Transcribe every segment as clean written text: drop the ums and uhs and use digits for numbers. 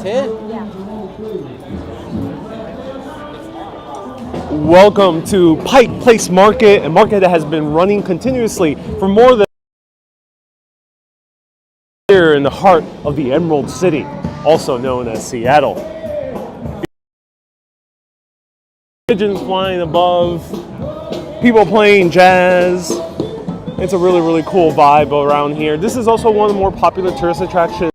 Pate? Welcome to Pike Place Market, a market that has been running continuously for more than a year in the heart of the Emerald City, also known as Seattle. Pigeons flying above, people playing jazz. It's a really, really cool vibe around here. This is also one of the more popular tourist attractions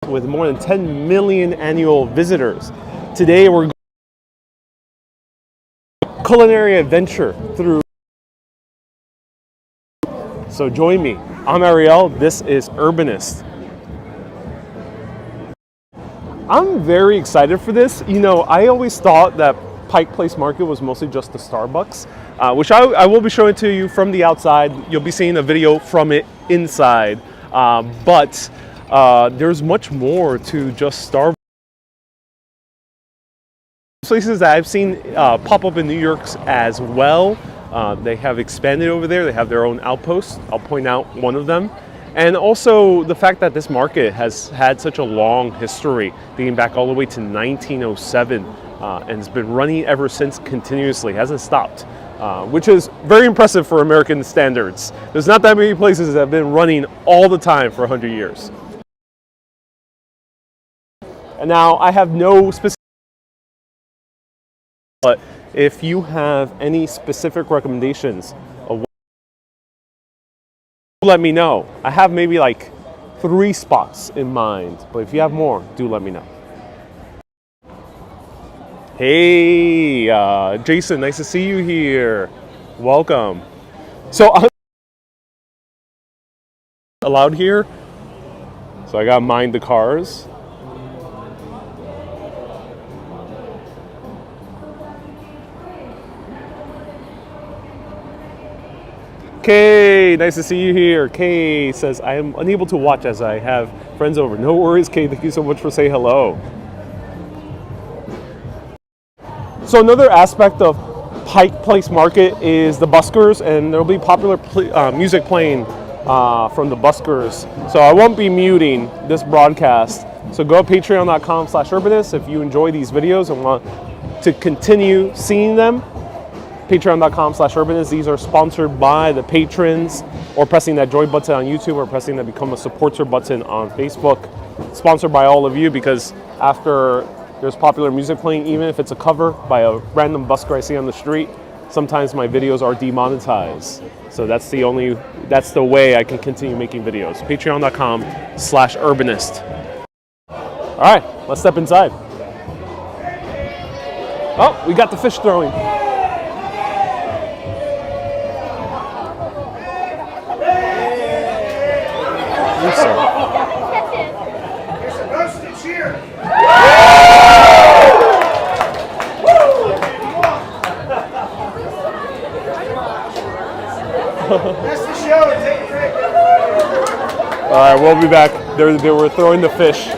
with more than 10 million annual visitors. Today we're culinary adventure through. So join me. I'm Ariel. This is Urbanist. I'm very excited for this. You know, I always thought that Pike Place Market was mostly just the Starbucks, which I will be showing to you from the outside. You'll be seeing a video from it inside. But there's much more to just Starbucks. Places that I've seen pop up in New York as well. They have expanded over there. They have their own outposts. I'll point out one of them. And also the fact that this market has had such a long history, dating back all the way to 1907, and has been running ever since continuously, hasn't stopped, which is very impressive for American standards. There's not that many places that have been running all the time for 100 years. And now I have no specific, but if you have any specific recommendations of what, let me know. I have maybe like 3 spots in mind, but if you have more, do let me know. Hey, Jason, nice to see you here. Welcome. So I'm allowed here, so I gotta mind the cars. Kay, nice to see you here. Kay says, I am unable to watch as I have friends over. No worries, Kay. Thank you so much for saying hello. So another aspect of Pike Place Market is the buskers, and there'll be popular music playing from the buskers. So I won't be muting this broadcast. So go to patreon.com/urbanist if you enjoy these videos and want to continue seeing them. Patreon.com/urbanist. These are sponsored by the patrons, or pressing that join button on YouTube, or pressing that become a supporter button on Facebook. Sponsored by all of you, because after there's popular music playing, even if it's a cover by a random busker I see on the street, sometimes my videos are demonetized. So that's the way I can continue making videos. Patreon.com/urbanist. All right, let's step inside. Oh, we got the fish throwing. That's the show. Take a break. All right, we'll be back. They were throwing the fish.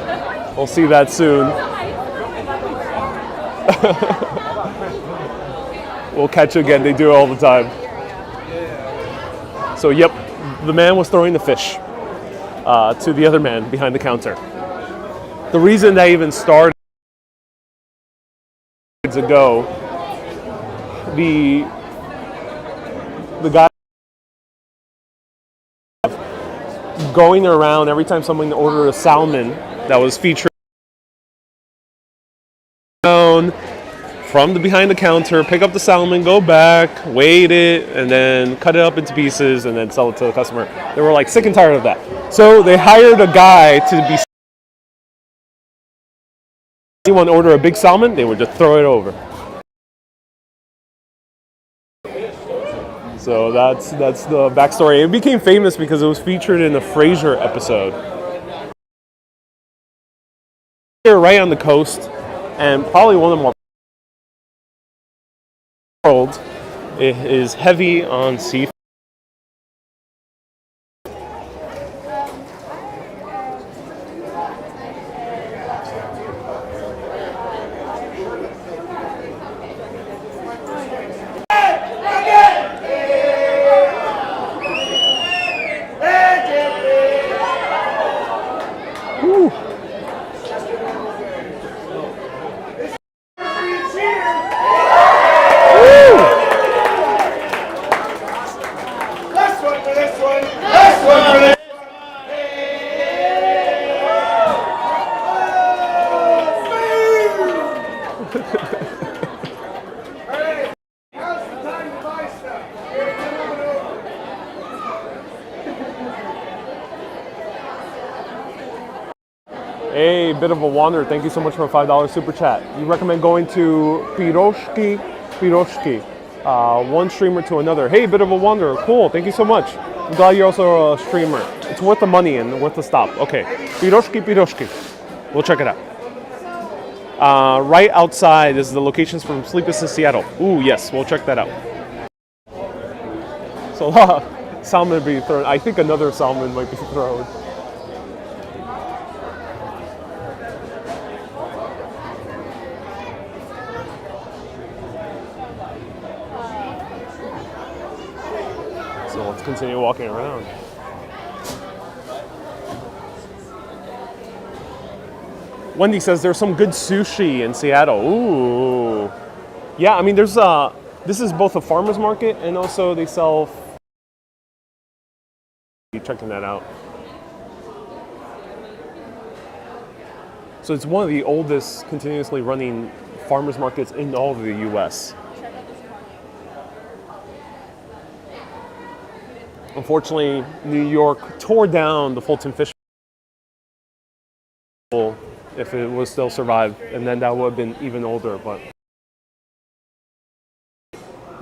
We'll see that soon. We'll catch you again. They do it all the time. So, yep, the man was throwing the fish to the other man behind the counter. The reason that even started ago, the guy going around every time someone ordered a salmon that was featured down from the behind the counter, pick up the salmon, go back, weigh it, and then cut it up into pieces and then sell it to the customer. They were like sick and tired of that. So they hired a guy to be, anyone order a big salmon, they would just throw it over. So that's the backstory. It became famous because it was featured in the Frasier episode. Here, right on the coast, and probably one of the more world, it is heavy on seafood. Bit of a Wander, thank you so much for a $5 super chat. You recommend going to Piroshki. One streamer to another. Hey, Bit of a Wander, cool, thank you so much. I'm glad you're also a streamer. It's worth the money and worth the stop. Okay, Piroshki. We'll check it out. Right outside is the locations from Sleepless in Seattle. Ooh, yes, we'll check that out. So, salmon be thrown. I think another salmon might be thrown. So let's continue walking around. Wendy says there's some good sushi in Seattle. Ooh. Yeah, I mean there's this is both a farmer's market and also they sell checking that out. So it's one of the oldest continuously running farmers markets in all of the US. Unfortunately, New York tore down the Fulton Fish Bowl if it was still survived, and then that would have been even older, but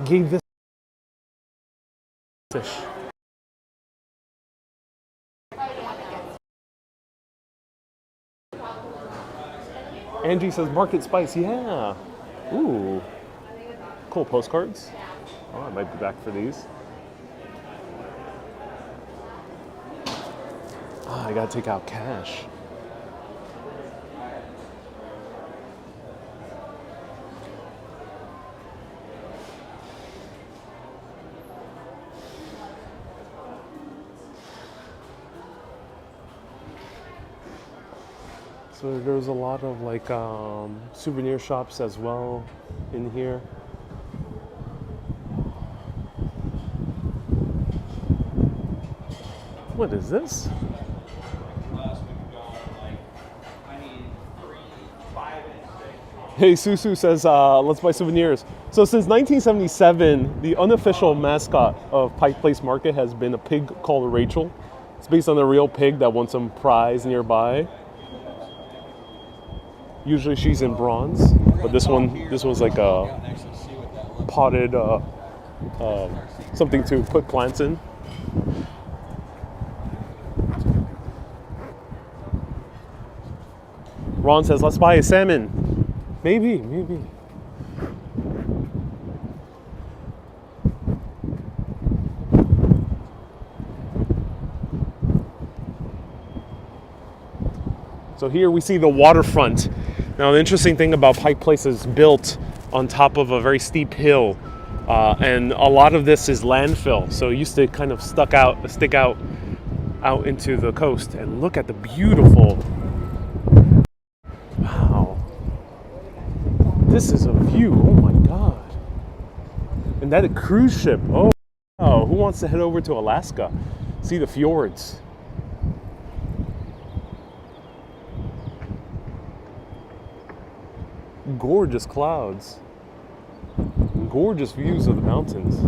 gave this fish. Angie says market spice, yeah. Ooh, cool postcards. Oh, I might be back for these. Oh, I gotta take out cash. So there's a lot of like souvenir shops as well in here. What is this? Hey, Susu says, let's buy souvenirs. So since 1977, the unofficial mascot of Pike Place Market has been a pig called Rachel. It's based on a real pig that won some prize nearby. Usually she's in bronze, but this one's like a potted something to put plants in. Ron says, let's buy a salmon. Maybe. So here we see the waterfront. Now the interesting thing about Pike Place is built on top of a very steep hill, and a lot of this is landfill. So it used to kind of stick out into the coast. And look at the beautiful. Wow, this is a view. Oh my God! And that a cruise ship. Oh, wow. Who wants to head over to Alaska? See the fjords. Gorgeous clouds, gorgeous views of the mountains.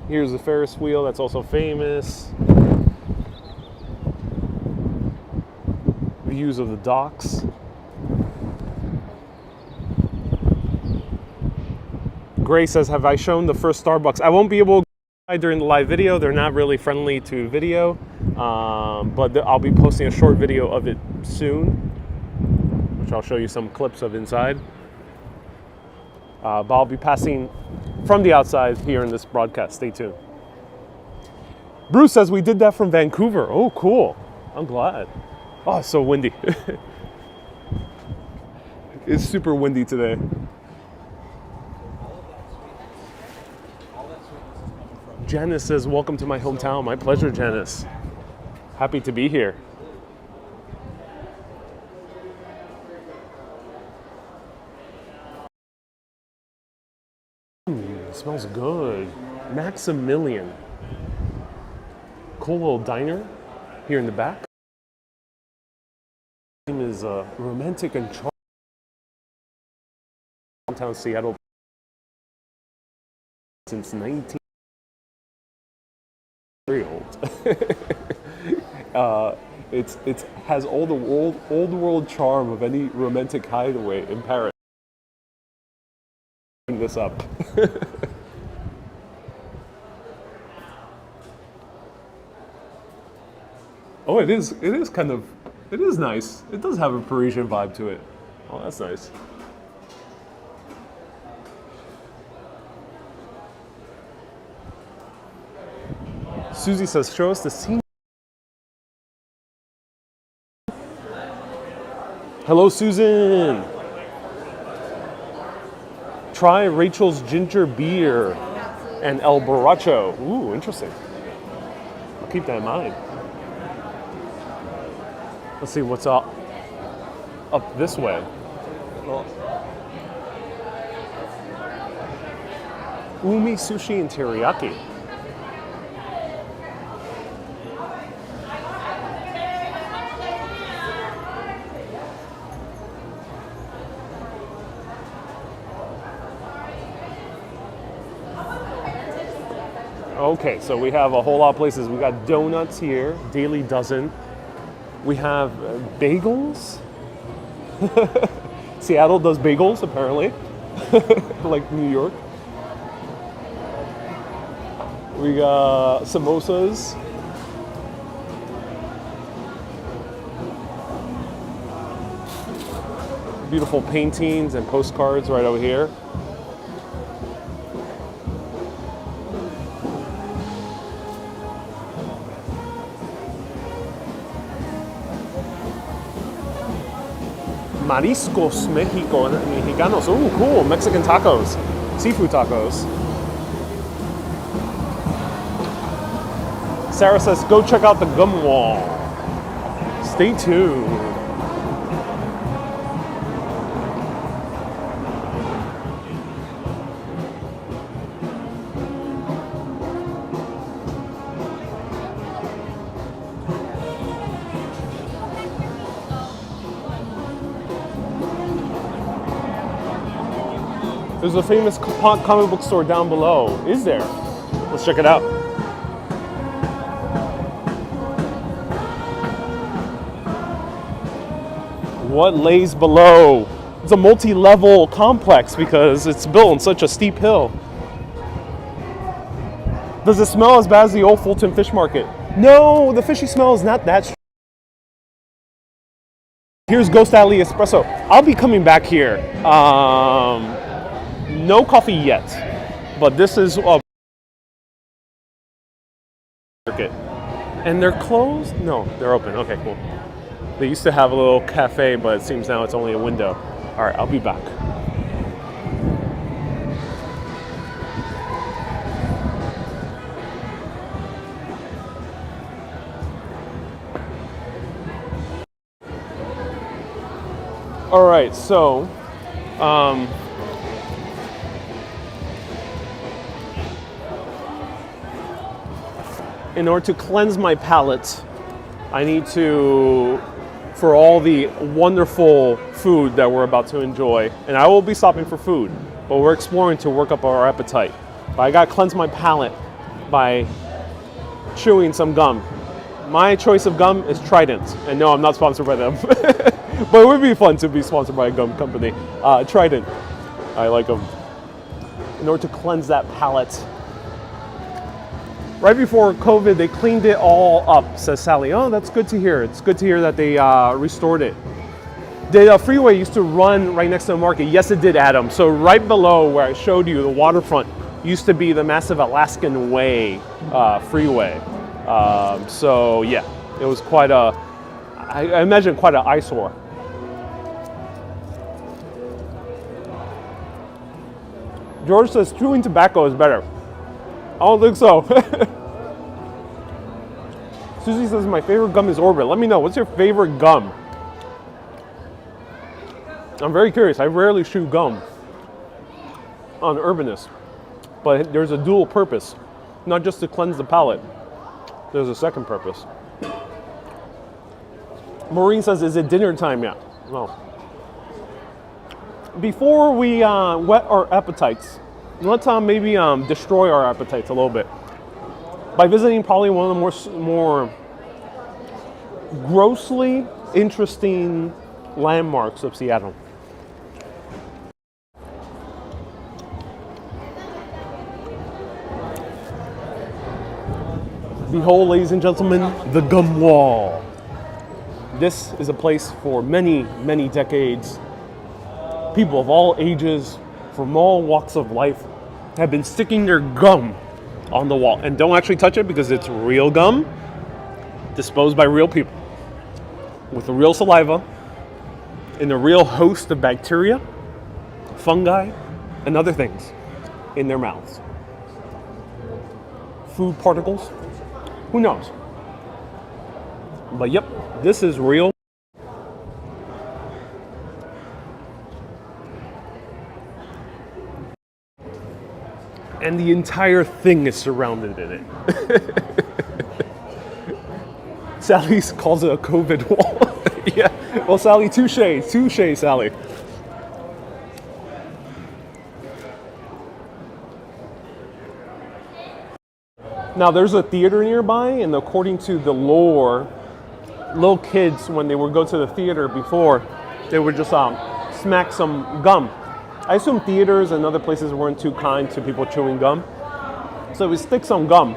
Here's the Ferris wheel that's also famous. Views of the docks. Gray says, have I shown the first Starbucks? I won't be able to during the live video. They're not really friendly to video, but I'll be posting a short video of it soon, which I'll show you some clips of inside. But I'll be passing from the outside here in this broadcast. Stay tuned. Bruce says, we did that from Vancouver. Oh, cool. I'm glad. Oh, it's so windy. It's super windy today. Janice says, welcome to my hometown. My pleasure, Janice. Happy to be here. It smells good. Maximilian. Cool little diner here in the back. name is romantic and charming. Downtown Seattle since 19. Very old. It has all the old world charm of any romantic hideaway in Paris. Bring this up. Oh, it is kind of, it is nice. It does have a Parisian vibe to it. Oh, that's nice. Susie says, show us the scene. Hello, Susan. Try Rachel's ginger beer and El Borracho. Ooh, interesting. I'll keep that in mind. Let's see what's up this way. Well, umi sushi and teriyaki. Okay, so we have a whole lot of places. We got donuts here, Daily Dozen. We have bagels. Seattle does bagels, apparently, like New York. We got samosas. Beautiful paintings and postcards right over here. Mariscos Mexicanos. Ooh, cool. Mexican tacos. Seafood tacos. Sarah says, go check out the gum wall. Stay tuned. There's a famous comic book store down below. Is there? Let's check it out. What lays below? It's a multi-level complex because it's built on such a steep hill. Does it smell as bad as the old Fulton Fish Market? No, the fishy smell is not that strong. Here's Ghost Alley Espresso. I'll be coming back here. No coffee yet, but this is a market. And they're closed? No, they're open. Okay, cool. They used to have a little cafe, but it seems now it's only a window. All right, I'll be back. All right, so in order to cleanse my palate, I need to, for all the wonderful food that we're about to enjoy, and I will be stopping for food, but we're exploring to work up our appetite. But I gotta cleanse my palate by chewing some gum. My choice of gum is Trident, and no, I'm not sponsored by them, but it would be fun to be sponsored by a gum company. Trident, I like them. In order to cleanse that palate. Right before COVID, they cleaned it all up, says Sally. Oh, that's good to hear. It's good to hear that they restored it. The freeway used to run right next to the market. Yes, it did, Adam. So right below where I showed you, the waterfront used to be the massive Alaskan Way freeway. So yeah, it was quite a, I imagine quite an eyesore. George says chewing tobacco is better. I don't think so. Susie says my favorite gum is Orbit. Let me know, what's your favorite gum? I'm very curious. I rarely chew gum on Urbanist, but there's a dual purpose, not just to cleanse the palate. There's a second purpose. Maureen says, is it dinner time yet? Well, before we whet our appetites, let's maybe destroy our appetites a little bit by visiting probably one of the more grossly interesting landmarks of Seattle. Behold, ladies and gentlemen, the Gum Wall. This is a place for many, many decades. People of all ages, from all walks of life, have been sticking their gum on the wall. And don't actually touch it because it's real gum, disposed by real people, with the real saliva, and a real host of bacteria, fungi, and other things in their mouths. Food particles, who knows? But yep, this is real. And the entire thing is surrounded in it. Sally calls it a COVID wall. Yeah, well, Sally, touche, Sally. Now, there's a theater nearby, and according to the lore, little kids, when they would go to the theater before, they would just smack some gum. I assume theaters and other places weren't too kind to people chewing gum. So we stick some gum.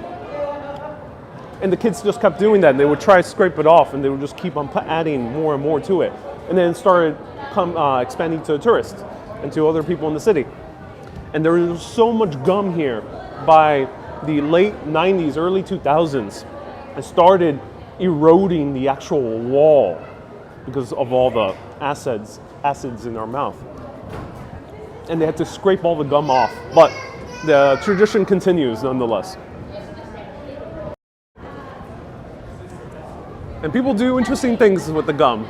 And the kids just kept doing that. And they would try to scrape it off, and they would just keep on adding more and more to it. And then it started expanding to tourists and to other people in the city. And there was so much gum here by the late 90s, early 2000s. It started eroding the actual wall because of all the acids in our mouth. And they had to scrape all the gum off. But the tradition continues nonetheless. And people do interesting things with the gum.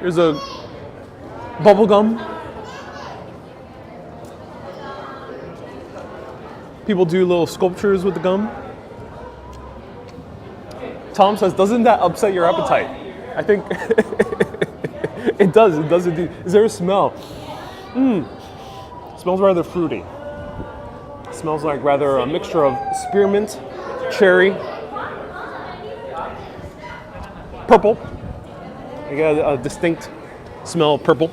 There's a bubble gum. People do little sculptures with the gum. Tom says, doesn't that upset your appetite? I think it does indeed. Is there a smell? Smells rather fruity. Smells like rather a mixture of spearmint, cherry, purple. You got a distinct smell of purple.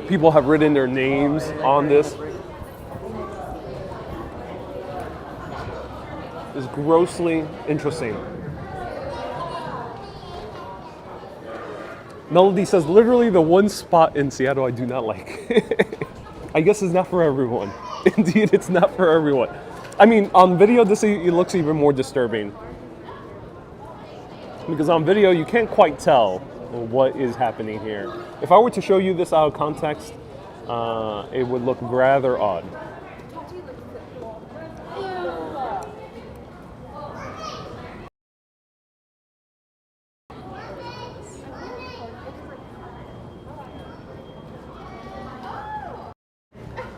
People have written their names on this. It's grossly interesting. Melody says, literally the one spot in Seattle I do not like. I guess it's not for everyone. Indeed, it's not for everyone. I mean, on video, it looks even more disturbing. Because on video, you can't quite tell what is happening here. If I were to show you this out of context, it would look rather odd.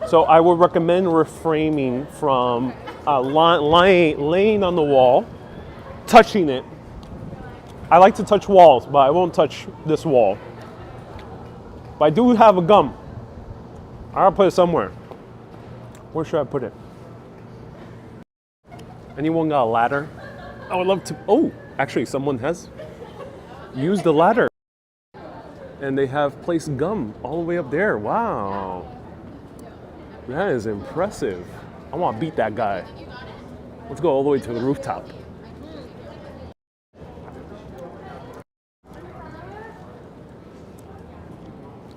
So I would recommend refraining from laying on the wall, touching it. I like to touch walls, but I won't touch this wall. But I do have a gum. I'll put it somewhere. Where should I put it? Anyone got a ladder? I would love to. Oh, actually, someone has used the ladder. And they have placed gum all the way up there. Wow. That is impressive. I want to beat that guy. Let's go all the way to the rooftop.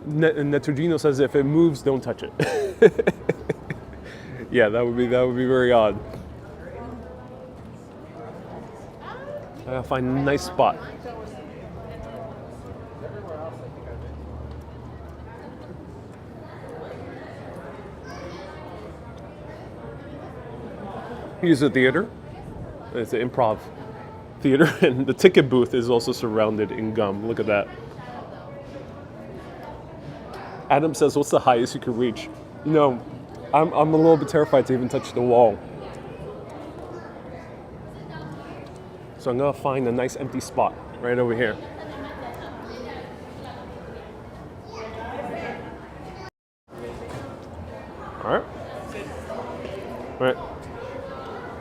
Netrogino says if it moves, don't touch it. Yeah, that would be very odd. I gotta find a nice spot. Here's the theater. It's an improv theater, and the ticket booth is also surrounded in gum. Look at that. Adam says, what's the highest you could reach? You know, I'm a little bit terrified to even touch the wall. So I'm gonna find a nice empty spot right over here. All right. All right.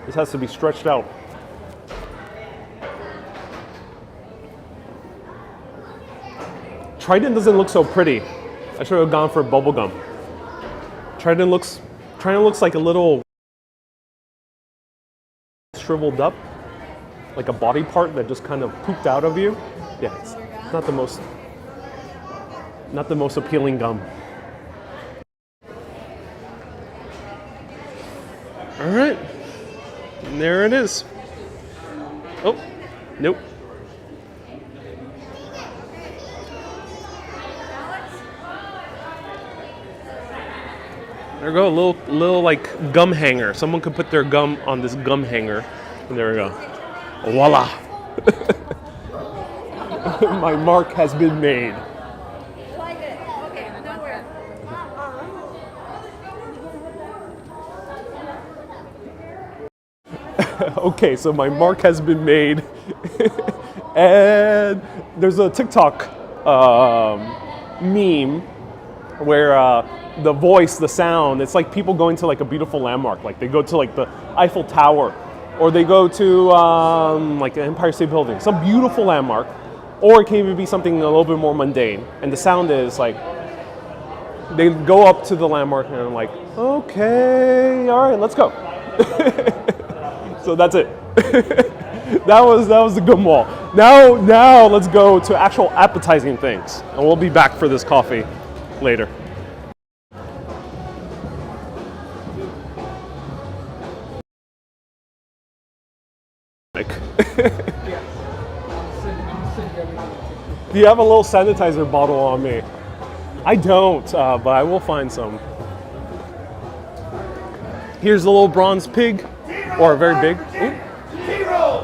This has to be stretched out. Trident doesn't look so pretty. I should have gone for bubblegum. Trident looks like a little shriveled up, like a body part that just kind of pooped out of you. Yeah, it's not the most appealing gum. All right, and there it is. Oh, nope. There we go, a little like gum hanger. Someone could put their gum on this gum hanger. And there we go. Voila! My mark has been made. Okay, so my mark has been made. And there's a TikTok meme where the voice, the sound, it's like people going to like a beautiful landmark. Like they go to like the Eiffel Tower, or they go to like the Empire State Building, some beautiful landmark, or it can even be something a little bit more mundane. And the sound is like, they go up to the landmark and I'm like, okay, all right, let's go. So that's it. That was the gum wall. Now let's go to actual appetizing things, and we'll be back for this coffee later. Do you have a little sanitizer bottle on me? I don't, but I will find some. Here's a little bronze pig, or very big. Ooh.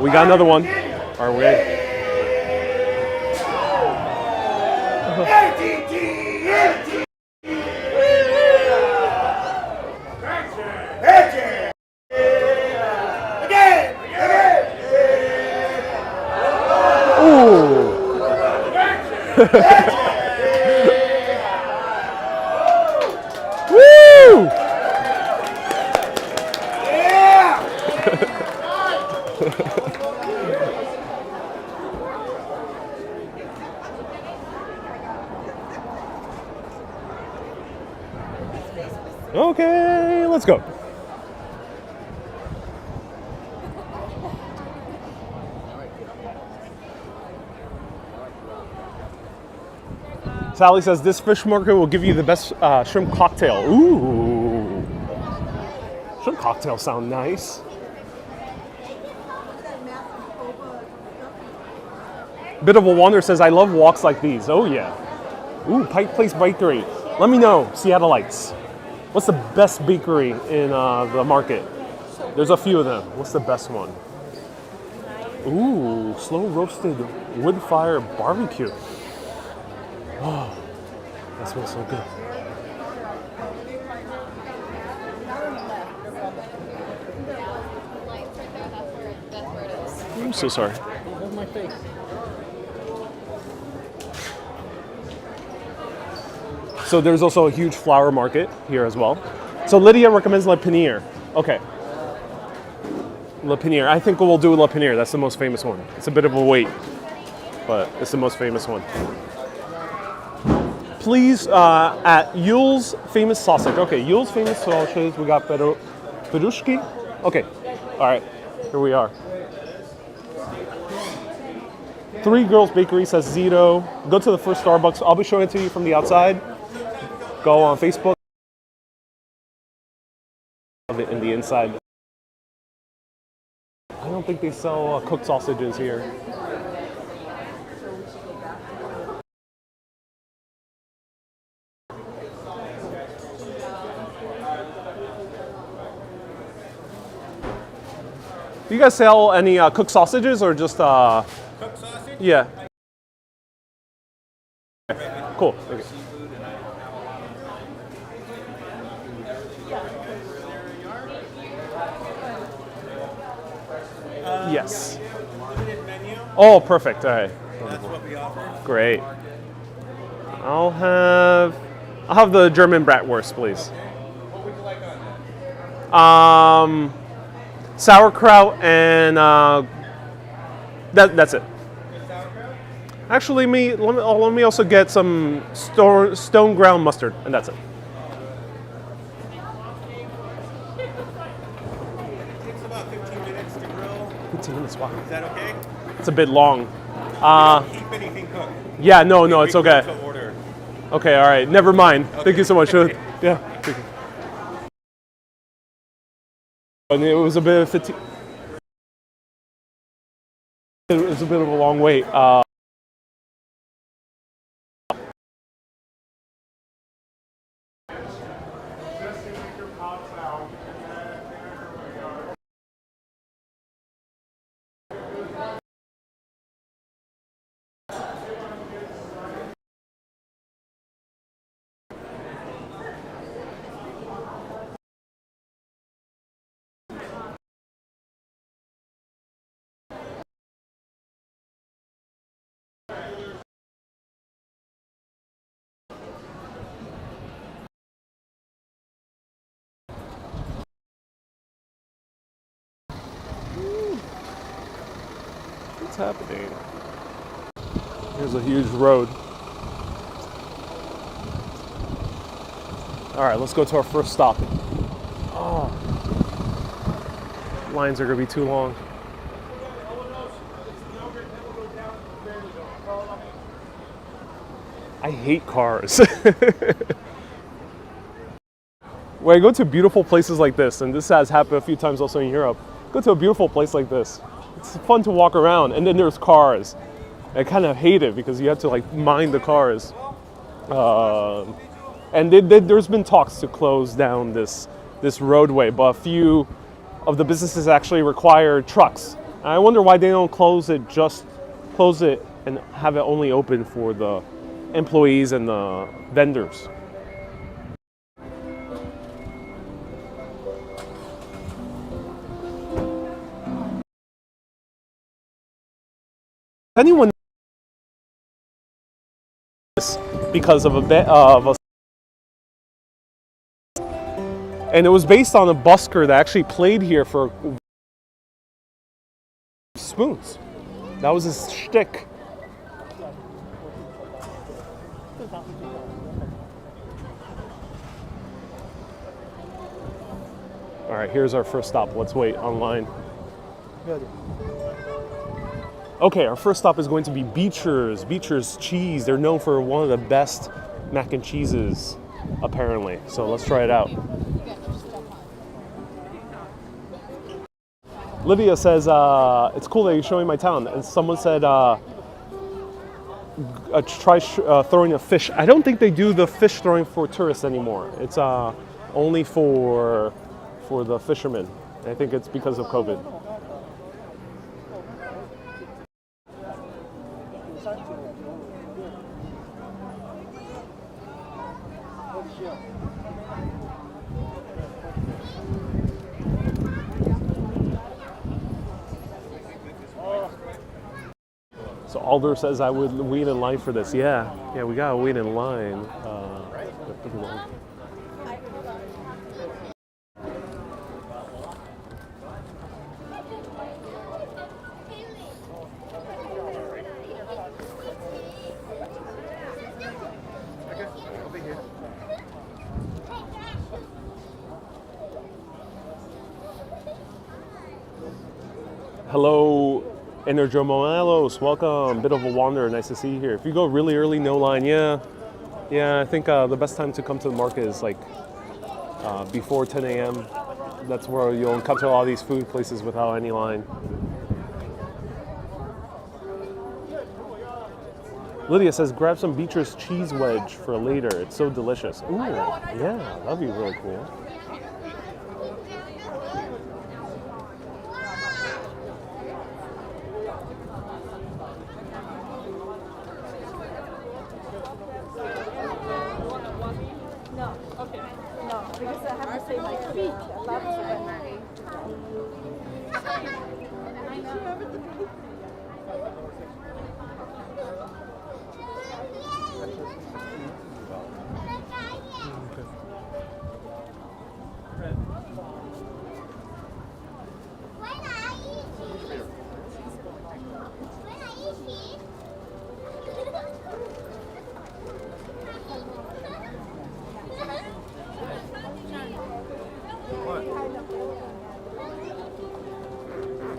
We got another one. Are we? Woo! Okay, let's go. Sally says this fish market will give you the best shrimp cocktail. Ooh, shrimp cocktails sound nice. Bit of a Wonder says, I love walks like these. Oh yeah. Ooh, Pike Place Bakery. Let me know, Seattleites. What's the best bakery in the market? There's a few of them. What's the best one? Ooh, slow roasted wood fire barbecue. Oh, that smells so good. I'm so sorry. My face. So there's also a huge flower market here as well. So Lydia recommends Le Panier. Okay. Le Panier. I think we'll do Le Panier. That's the most famous one. It's a bit of a wait, but it's the most famous one. Please, at Yule's Famous Sausage. Okay, Yule's Famous Sausage. We got Perushki. Okay. All right. Here we are. Three Girls Bakery says Zito. Go to the first Starbucks. I'll be showing it to you from the outside. Go on Facebook. In the inside. I don't think they sell cooked sausages here. Do you guys sell any cooked sausages or just? Cooked sausage? Yeah. Cool. Okay. Yes. Limited menu. Oh, perfect. All right. That's what we offer. Great. I'll have the German bratwurst, please. What would you like on that? Sauerkraut and that's it. Sauerkraut? Actually, let me also get some stone ground mustard, and that's it. It takes about 15 minutes to grill. 15 minutes. Wow. Is that okay? It's a bit long. Keep anything cooked. Yeah, no, it's We okay. to order. Okay, all right. Never mind. Thank you so much. Okay. Yeah. Thank you. And it was a bit of it was a bit of a long wait. What's happening? Here's a huge road. All right, let's go to our first stop. Oh, lines are gonna be too long. I hate cars. When I go to beautiful places like this, and this has happened a few times also in Europe, go to a beautiful place like this. It's fun to walk around, and then there's cars. I kind of hate it because you have to like mind the cars. And there's been talks to close down this roadway, but a few of the businesses actually require trucks. And I wonder why they don't close it and have it only open for the employees and the vendors. Anyone because of a and it was based on a busker that actually played here for spoons. That was his shtick. All right, here's our first stop. Let's wait online. Okay, our first stop is going to be Beecher's. Beecher's cheese. They're known for one of the best mac and cheeses, apparently. So let's try it out. Lydia says, it's cool that you're showing my town. And someone said, try throwing a fish. I don't think they do the fish throwing for tourists anymore. It's only for the fishermen. I think it's because of COVID. So Alder says I would wait in line for this. Yeah, we gotta wait in line. Pretty long. Hello, Energomoelos, welcome. Bit of a wander, nice to see you here. If you go really early, no line. Yeah. I think the best time to come to the market is like before 10 a.m. That's where you'll encounter a lot of these food places without any line. Lydia says, grab some Beecher's cheese wedge for later. It's so delicious. Ooh, yeah, that'd be really cool. say my speech. I love it. I know.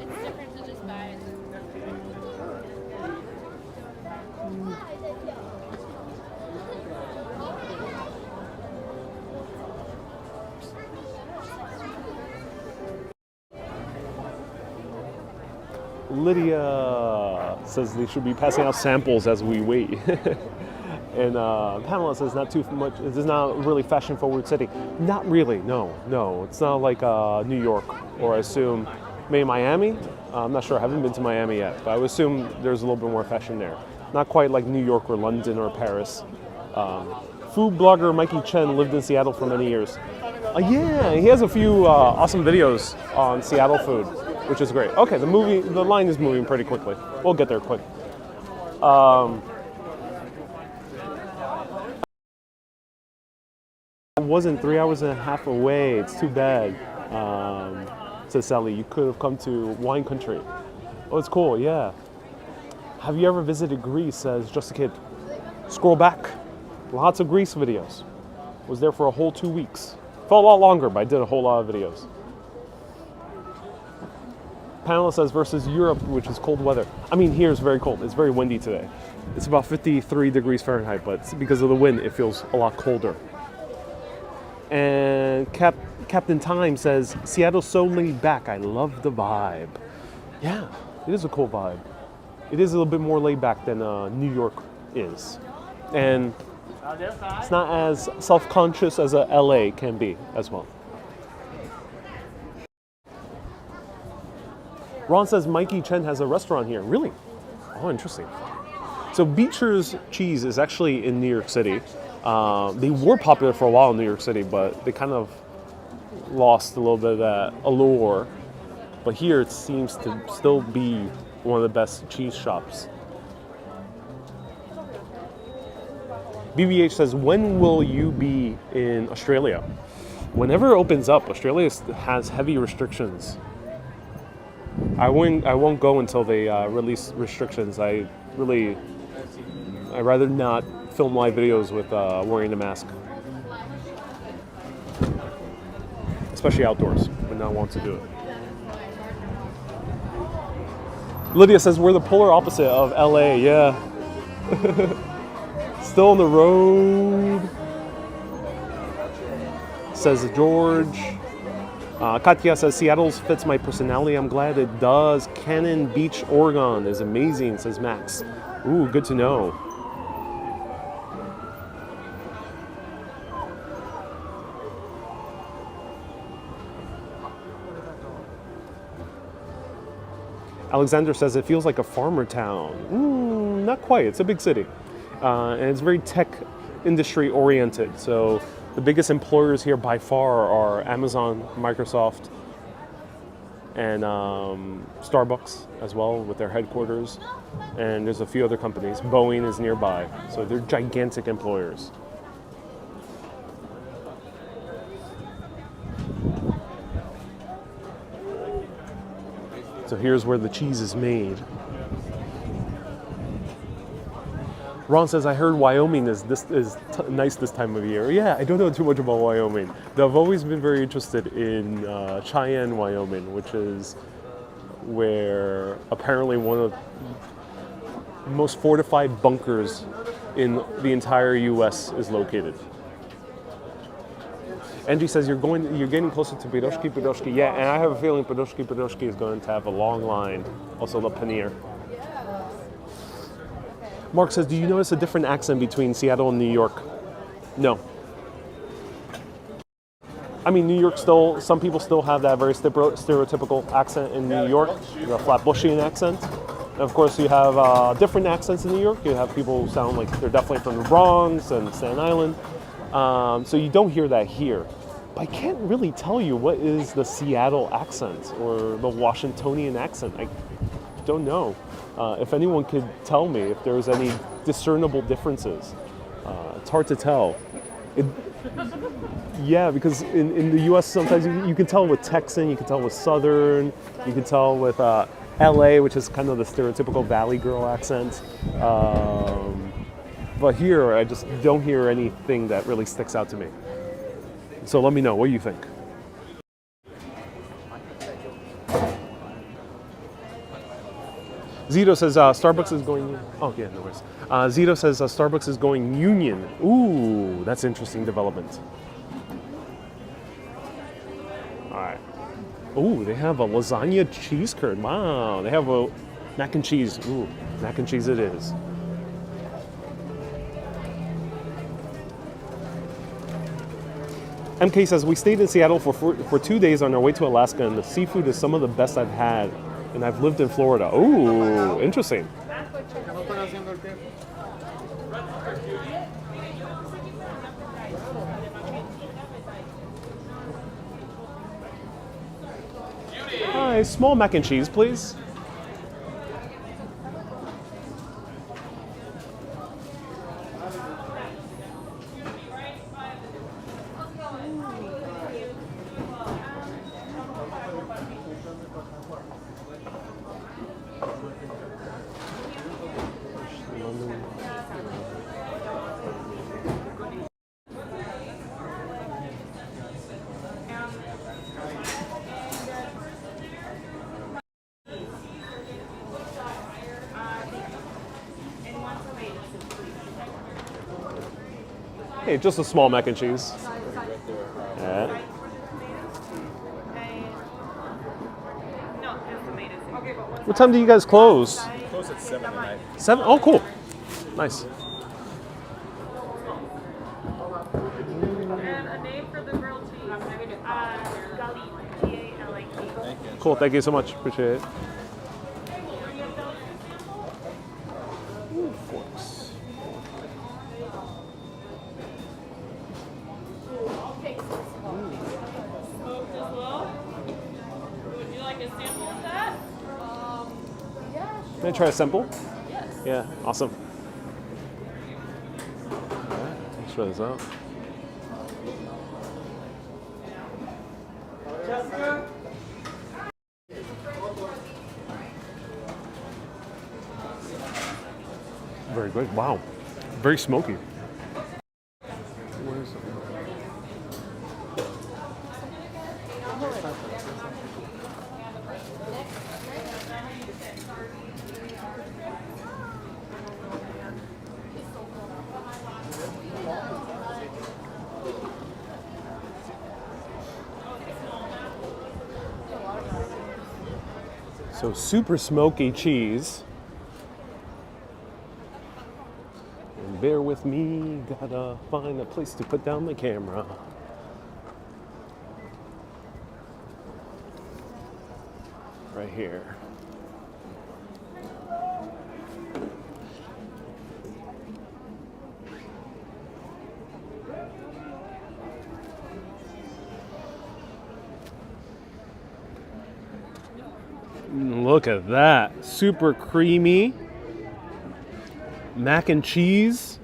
It's different to just buy it. Lydia says they should be passing out samples as we wait. And Pamela says not too much. This is not a really fashion-forward city. Not really. No. It's not like New York, or I assume maybe Miami. I'm not sure. I haven't been to Miami yet, but I would assume there's a little bit more fashion there. Not quite like New York or London or Paris. Food blogger Mikey Chen lived in Seattle for many years. Yeah, he has a few awesome videos on Seattle food, which is great. Okay, the line is moving pretty quickly. We'll get there quick. It wasn't 3 hours and a half away. It's too bad. Says Sally, you could have come to wine country. Oh, it's cool, yeah. Have you ever visited Greece? Says Just a Kid. Scroll back. Lots of Greece videos. Was there for a whole 2 weeks. Felt a lot longer, but I did a whole lot of videos. Pamela says versus Europe, which is cold weather. I mean, here it's very cold. It's very windy today. It's about 53 degrees Fahrenheit, but because of the wind, it feels a lot colder. And Captain Time says, Seattle's so laid back. I love the vibe. Yeah, it is a cool vibe. It is a little bit more laid back than New York is. And it's not as self-conscious as a LA can be as well. Ron says Mikey Chen has a restaurant here. Really? Oh, interesting. So Beecher's cheese is actually in New York City. They were popular for a while in New York City, but they kind of lost a little bit of that allure. But here it seems to still be one of the best cheese shops. BBH says, when will you be in Australia? Whenever it opens up. Australia has heavy restrictions. I won't go until they release restrictions. I'd rather not film live videos with wearing a mask. Especially outdoors. Would not want to do it. Lydia says we're the polar opposite of LA, yeah. Still on the road, says George. Katya says Seattle fits my personality. I'm glad it does. Cannon Beach, Oregon is amazing, says Max. Ooh, good to know. Alexander says it feels like a farmer town. Not quite. It's a big city. And it's very tech industry oriented. So the biggest employers here by far are Amazon, Microsoft, and Starbucks as well with their headquarters. And there's a few other companies. Boeing is nearby. So they're gigantic employers. So here's where the cheese is made. Ron says, I heard Wyoming is nice this time of year. Yeah, I don't know too much about Wyoming. Though I've always been very interested in Cheyenne, Wyoming, which is where apparently one of the most fortified bunkers in the entire U.S. is located. Angie says you're getting closer to Piroshki. Yeah, and I have a feeling Piroshki is going to have a long line. Also the paneer. Mark says, do you notice a different accent between Seattle and New York? No. I mean, New York some people still have that very stereotypical accent in New York, the Flatbushian accent. And of course, you have different accents in New York. You have people who sound like they're definitely from the Bronx and Staten Island. So you don't hear that here. I can't really tell you what is the Seattle accent or the Washingtonian accent. I don't know. If anyone could tell me if there's any discernible differences. It's hard to tell. Yeah, because in the U.S. sometimes you can tell with Texan, you can tell with Southern, you can tell with L.A., which is kind of the stereotypical Valley Girl accent. But here, I just don't hear anything that really sticks out to me. So let me know, what do you think? Zito says Starbucks is going. Oh yeah, no worries. Zito says Starbucks is going union. Ooh, that's interesting development. All right. Ooh, they have a lasagna cheese curd. Wow, they have a mac and cheese. Ooh, mac and cheese it is. MK says we stayed in Seattle for 2 days on our way to Alaska, and the seafood is some of the best I've had. And I've lived in Florida. Ooh, interesting. Hi, small mac and cheese, please. Hey, just a small mac and cheese. Yeah. What time do you guys close? Close at 7 tonight. 7? Oh, cool. Nice. And a name for the grilled cheese. Galit. G-A-L-I-T. Cool, thank you so much. Appreciate it. Ooh, forks. Smoked as well. Would you like a sample of that? Can I try a sample? Yes. Yeah, awesome. All right, let's try this out. Very good. Wow. Very smoky. Where is it? So super smoky cheese. And bear with me, gotta find a place to put down the camera. Right here. Look at that. Super creamy. Mac and cheese.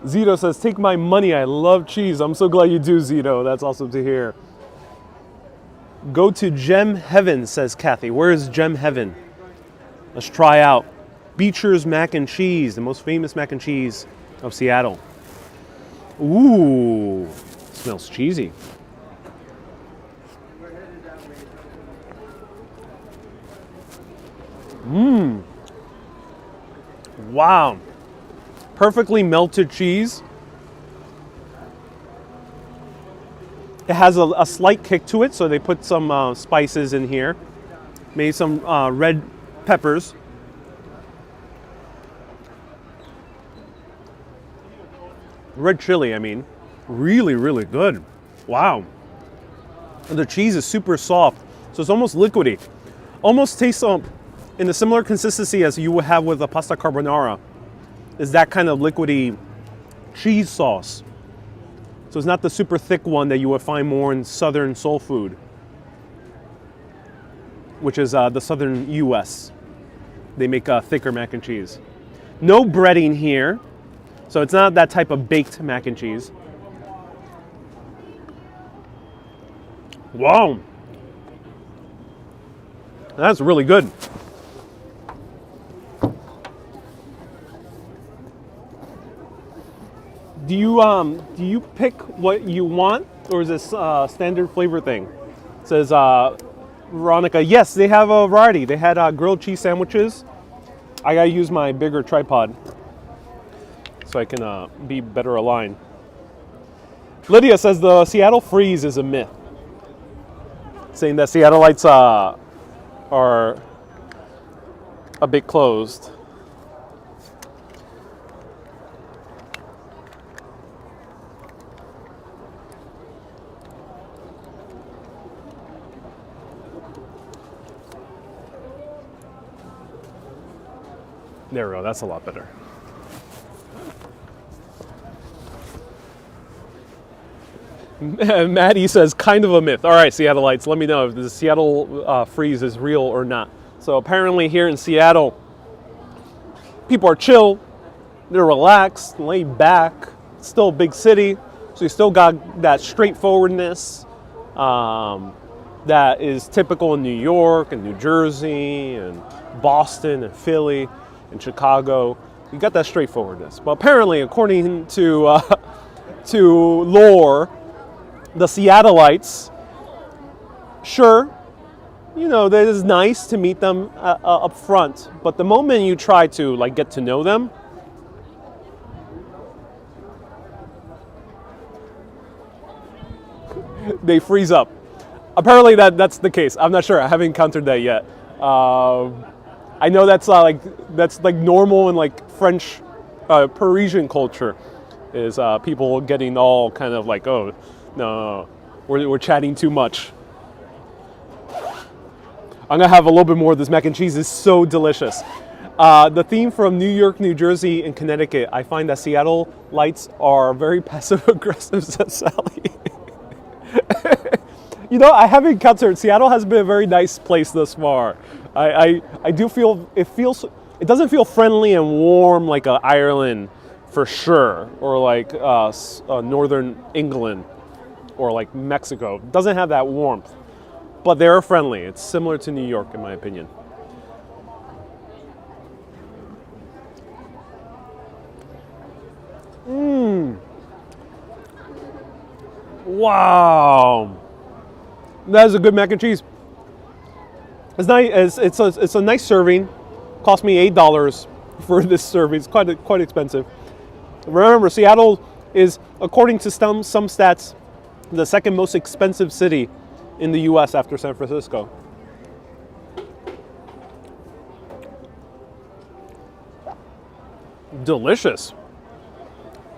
Zito says, take my money. I love cheese. I'm so glad you do, Zito. That's awesome to hear. Go to Gem Heaven, says Kathy. Where is Gem Heaven? Let's try out Beecher's mac and cheese, the most famous mac and cheese of Seattle. Ooh, smells cheesy. Mmm. Wow. Perfectly melted cheese. It has a slight kick to it, so they put some spices in here. Maybe some red peppers. Red chili, I mean. Really, really good. Wow. And the cheese is super soft, so it's almost liquidy. Almost tastes in a similar consistency as you would have with a pasta carbonara. Is that kind of liquidy cheese sauce. So it's not the super thick one that you would find more in southern soul food, which is the southern US. They make thicker mac and cheese. No breading here, so it's not that type of baked mac and cheese. Wow, that's really good. Do you pick what you want, or is this standard flavor thing? It says Veronica. Yes, they have a variety. They had grilled cheese sandwiches. I gotta use my bigger tripod so I can be better aligned. Lydia says the Seattle freeze is a myth, saying that Seattleites are a bit closed. There we go, that's a lot better. Maddie says, kind of a myth. All right, Seattleites, let me know if the Seattle freeze is real or not. So apparently here in Seattle, people are chill, they're relaxed, laid back. It's still a big city, so you still got that straightforwardness that is typical in New York and New Jersey and Boston and Philly and Chicago. You got that straightforwardness. But apparently, according to lore, the Seattleites, sure, you know, that is nice to meet them up front, but the moment you try to like get to know them, they freeze up. Apparently that's the case. I'm not sure. I haven't encountered that yet. I know that's like normal in like French, Parisian culture, is people getting all kind of like, oh, no, we're chatting too much. I'm gonna have a little bit more of this mac and cheese. It's so delicious. The theme from New York, New Jersey, and Connecticut, I find that Seattleites are very passive aggressive, says Sally. You know, I haven't encountered, Seattle has been a very nice place thus far. I do feel, it doesn't feel friendly and warm like Ireland for sure, or like northern England, or like Mexico. It doesn't have that warmth, but they're friendly. It's similar to New York in my opinion. Wow. That is a good mac and cheese. It's nice. It's a nice serving. Cost me $8 for this serving. It's quite expensive. Remember, Seattle is, according to some stats, the second most expensive city in the U.S. after San Francisco. Delicious.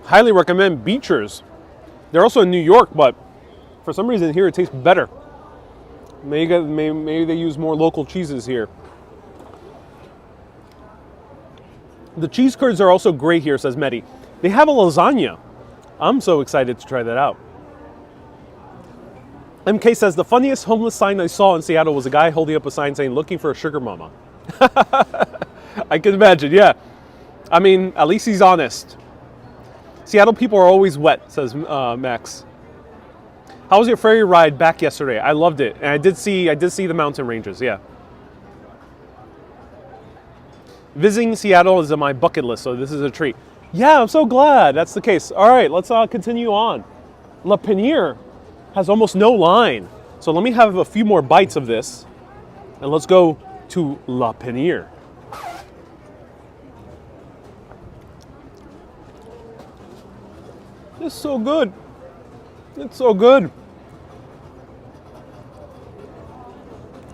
Highly recommend Beecher's. They're also in New York, but for some reason here it tastes better. Maybe they use more local cheeses here. The cheese curds are also great here, says Mehdi. They have a lasagna. I'm so excited to try that out. MK says, the funniest homeless sign I saw in Seattle was a guy holding up a sign saying, looking for a sugar mama. I can imagine, yeah. I mean, at least he's honest. Seattle people are always wet, says Max. How was your ferry ride back yesterday? I loved it, and I did see the mountain ranges. Yeah. Visiting Seattle is on my bucket list, so this is a treat. Yeah, I'm so glad that's the case. All right, let's continue on. La Piniere has almost no line, so let me have a few more bites of this, and let's go to La Piniere. It's so good. It's so good.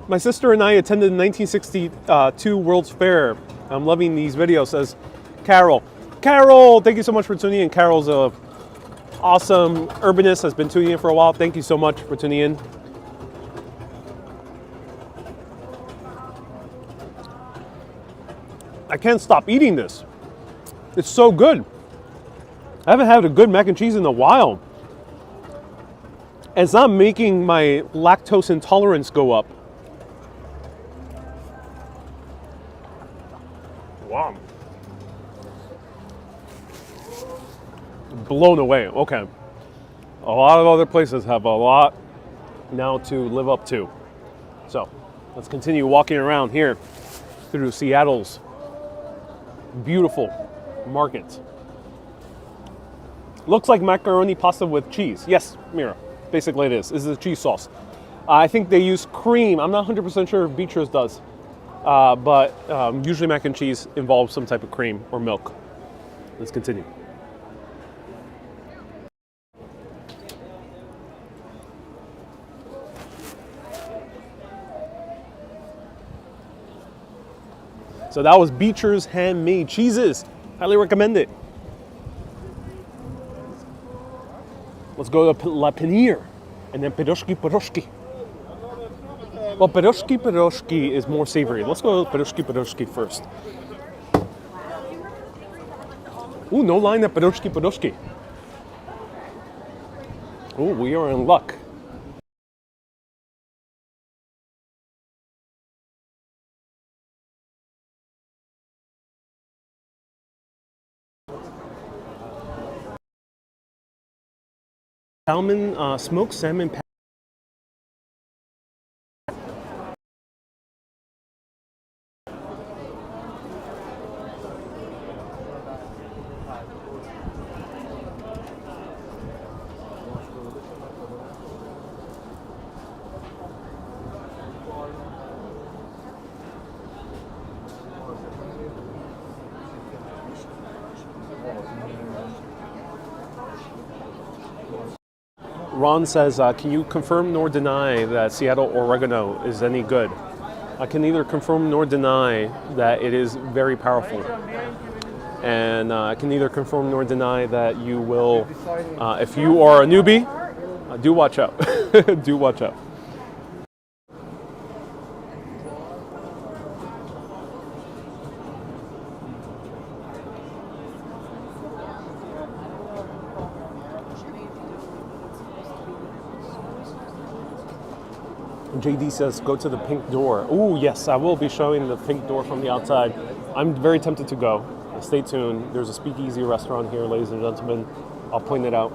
My sister and I attended the 1962 World's Fair. I'm loving these videos, says Carol. Carol, thank you so much for tuning in. Carol's a awesome urbanist, has been tuning in for a while. Thank you so much for tuning in. I can't stop eating this. It's so good. I haven't had a good mac and cheese in a while. And it's not making my lactose intolerance go up. Wow. Blown away. Okay. A lot of other places have a lot now to live up to. So let's continue walking around here through Seattle's beautiful market. Looks like macaroni pasta with cheese. Yes, Mira. Basically it is. This is a cheese sauce. I think they use cream. I'm not 100% sure if Beecher's does. But usually mac and cheese involves some type of cream or milk. Let's continue. So that was Beecher's handmade cheeses. Highly recommend it. Let's go to La Panier and then Piroshki. Well, Piroshki is more savory. Let's go to Piroshki first. Ooh, no line at Piroshki. Ooh, we are in luck. Smoked salmon pate. Ron says, can you confirm nor deny that Seattle oregano is any good? I can neither confirm nor deny that it is very powerful. And I can neither confirm nor deny that you will, if you are a newbie, do watch out. Do watch out. JD says, go to the pink door. Ooh, yes, I will be showing the pink door from the outside. I'm very tempted to go. Stay tuned. There's a speakeasy restaurant here, ladies and gentlemen. I'll point it out.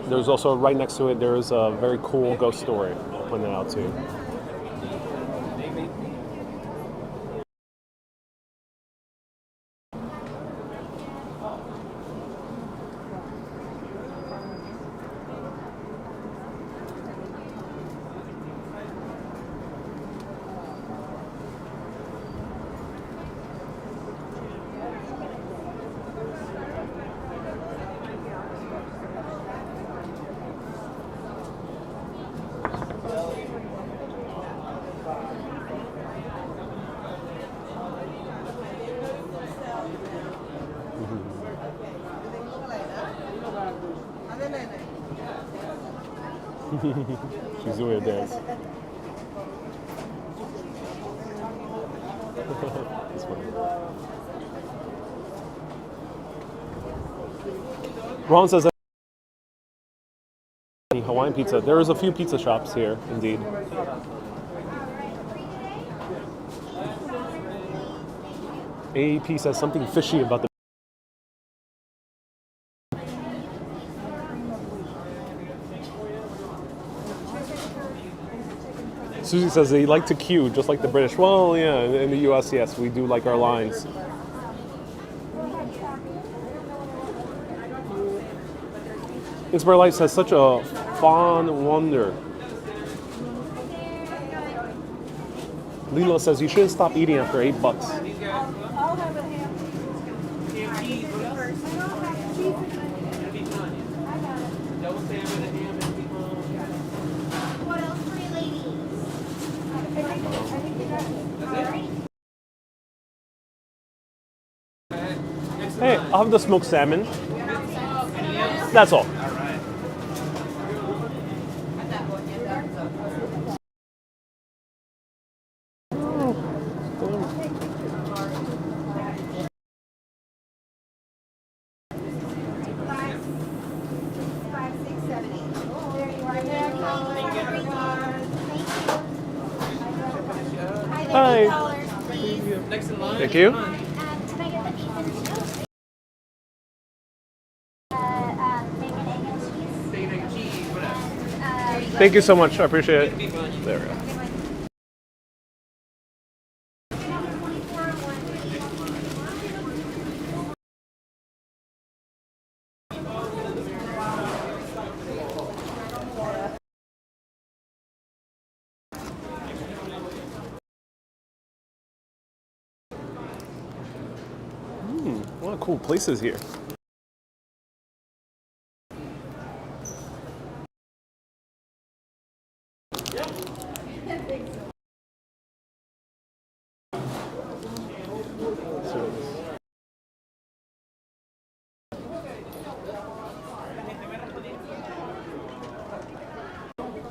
There's also, right next to it, there is a very cool ghost story. I'll point it out too. She's doing a dance. That's funny. Ron says that Hawaiian pizza. There is a few pizza shops here, indeed. AAP says something fishy about the Susie says they like to queue, just like the British. Well, yeah, in the US, yes, we do like our lines. Inspire Lights has such a fond wonder. Lila says you shouldn't stop eating after $8. Hey, I'll have the smoked salmon. That's all. Hi. $50, please. Thank you. Can I get the beef and cheese? Bacon, egg, and cheese. Bacon, egg, cheese, whatever. Thank you so much. I appreciate it. There we go. A lot of cool places here.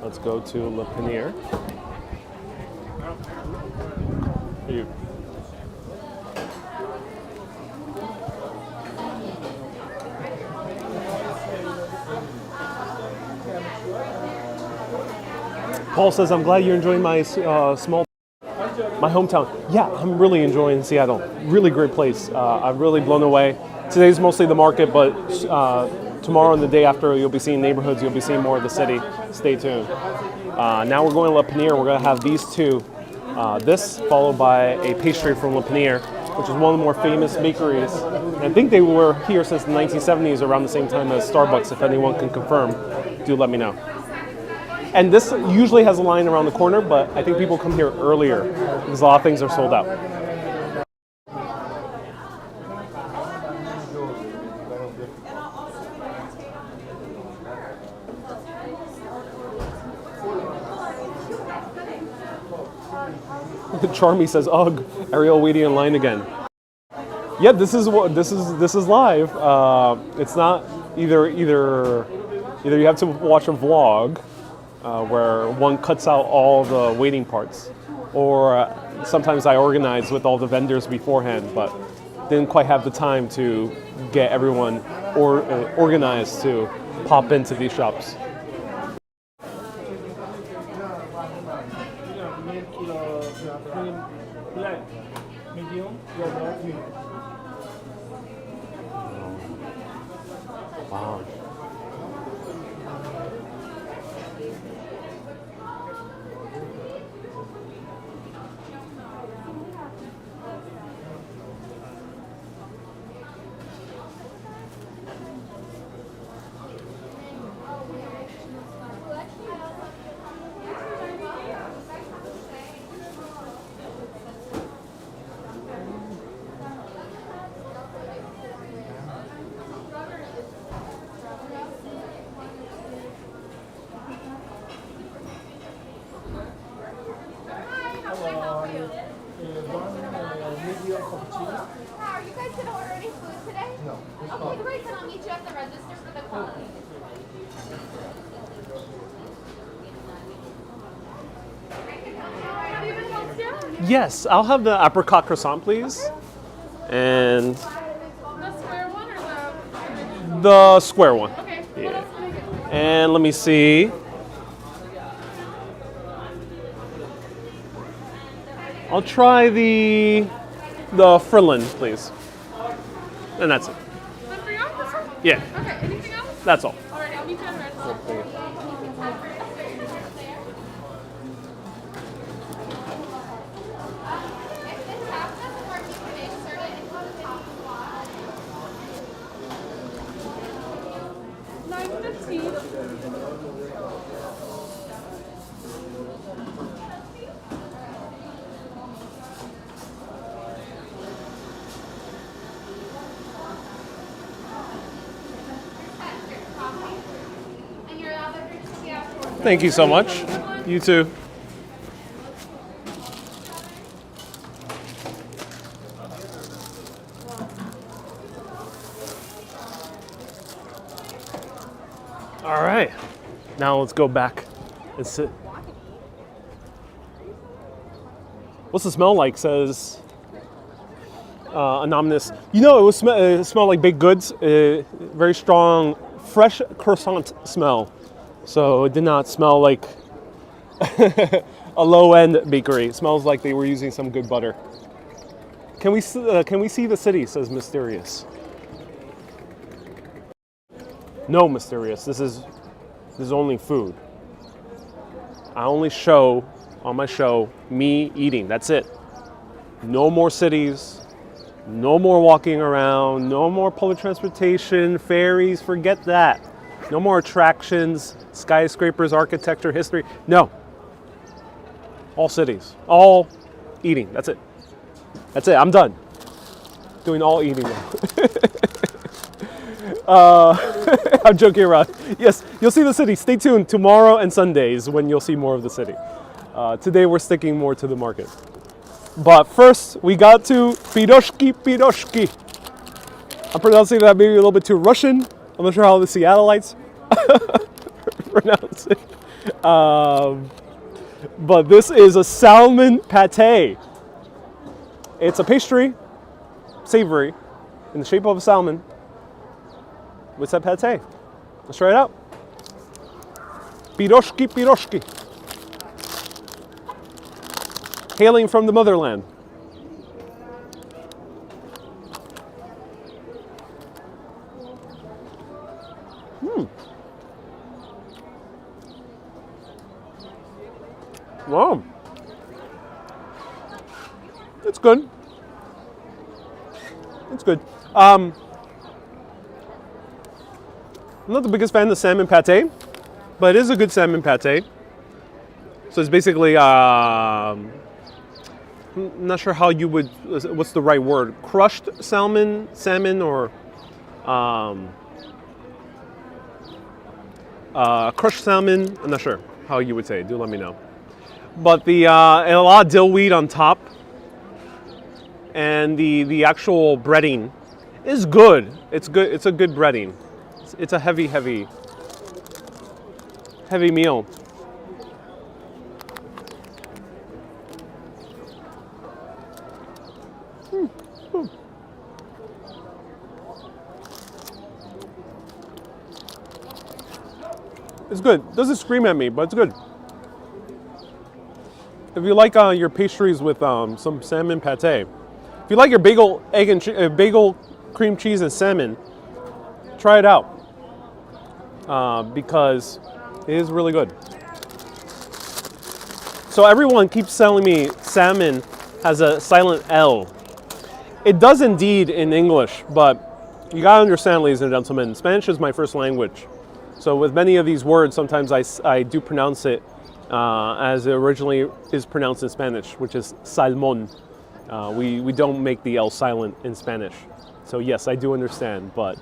Let's go to Le Panier. You. Paul says, I'm glad you're enjoying my my hometown. Yeah, I'm really enjoying Seattle. Really great place. I'm really blown away. Today's mostly the market, but tomorrow and the day after, you'll be seeing neighborhoods. You'll be seeing more of the city. Stay tuned. Now we're going to Le Panier. We're going to have these two. This followed by a pastry from Le Panier, which is one of the more famous bakeries. And I think they were here since the 1970s, around the same time as Starbucks. If anyone can confirm, do let me know. And this usually has a line around the corner, but I think people come here earlier because a lot of things are sold out. Charmy says, "Ugh, Ariel waiting in line again." Yeah, this is live. It's not either you have to watch a vlog where one cuts out all the waiting parts, or sometimes I organize with all the vendors beforehand, but didn't quite have the time to get everyone organized to pop into these shops. Wow. Are you guys gonna order any food today? No. Okay, great. Then I'll meet you at the register for the coffee. Have you been home yet? Yes, I'll have the apricot croissant, please. And The square one or the square one. Okay. Yeah. And let me see. I'll try the Frillin, please. And that's it. One for you? This one? Yeah, Okay, anything else? that's all. Alright, I'll meet you at the register. Thank you so much. You too. All right, now let's go back and sit. What's the smell like? Says Anonymous. You know, it smelled like baked goods. Very strong, fresh croissant smell. So it did not smell like a low-end bakery. It smells like they were using some good butter. Can we see the city? Says Mysterious. No, Mysterious. This is only food. I only show on my show me eating. That's it. No more cities. No more walking around. No more public transportation, ferries. Forget that. No more attractions, skyscrapers, architecture, history. No. All cities. All eating. That's it. That's it. I'm done. Doing all eating now. I'm joking around. Yes, you'll see the city. Stay tuned tomorrow and Sundays when you'll see more of the city. Today we're sticking more to the market. But first, we got to Piroshki. I'm pronouncing that maybe a little bit too Russian. I'm not sure how the Seattleites pronounce it. But this is a salmon pate. It's a pastry, savory, in the shape of a salmon. What's that pate? Let's try it out. Piroshki. Hailing from the motherland. Wow. It's good. It's good. I'm not the biggest fan of salmon pate, but it is a good salmon pate. So it's basically, I'm not sure how you would, what's the right word? Crushed salmon, or crushed salmon. I'm not sure how you would say it. Do let me know. But and a lot of dill weed on top, and the actual breading is good. It's good. It's a good breading. It's a heavy meal. It's good. Doesn't scream at me, but it's good. If you like your pastries with some salmon pate, if you like your bagel, bagel, cream cheese, and salmon, try it out because it is really good. So everyone keeps telling me salmon has a silent L. It does indeed in English, but you gotta understand, ladies and gentlemen, Spanish is my first language. So with many of these words, sometimes I do pronounce it as it originally is pronounced in Spanish, which is salmon. We don't make the L silent in Spanish. So yes, I do understand, but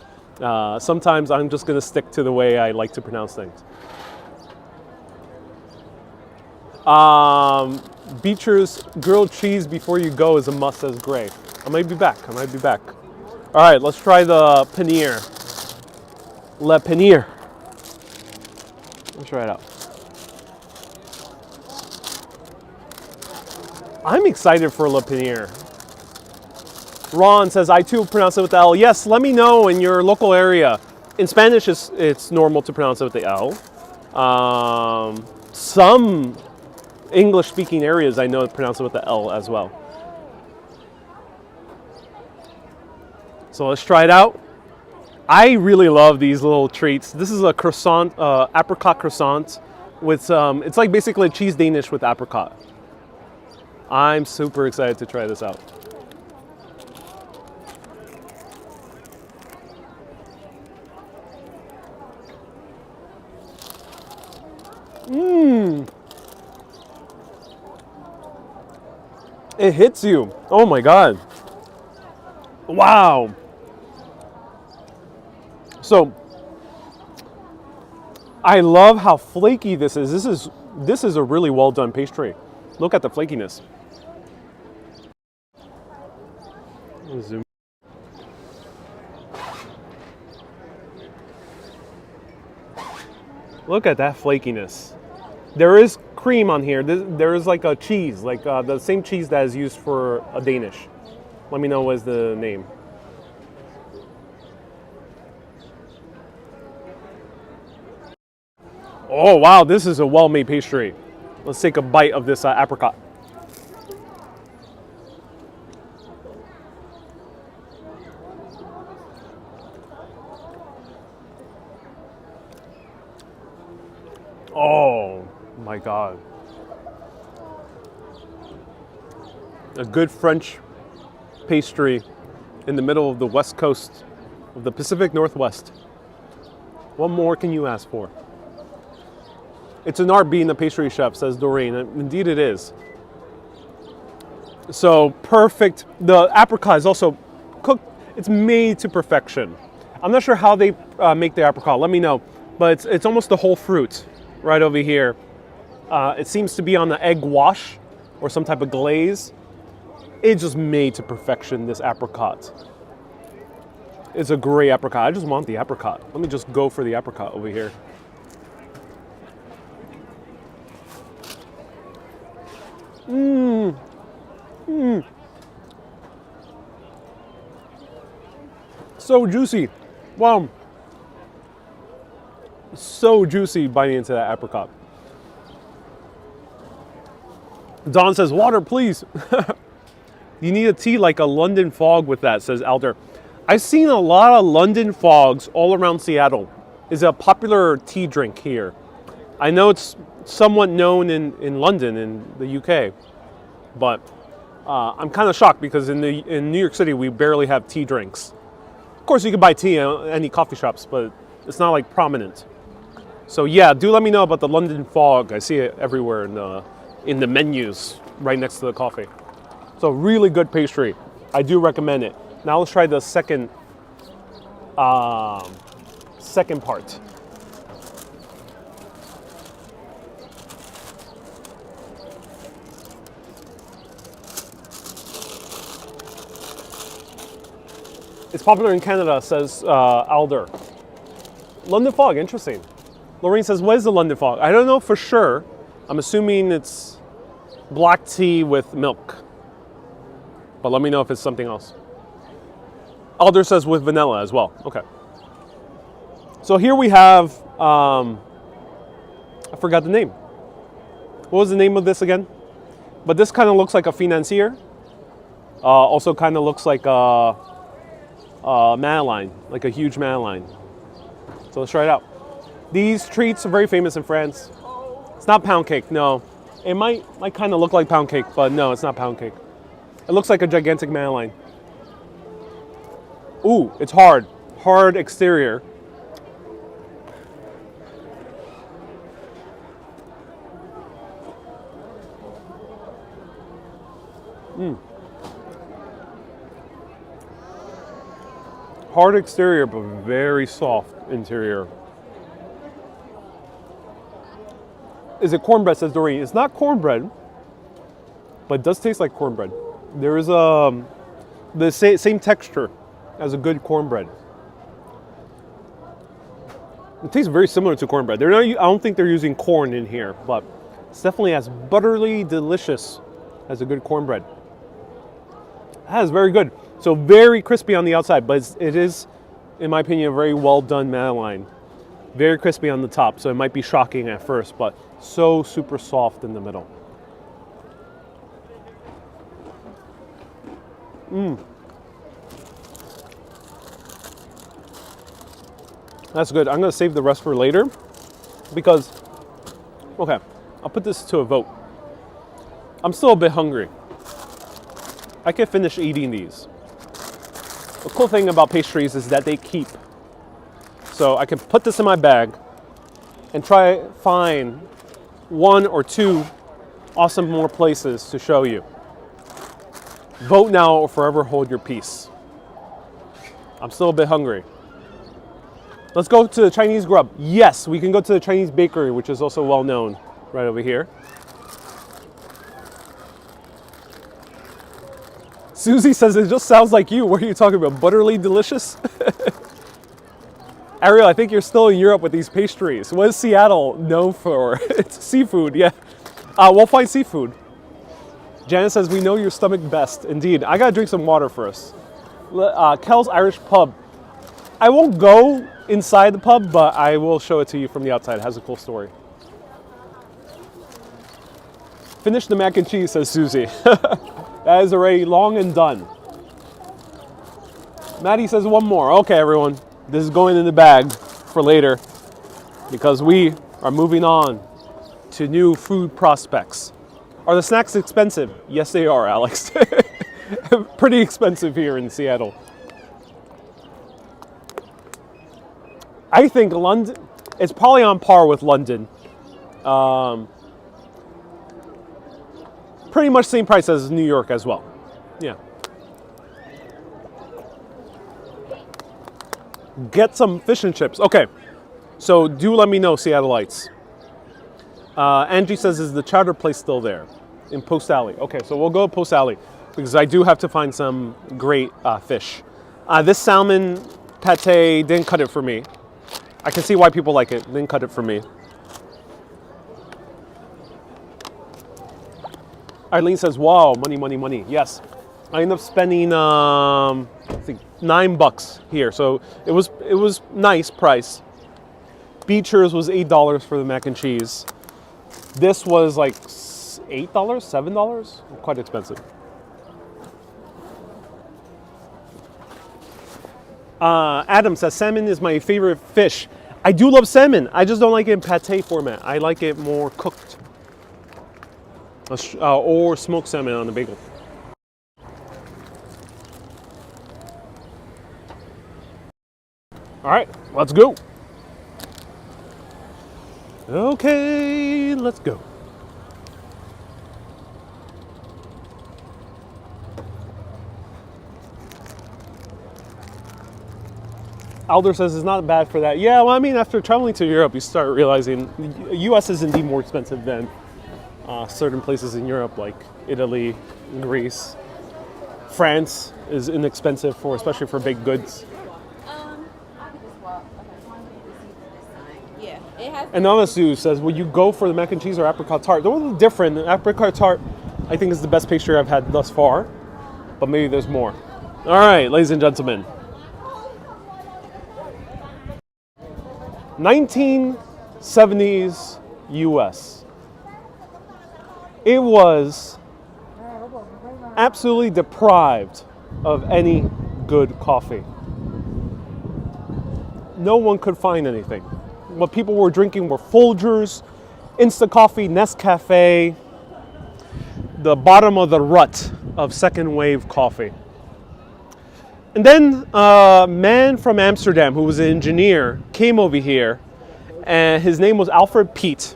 sometimes I'm just gonna stick to the way I like to pronounce things. Beecher's grilled cheese before you go is a must, says Gray. I might be back. All right, let's try the paneer. Le paneer. Let's try it out. I'm excited for Le Paneer. Ron says, I too pronounce it with the L. Yes, let me know in your local area. In Spanish, it's normal to pronounce it with the L. Some English-speaking areas I know pronounce it with the L as well. So let's try it out. I really love these little treats. This is a croissant, apricot croissant with it's like basically a cheese Danish with apricot. I'm super excited to try this out. It hits you. Oh my God. Wow. So I love how flaky this is. This is a really well done pastry. Look at the flakiness. Zoom. Look at that flakiness. There is cream on here. There is like a cheese, like the same cheese that is used for a Danish. Let me know what is the name. Oh wow, this is a well-made pastry. Let's take a bite of this apricot. Oh my God. A good French pastry in the middle of the west coast of the Pacific Northwest. What more can you ask for? It's an art being a pastry chef, says Doreen. And indeed it is. So perfect. The apricot is also cooked. It's made to perfection. I'm not sure how they make the apricot. Let me know. But it's almost the whole fruit right over here. It seems to be on the egg wash or some type of glaze. It's just made to perfection, this apricot. It's a great apricot. I just want the apricot. Let me just go for the apricot over here. So juicy. Wow. So juicy biting into that apricot. Don says, water, please. You need a tea like a London fog with that, says Alder. I've seen a lot of London fogs all around Seattle. It's a popular tea drink here. I know it's somewhat known in London, in the UK, but I'm kind of shocked because in New York City, we barely have tea drinks. Of course, you can buy tea at any coffee shops, but it's not like prominent. So yeah, do let me know about the London fog. I see it everywhere in the menus right next to the coffee. So really good pastry. I do recommend it. Now let's try the second part. It's popular in Canada, says Alder. London fog, interesting. Lorraine says, what is the London fog? I don't know for sure. I'm assuming it's black tea with milk. But let me know if it's something else. Alder says with vanilla as well. Okay. So here we have, I forgot the name. What was the name of this again? But this kind of looks like a financier. Also kind of looks like a Madeleine, like a huge Madeleine. So let's try it out. These treats are very famous in France. It's not pound cake, no. It might kind of look like pound cake, but no, it's not pound cake. It looks like a gigantic Madeleine. Ooh, it's hard. Hard exterior. Hard exterior, but very soft interior. Is it cornbread, says Doreen? It's not cornbread, but it does taste like cornbread. There is the same texture as a good cornbread. It tastes very similar to cornbread. I don't think they're using corn in here, but it's definitely as butterly delicious as a good cornbread. That is very good. So very crispy on the outside, but it is, in my opinion, a very well done Madeleine. Very crispy on the top, so it might be shocking at first, but so super soft in the middle. That's good. I'm going to save the rest for later because, okay, I'll put this to a vote. I'm still a bit hungry. I can finish eating these. The cool thing about pastries is that they keep. So I can put this in my bag and try find one or two awesome more places to show you. Vote now or forever hold your peace. I'm still a bit hungry. Let's go to the Chinese grub. Yes, we can go to the Chinese bakery, which is also well known right over here. Susie says it just sounds like you. What are you talking about? Butterly delicious? Ariel, I think you're still in Europe with these pastries. What is Seattle known for? It's seafood, yeah. We'll find seafood. Janet says, we know your stomach best. Indeed. I gotta drink some water first. Kel's Irish Pub. I won't go inside the pub, but I will show it to you from the outside. It has a cool story. Finish the mac and cheese, says Susie. That is already long and done. Maddie says one more. Okay, everyone. This is going in the bag for later because we are moving on to new food prospects. Are the snacks expensive? Yes, they are, Alex. Pretty expensive here in Seattle. I think London, it's probably on par with London. Pretty much same price as New York as well. Yeah. Get some fish and chips. Okay. So do let me know, Seattleites. Angie says, is the chowder place still there? In Post Alley. Okay, so we'll go to Post Alley because I do have to find some great fish. This salmon pate didn't cut it for me. I can see why people like it. Didn't cut it for me. Eileen says, wow, money, money, money. Yes. I ended up spending I think $9 here. So it was nice price. Beecher's was $8 for the mac and cheese. This was like $8, $7? Quite expensive. Adam says, salmon is my favorite fish. I do love salmon. I just don't like it in pate format. I like it more cooked. Or smoked salmon on a bagel. All right, let's go. Okay, let's go. Alder says it's not bad for that. Yeah, well, I mean, after traveling to Europe, you start realizing the U.S. is indeed more expensive than certain places in Europe, like Italy, Greece. France is inexpensive for, especially for baked goods. I could just walk. Okay. Yeah, it has. Another Sue says, will you go for the mac and cheese or apricot tart? They're a little different. The apricot tart, I think, is the best pastry I've had thus far, but maybe there's more. All right, ladies and gentlemen. 1970s US. It was absolutely deprived of any good coffee. No one could find anything. What people were drinking were Folgers, Insta Coffee, Nescafe, the bottom of the rut of second wave coffee. And then a man from Amsterdam who was an engineer came over here, and his name was Alfred Pete.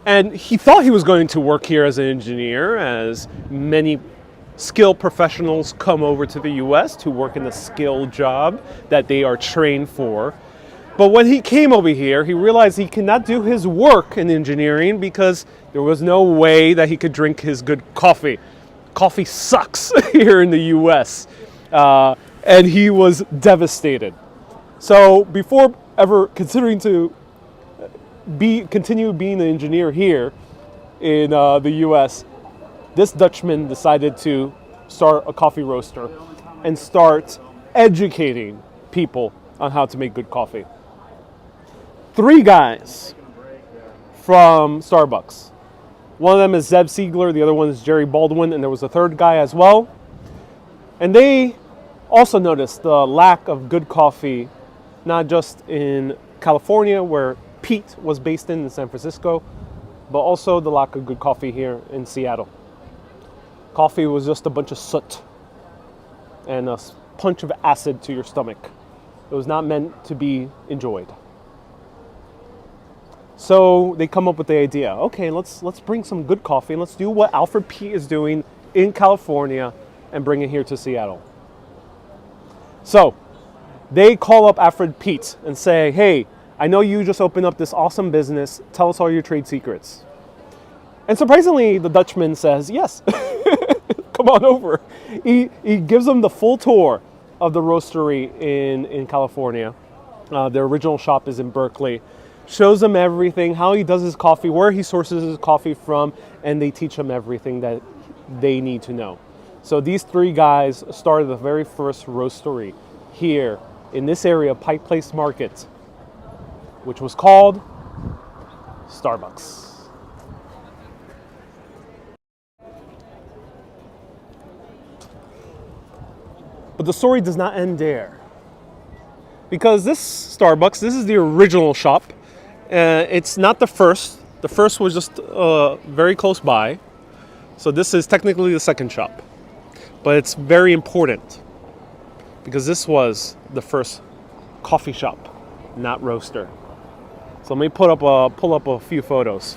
And he thought he was going to work here as an engineer, as many skilled professionals come over to the US to work in a skilled job that they are trained for. But when he came over here, he realized he could not do his work in engineering because there was no way that he could drink his good coffee. Coffee sucks here in the US. And he was devastated. So before ever considering to continue being an engineer here in the US, this Dutchman decided to start a coffee roaster and start educating people on how to make good coffee. 3 guys from Starbucks. One of them is Zeb Siegler, the other one is Jerry Baldwin, and there was a third guy as well. And they also noticed the lack of good coffee, not just in California, where Pete was based in San Francisco, but also the lack of good coffee here in Seattle. Coffee was just a bunch of soot and a punch of acid to your stomach. It was not meant to be enjoyed. So they come up with the idea, okay, let's bring some good coffee and let's do what Alfred Pete is doing in California and bring it here to Seattle. So they call up Alfred Pete and say, hey, I know you just opened up this awesome business. Tell us all your trade secrets. And surprisingly, the Dutchman says, yes, come on over. He gives them the full tour of the roastery in California. Their original shop is in Berkeley. Shows them everything, how he does his coffee, where he sources his coffee from, and they teach them everything that they need to know. So these 3 guys started the very first roastery here in this area, Pike Place Market, which was called Starbucks. But the story does not end there. Because this Starbucks, this is the original shop. It's not the first. The first was just very close by. So this is technically the second shop. But it's very important because this was the first coffee shop, not roaster. So let me pull up a few photos.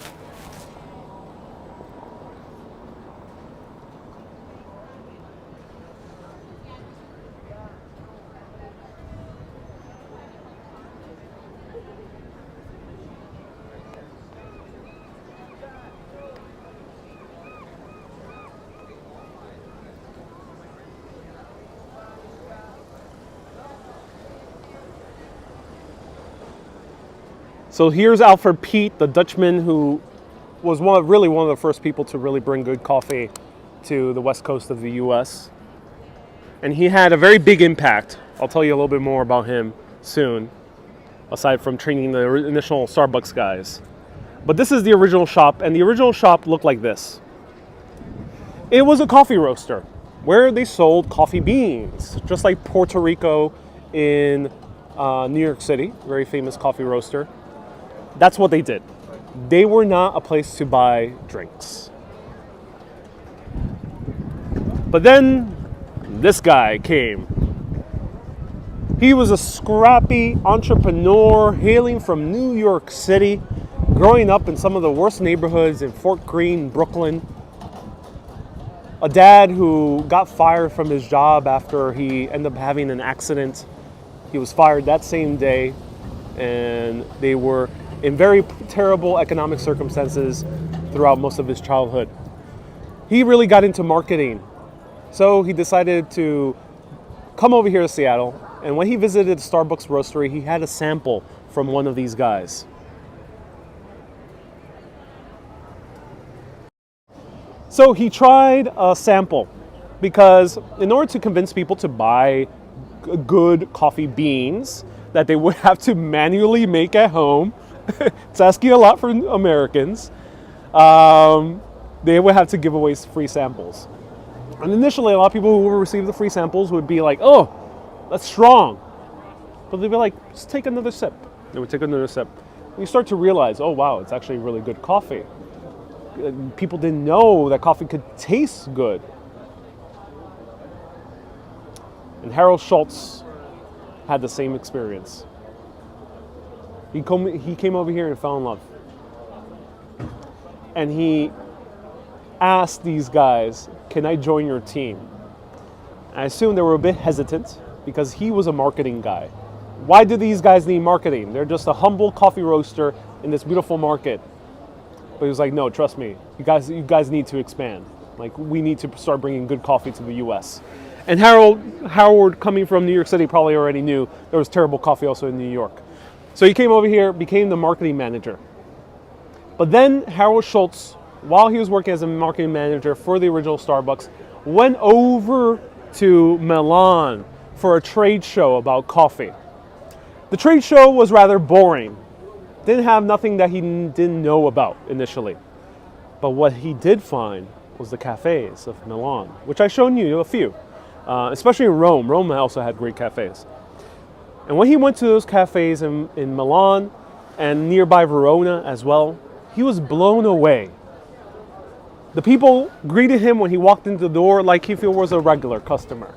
So here's Alfred Pete, the Dutchman who was really one of the first people to really bring good coffee to the west coast of the US. And he had a very big impact. I'll tell you a little bit more about him soon, aside from training the initial Starbucks guys. But this is the original shop, and the original shop looked like this. It was a coffee roaster where they sold coffee beans, just like Puerto Rico in New York City, very famous coffee roaster. That's what they did. They were not a place to buy drinks. But then this guy came. He was a scrappy entrepreneur hailing from New York City, growing up in some of the worst neighborhoods in Fort Greene, Brooklyn. A dad who got fired from his job after he ended up having an accident. He was fired that same day, and they were in very terrible economic circumstances throughout most of his childhood. He really got into marketing. So he decided to come over here to Seattle, and when he visited the Starbucks roastery, he had a sample from one of these guys. So he tried a sample because in order to convince people to buy good coffee beans that they would have to manually make at home, it's asking a lot from Americans, they would have to give away free samples. And initially, a lot of people who would receive the free samples would be like, oh, that's strong. But they'd be like, just take another sip. They would take another sip. And you start to realize, oh, wow, it's actually really good coffee. People didn't know that coffee could taste good. And Harold Schultz had the same experience. He came over here and fell in love. And he asked these guys, can I join your team? I assume they were a bit hesitant because he was a marketing guy. Why do these guys need marketing? They're just a humble coffee roaster in this beautiful market. But he was like, no, trust me, you guys need to expand. Like, we need to start bringing good coffee to the US. And Howard, coming from New York City, probably already knew there was terrible coffee also in New York. So he came over here, became the marketing manager. But then Harold Schultz, while he was working as a marketing manager for the original Starbucks, went over to Milan for a trade show about coffee. The trade show was rather boring. Didn't have nothing that he didn't know about initially. But what he did find was the cafes of Milan, which I've shown you a few, especially in Rome. Rome also had great cafes. And when he went to those cafes in Milan and nearby Verona as well, he was blown away. The people greeted him when he walked into the door like if he was a regular customer.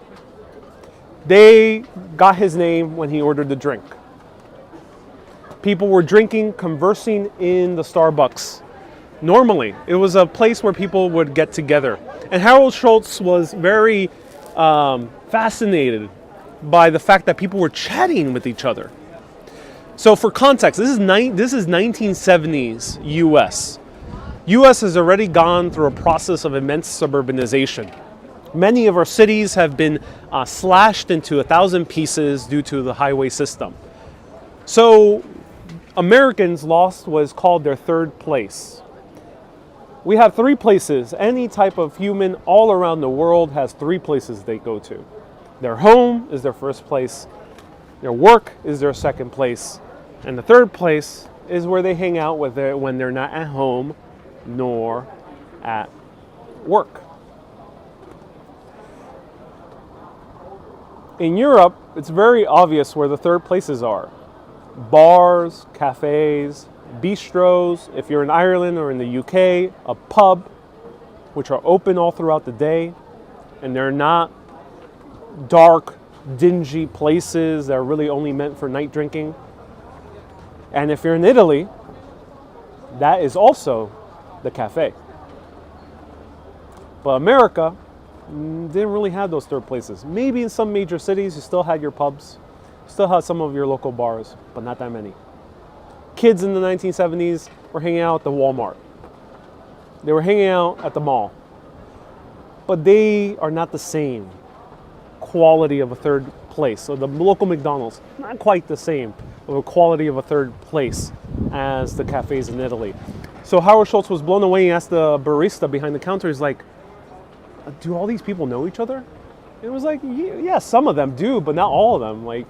They got his name when he ordered the drink. People were drinking, conversing in the Starbucks. Normally, it was a place where people would get together. And Harold Schultz was very fascinated by the fact that people were chatting with each other. So for context, this is 1970s US. US has already gone through a process of immense suburbanization. Many of our cities have been slashed into 1,000 pieces due to the highway system. So Americans lost what is called their third place. We have three places. Any type of human all around the world has three places they go to. Their home is their first place, their work is their second place, and the third place is where they hang out with when they're not at home nor at work. In Europe, it's very obvious where the third places are. Bars, cafes, bistros, if you're in Ireland or in the UK, a pub, which are open all throughout the day, and they're not dark, dingy places that are really only meant for night drinking. And if you're in Italy, that is also the cafe. But America didn't really have those third places. Maybe in some major cities, you still had your pubs, still had some of your local bars, but not that many. Kids in the 1970s were hanging out at the Walmart. They were hanging out at the mall. But they are not the same quality of a third place. So the local McDonald's, not quite the same of a quality of a third place as the cafes in Italy. So Howard Schultz was blown away. He asked the barista behind the counter, he's like, do all these people know each other? And it was like, yeah, some of them do, but not all of them. Like,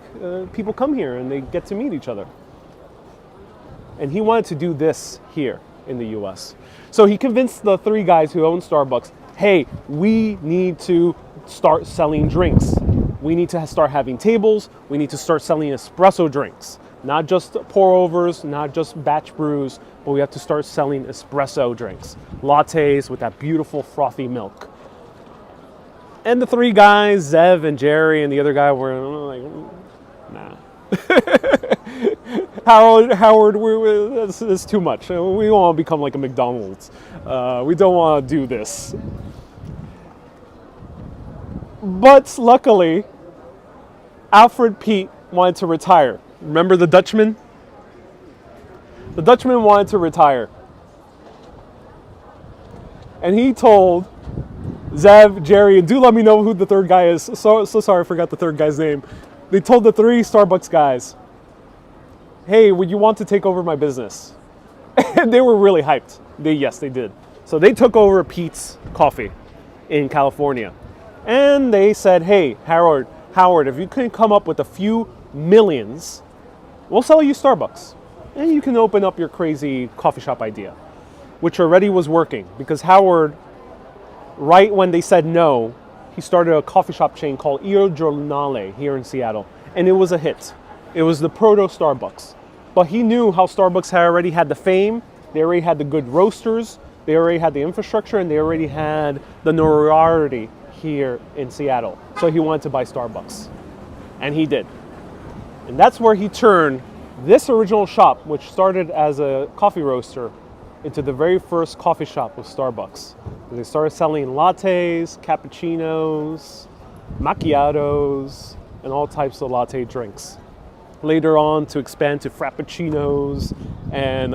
people come here and they get to meet each other. And he wanted to do this here in the US. So he convinced the three guys who own Starbucks, hey, we need to start selling drinks. We need to start having tables. We need to start selling espresso drinks. Not just pour-overs, not just batch brews, but we have to start selling espresso drinks. Lattes with that beautiful frothy milk. And the three guys, Zev and Jerry and the other guy were like, nah. Howard, it's too much. We want to become like a McDonald's. We don't want to do this. But luckily, Alfred Pete wanted to retire. Remember the Dutchman? The Dutchman wanted to retire. And he told Zev, Jerry, and do let me know who the third guy is. So sorry, I forgot the third guy's name. They told the three Starbucks guys, hey, would you want to take over my business? And they were really hyped. Yes, they did. So they took over Pete's Coffee in California. And they said, hey, Howard, if you can come up with a few millions, we'll sell you Starbucks. And you can open up your crazy coffee shop idea, which already was working because Howard, right when they said no, he started a coffee shop chain called Il Giornale here in Seattle. And it was a hit. It was the proto-Starbucks. But he knew how Starbucks had already had the fame, they already had the good roasters, they already had the infrastructure, and they already had the notoriety here in Seattle. So he wanted to buy Starbucks. And he did. And that's where he turned this original shop, which started as a coffee roaster, into the very first coffee shop with Starbucks. And they started selling lattes, cappuccinos, macchiatos, and all types of latte drinks. Later on to expand to frappuccinos and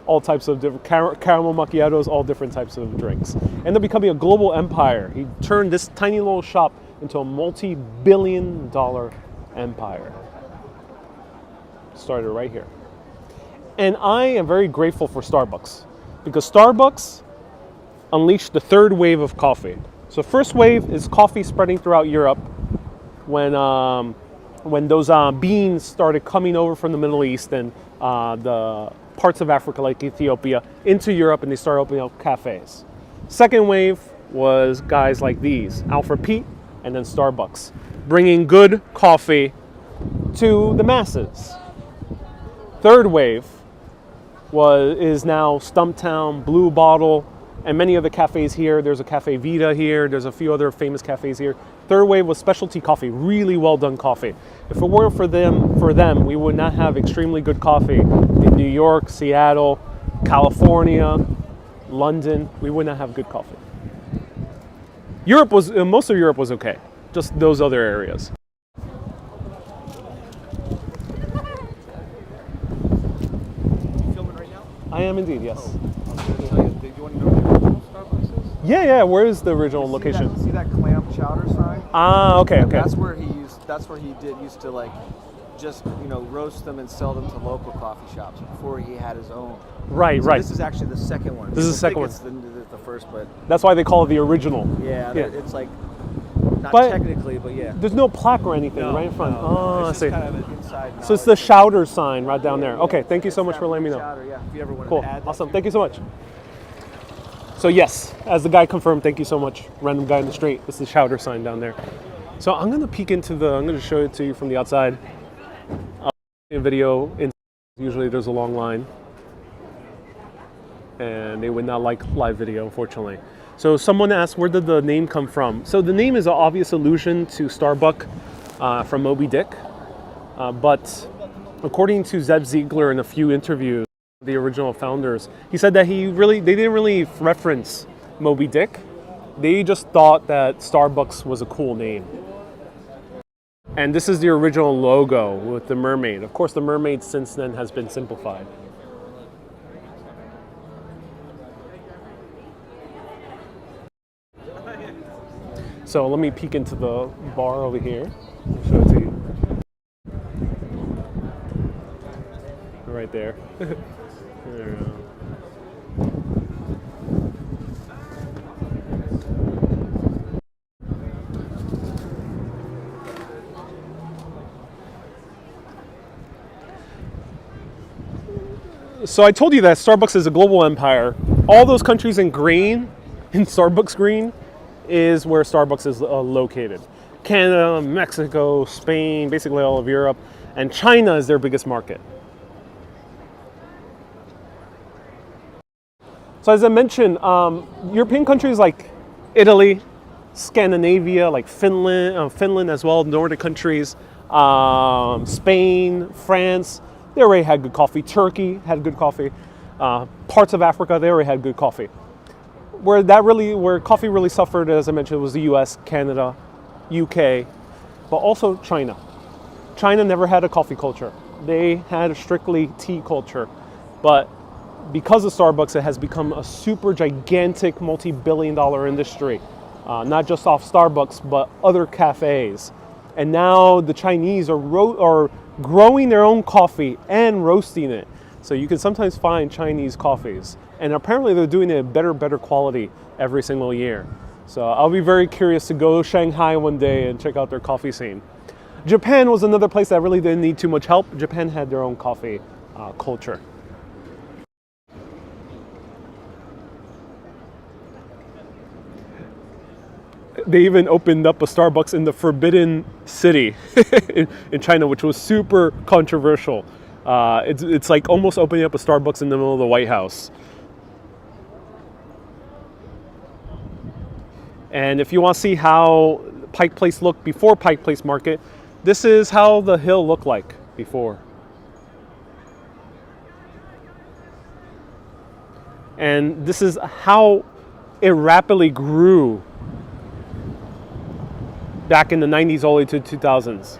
all types of different caramel macchiatos, all different types of drinks. Ended up becoming a global empire. He turned this tiny little shop into a multi-billion-dollar empire. Started right here. And I am very grateful for Starbucks because Starbucks unleashed the third wave of coffee. So first wave is coffee spreading throughout Europe when those beans started coming over from the Middle East and the parts of Africa like Ethiopia into Europe, and they started opening up cafes. Second wave was guys like these, Alfred Pete and then Starbucks, bringing good coffee to the masses. Third wave is now Stumptown, Blue Bottle, and many other cafes here. There's a Cafe Vita here. There's a few other famous cafes here. Third wave was specialty coffee, really well done coffee. If it weren't for them, we would not have extremely good coffee in New York, Seattle, California, London. We would not have good coffee. Most of Europe was okay, just those other areas. Filming right now? I am indeed, yes. Do you want to know where the original Starbucks is? Yeah. Where is the original location? See that clam chowder sign? Ah, okay. That's where he used to like just roast them and sell them to local coffee shops before he had his own. Right. This is actually the second one. This is the second one. It's the first, but That's why they call it the original. yeah. It's like not But- technically, but yeah. There's no plaque or anything No, right in front. no, Oh, I it's see. just kind of an inside. So it's the Chowder sign right down there. Okay, thank you so much It's for letting me know. chowder, yeah. If you ever want Cool, to add that awesome. to Thank you so much. So yes, as the guy confirmed, thank you so much. Random guy in the street. This is the Chowder sign down there. So I'm gonna peek into I'm gonna show it to you from the outside. In video, usually there's a long line. And they would not like live video, unfortunately. So someone asked, where did the name come from? So the name is an obvious allusion to Starbuck from Moby Dick. But according to Zeb Ziegler in a few interviews, the original founders, he said that they didn't really reference Moby Dick. They just thought that Starbucks was a cool name. And this is the original logo with the mermaid. Of course, the mermaid since then has been simplified. So let me peek into the bar over here. I'll show it to you. Right there. There we go. So I told you that Starbucks is a global empire. All those countries in green, in Starbucks green, is where Starbucks is located. Canada, Mexico, Spain, basically all of Europe, and China is their biggest market. So as I mentioned, European countries like Italy, Scandinavia, like Finland as well, Nordic countries, Spain, France, they already had good coffee. Turkey had good coffee. Parts of Africa, they already had good coffee. Where coffee really suffered, as I mentioned, was the US, Canada, UK, but also China. China never had a coffee culture. They had a strictly tea culture. But because of Starbucks, it has become a super gigantic multi-billion-dollar industry. Not just off Starbucks, but other cafes. And now the Chinese are growing their own coffee and roasting it. So you can sometimes find Chinese coffees. And apparently they're doing it at better quality every single year. So I'll be very curious to go to Shanghai one day and check out their coffee scene. Japan was another place that really didn't need too much help. Japan had their own coffee culture. They even opened up a Starbucks in the Forbidden City in China, which was super controversial. It's like almost opening up a Starbucks in the middle of the White House. And if you want to see how Pike Place looked before Pike Place Market, this is how the hill looked like before. And this is how it rapidly grew back in the 90s all the way to 2000s.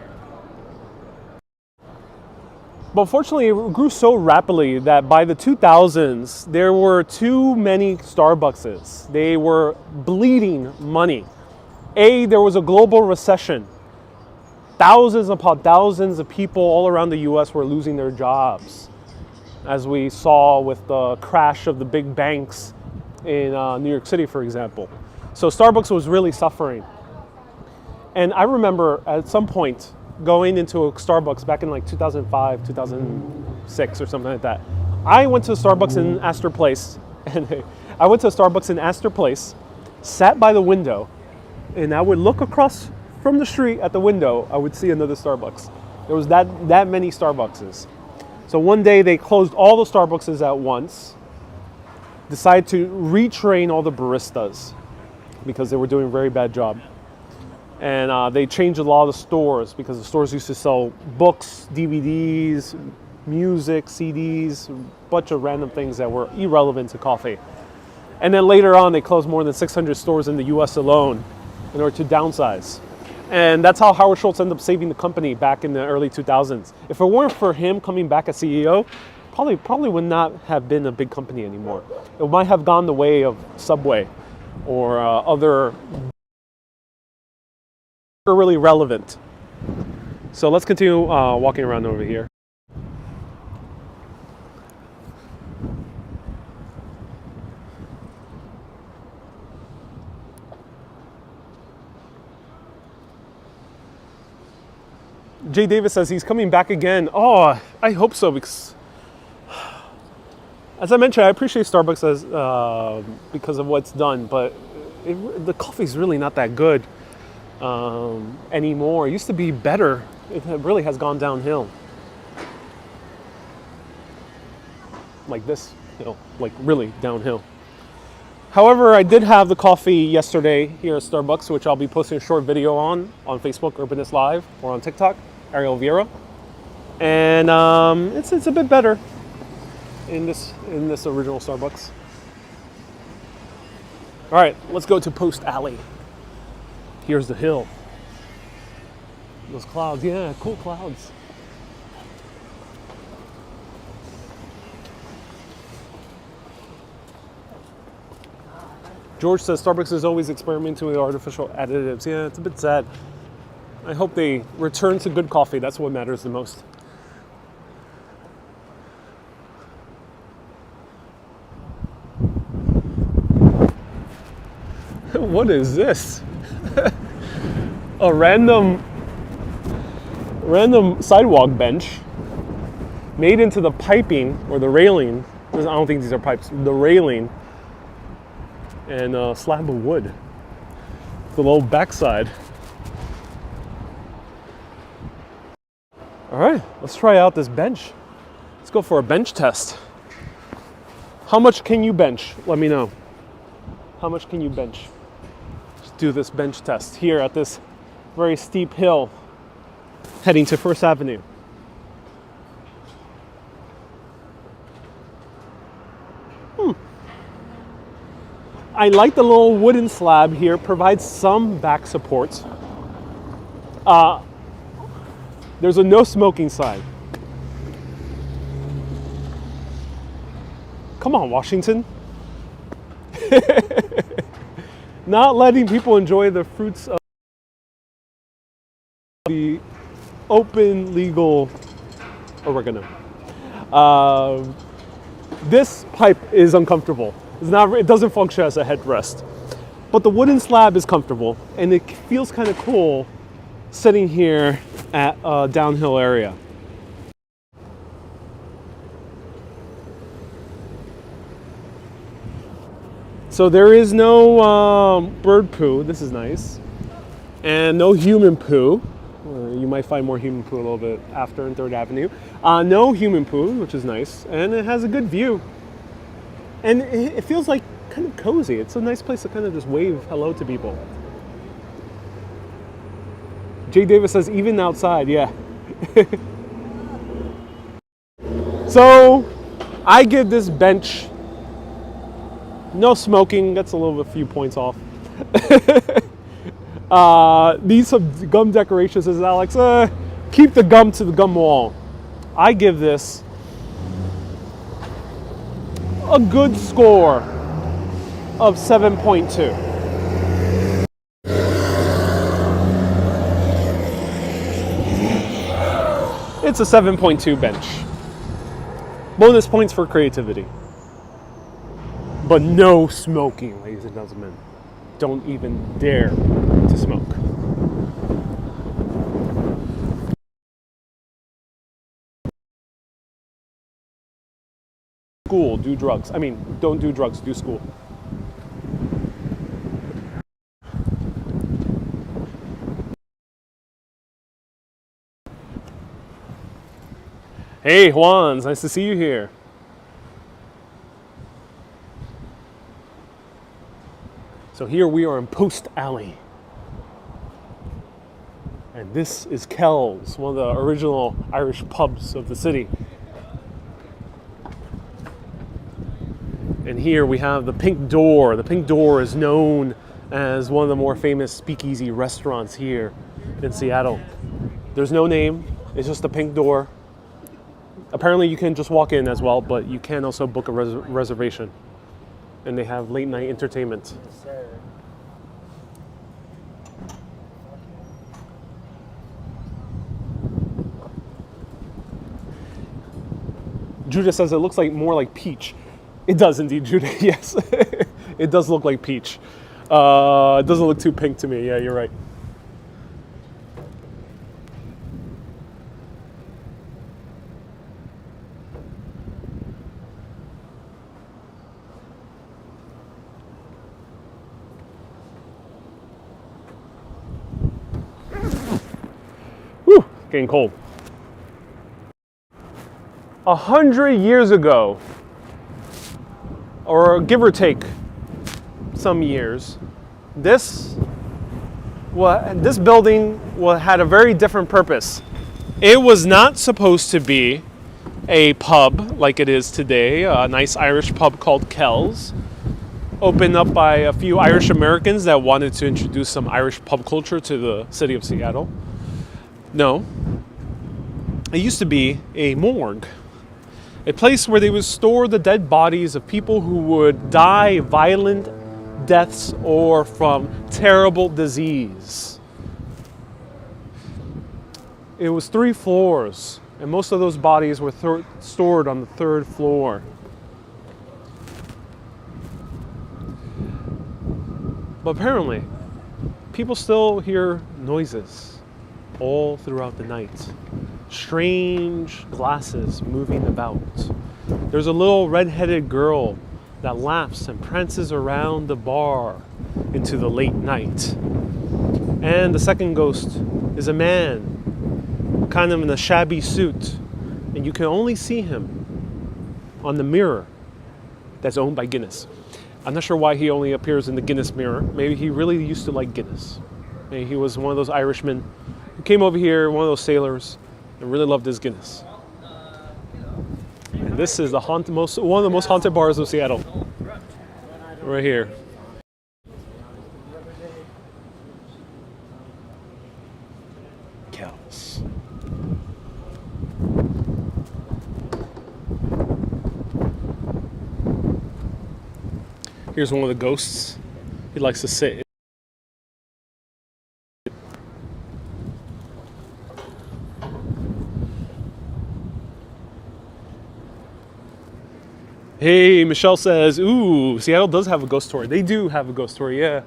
But unfortunately, it grew so rapidly that by the 2000s, there were too many Starbuckses. They were bleeding money. There was a global recession. Thousands upon thousands of people all around the US were losing their jobs, as we saw with the crash of the big banks in New York City, for example. So Starbucks was really suffering. And I remember at some point going into a Starbucks back in like 2005, 2006 or something like that. I went to a Starbucks in Astor Place, and I went to a Starbucks in Astor Place, sat by the window, and I would look across from the street at the window, I would see another Starbucks. There was that many Starbuckses. So one day they closed all the Starbuckses at once, decided to retrain all the baristas because they were doing a very bad job. And they changed a lot of the stores because the stores used to sell books, DVDs, music, CDs, a bunch of random things that were irrelevant to coffee. And then later on, they closed more than 600 stores in the US alone in order to downsize. And that's how Howard Schultz ended up saving the company back in the early 2000s. If it weren't for him coming back as CEO, probably would not have been a big company anymore. It might have gone the way of Subway or other really relevant. So let's continue walking around over here. Jay Davis says he's coming back again. Oh, I hope so, because as I mentioned, I appreciate Starbucks because of what's done, but the coffee's really not that good. anymore. It used to be better. It really has gone downhill. Like this, like really downhill. However, I did have the coffee yesterday here at Starbucks, which I'll be posting a short video on Facebook, Urbanist Live, or on TikTok, Ariel Vieira. And it's a bit better in this original Starbucks. All right, let's go to Post Alley. Here's the hill. Those clouds, yeah, cool clouds. George says Starbucks is always experimenting with artificial additives. Yeah, it's a bit sad. I hope they return to good coffee. That's what matters the most. What is this? A random sidewalk bench made into the piping or the railing. I don't think these are pipes. The railing and a slab of wood. The little backside. All right, let's try out this bench. Let's go for a bench test. How much can you bench? Let me know. How much can you bench? Let's do this bench test here at this very steep hill heading to First Avenue. I like the little wooden slab here, provides some back support. There's a no smoking sign. Come on, Washington. Not letting people enjoy the fruits of the open legal oregano. This pipe is uncomfortable. It doesn't function as a headrest, but the wooden slab is comfortable, and it feels kind of cool sitting here at a downhill area. So there is no bird poo. This is nice, and no human poo. You might find more human poo a little bit after in 3rd Avenue. No human poo, which is nice, and it has a good view. And it feels like kind of cozy. It's a nice place to kind of just wave hello to people. Jay Davis says, even outside, yeah. So, I give this bench no smoking. That's a little bit, few points off. These some gum decorations, says Alex. Keep the gum to the gum wall. I give this a good score of 7.2. It's a 7.2 bench. Bonus points for creativity. But no smoking, ladies and gentlemen. Don't even dare to smoke. School, do drugs. I mean, don't do drugs, do school. Hey, Juan, nice to see you here. So here we are in Post Alley. And this is Kells, one of the original Irish pubs of the city. And here we have the Pink Door. The Pink Door is known as one of the more famous speakeasy restaurants here in Seattle. There's no name, it's just the Pink Door. Apparently you can just walk in as well, but you can also book a reservation. And they have late night entertainment. Judah says it looks like more like peach. It does indeed, Judah, yes. It does look like peach. It doesn't look too pink to me, yeah, you're right. Getting cold. 100 years ago, or give or take some years, this building had a very different purpose. It was not supposed to be a pub like it is today, a nice Irish pub called Kells, opened up by a few Irish Americans that wanted to introduce some Irish pub culture to the city of Seattle. No, it used to be a morgue, a place where they would store the dead bodies of people who would die violent deaths or from terrible disease. It was 3 floors, and most of those bodies were stored on the 3rd floor. But apparently, people still hear noises all throughout the night. Strange glasses moving about. There's a little red-headed girl that laughs and prances around the bar into the late night. And the second ghost is a man, kind of in a shabby suit, and you can only see him on the mirror that's owned by Guinness. I'm not sure why he only appears in the Guinness mirror. Maybe he really used to like Guinness. Maybe he was one of those Irishmen who came over here, one of those sailors, and really loved his Guinness. And this is the one of the most haunted bars of Seattle. Right here. Kells. Here's one of the ghosts. He likes to sit. Hey, Michelle says, ooh, Seattle does have a ghost story. They do have a ghost story, yeah.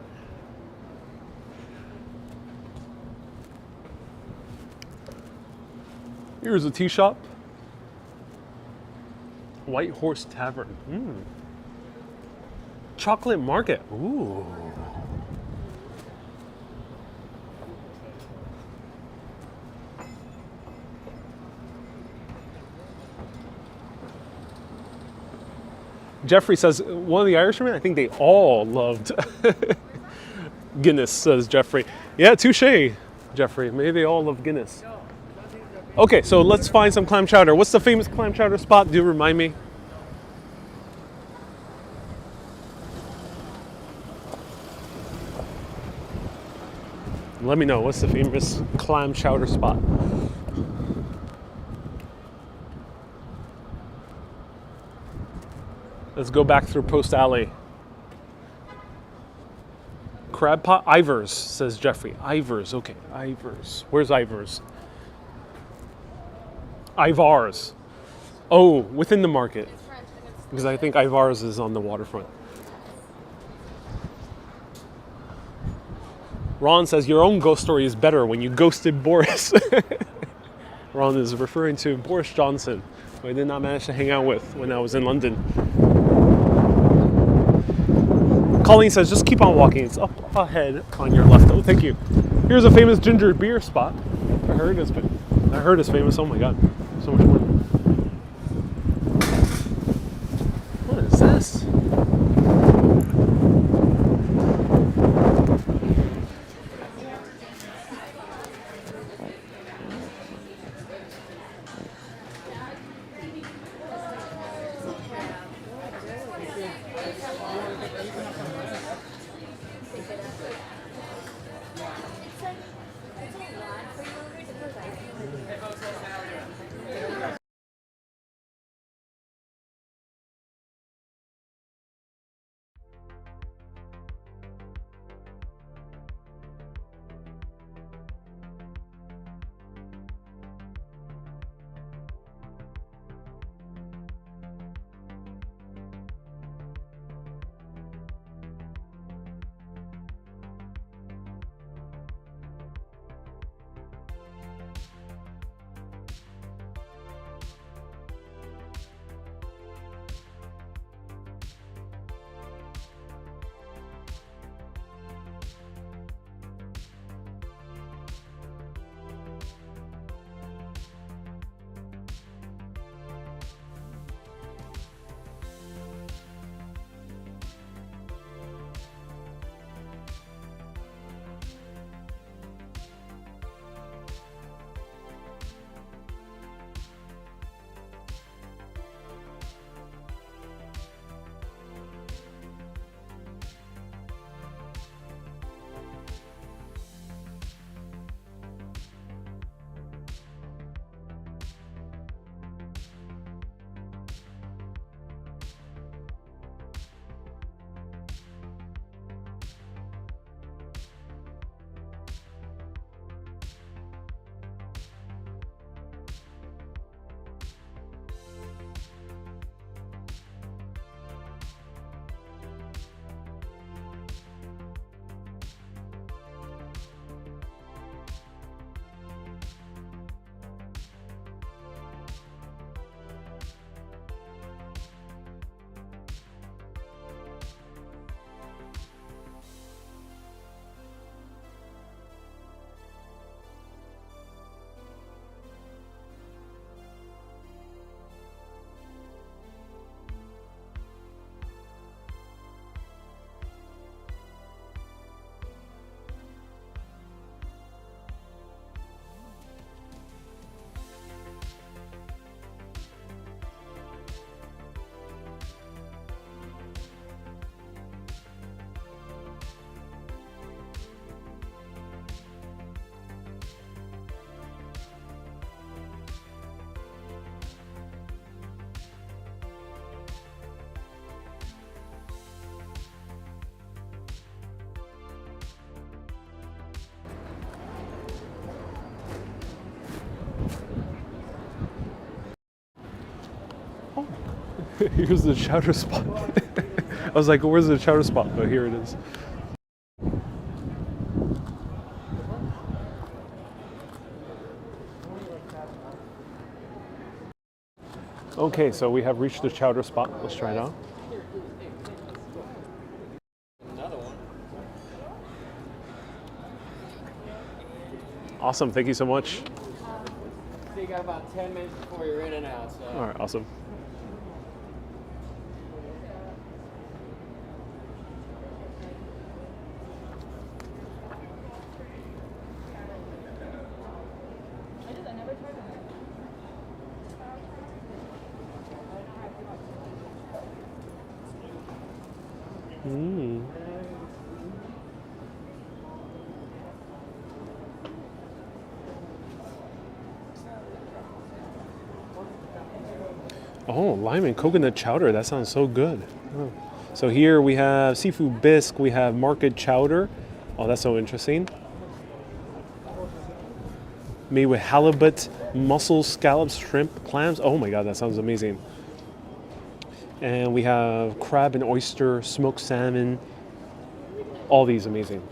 Here's a tea shop. White Horse Tavern. Chocolate Market. Ooh. Jeffrey says, one of the Irishmen, I think they all loved Guinness, says Jeffrey. Yeah, touche, Jeffrey. Maybe they all love Guinness. Okay, so let's find some clam chowder. What's the famous clam chowder spot? Do remind me. Let me know, what's the famous clam chowder spot? Let's go back through Post Alley. Crab pot? Ivers, says Jeffrey. Ivers, okay, Ivers. Where's Ivers? Ivars. Oh, within the market. Because I think Ivars is on the waterfront. Ron says, your own ghost story is better when you ghosted Boris. Ron is referring to Boris Johnson, who I did not manage to hang out with when I was in London. Colleen says, just keep on walking. It's up ahead on your left. Oh, thank you. Here's a famous ginger beer spot. I heard it's famous. Oh my God, so much more. What is this? Here's the chowder spot. I was like, where's the chowder spot? Oh, here it is. Okay, so we have reached the chowder spot. Let's try it out. Another one. Awesome, thank you so much. So you got about 10 minutes before you're in and out. So. All right, awesome. Oh, lime and coconut chowder. That sounds so good. Oh. So here we have seafood bisque. We have market chowder. Oh, that's so interesting. Made with halibut, mussels, scallops, shrimp, clams. Oh my God, that sounds amazing. And we have crab and oyster, smoked salmon. All these amazing.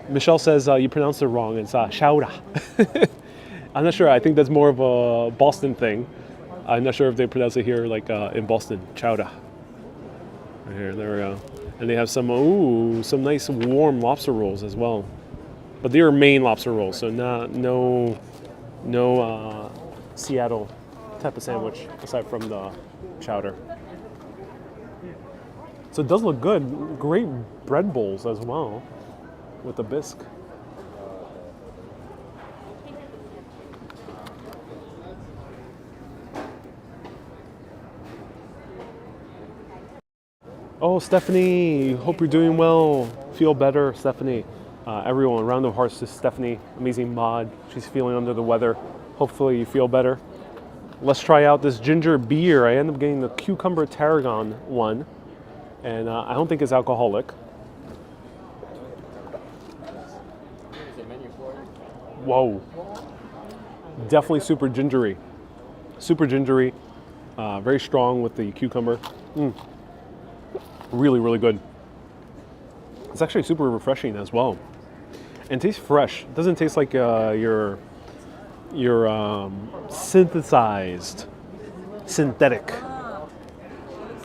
Michelle says you pronounced it wrong. It's chowder. I'm not sure. I think that's more of a Boston thing. I'm not sure if they pronounce it here like in Boston. Chowder. Right here, there we go. And they have some nice warm lobster rolls as well. But they are Maine lobster rolls, so no Seattle type of sandwich aside from the chowder. So it does look good. Great bread bowls as well with the bisque. Oh, Stephanie, hope you're doing well. Feel better, Stephanie. Everyone, round of hearts to Stephanie. Amazing mod. She's feeling under the weather. Hopefully you feel better. Let's try out this ginger beer. I ended up getting the cucumber tarragon one. And I don't think it's alcoholic. Whoa. Definitely super gingery. Super gingery. Very strong with the cucumber. Really, really good. It's actually super refreshing as well. And tastes fresh. It doesn't taste like your synthesized, synthetic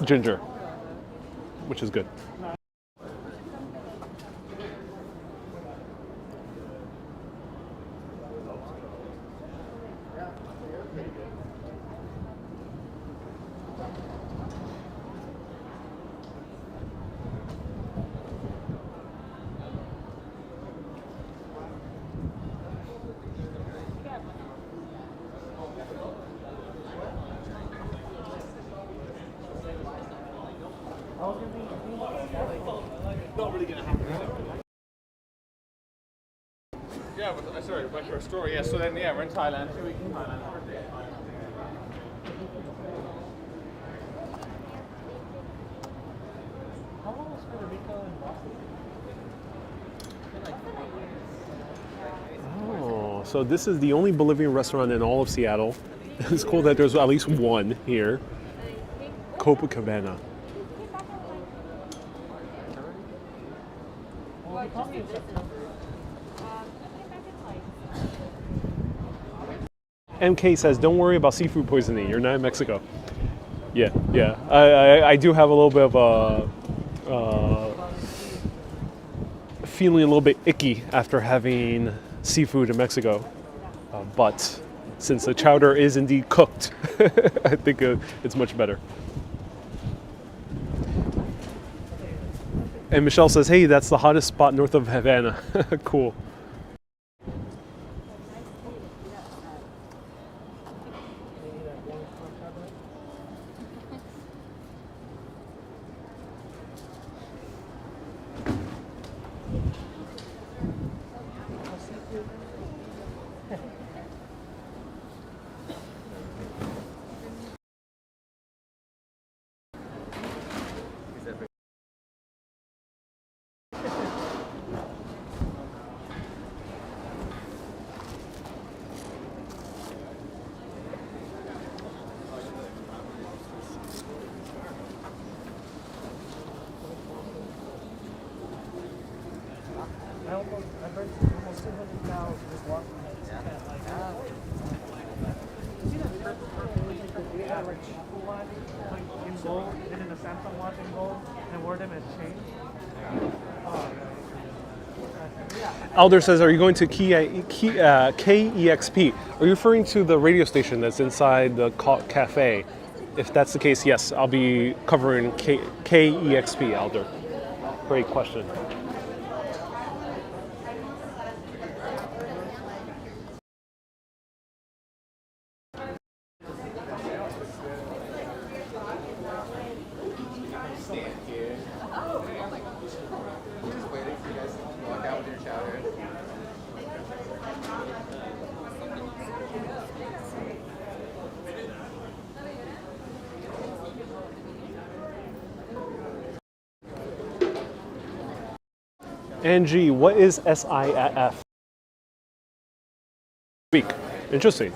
ginger, which is good. Yeah, but sorry, back to our story. Yeah, so then we're in Thailand. 2 weeks in Thailand. How long was Puerto Rico and Boston? Oh, so this is the only Bolivian restaurant in all of Seattle. It's cool that there's at least one here. Copacabana. MK says, don't worry about seafood poisoning. You're not in Mexico. Yeah. I do have a little bit of a feeling a little bit icky after having seafood in Mexico. But since the chowder is indeed cooked, I think it's much better. And Michelle says, hey, that's the hottest spot north of Havana. Cool. I've heard almost 200 cows just walking on this cat. Like, you see that the average Apple Watch, like in gold, and then the Samsung Watch in gold, and wore them as chains? Elder says, are you going to KEXP? Are you referring to the radio station that's inside the cafe? If that's the case, yes, I'll be covering KEXP, Elder. Great question. Angie, what is SIF? Week. Interesting.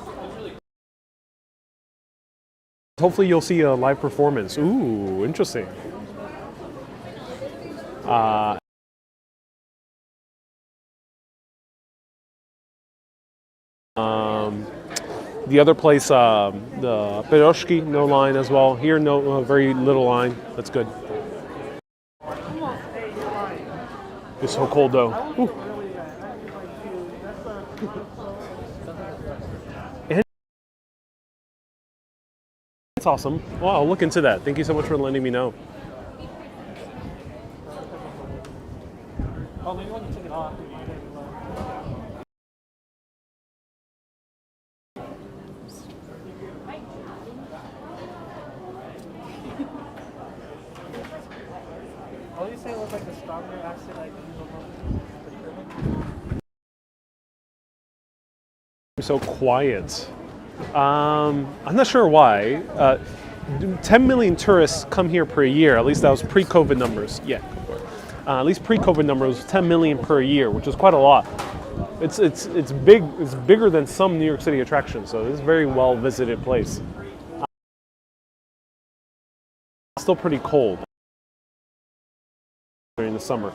Hopefully you'll see a live performance. Ooh, interesting. The other place, the Piroshki, no line as well. Here, no, very little line. That's good. It's so cold though. Ooh. That's awesome. Well, I'll look into that. Thank you so much for letting me know. oh, maybe when you take it off, oh, you say it was like the stronger acid, like So quiet. I'm not sure why. 10 million tourists come here per year. At least that was pre-COVID numbers. Yeah, at least pre-COVID numbers, 10 million per year, which is quite a lot. It's big. It's bigger than some New York City attractions. So it's a very well visited place. Still pretty cold during the summer.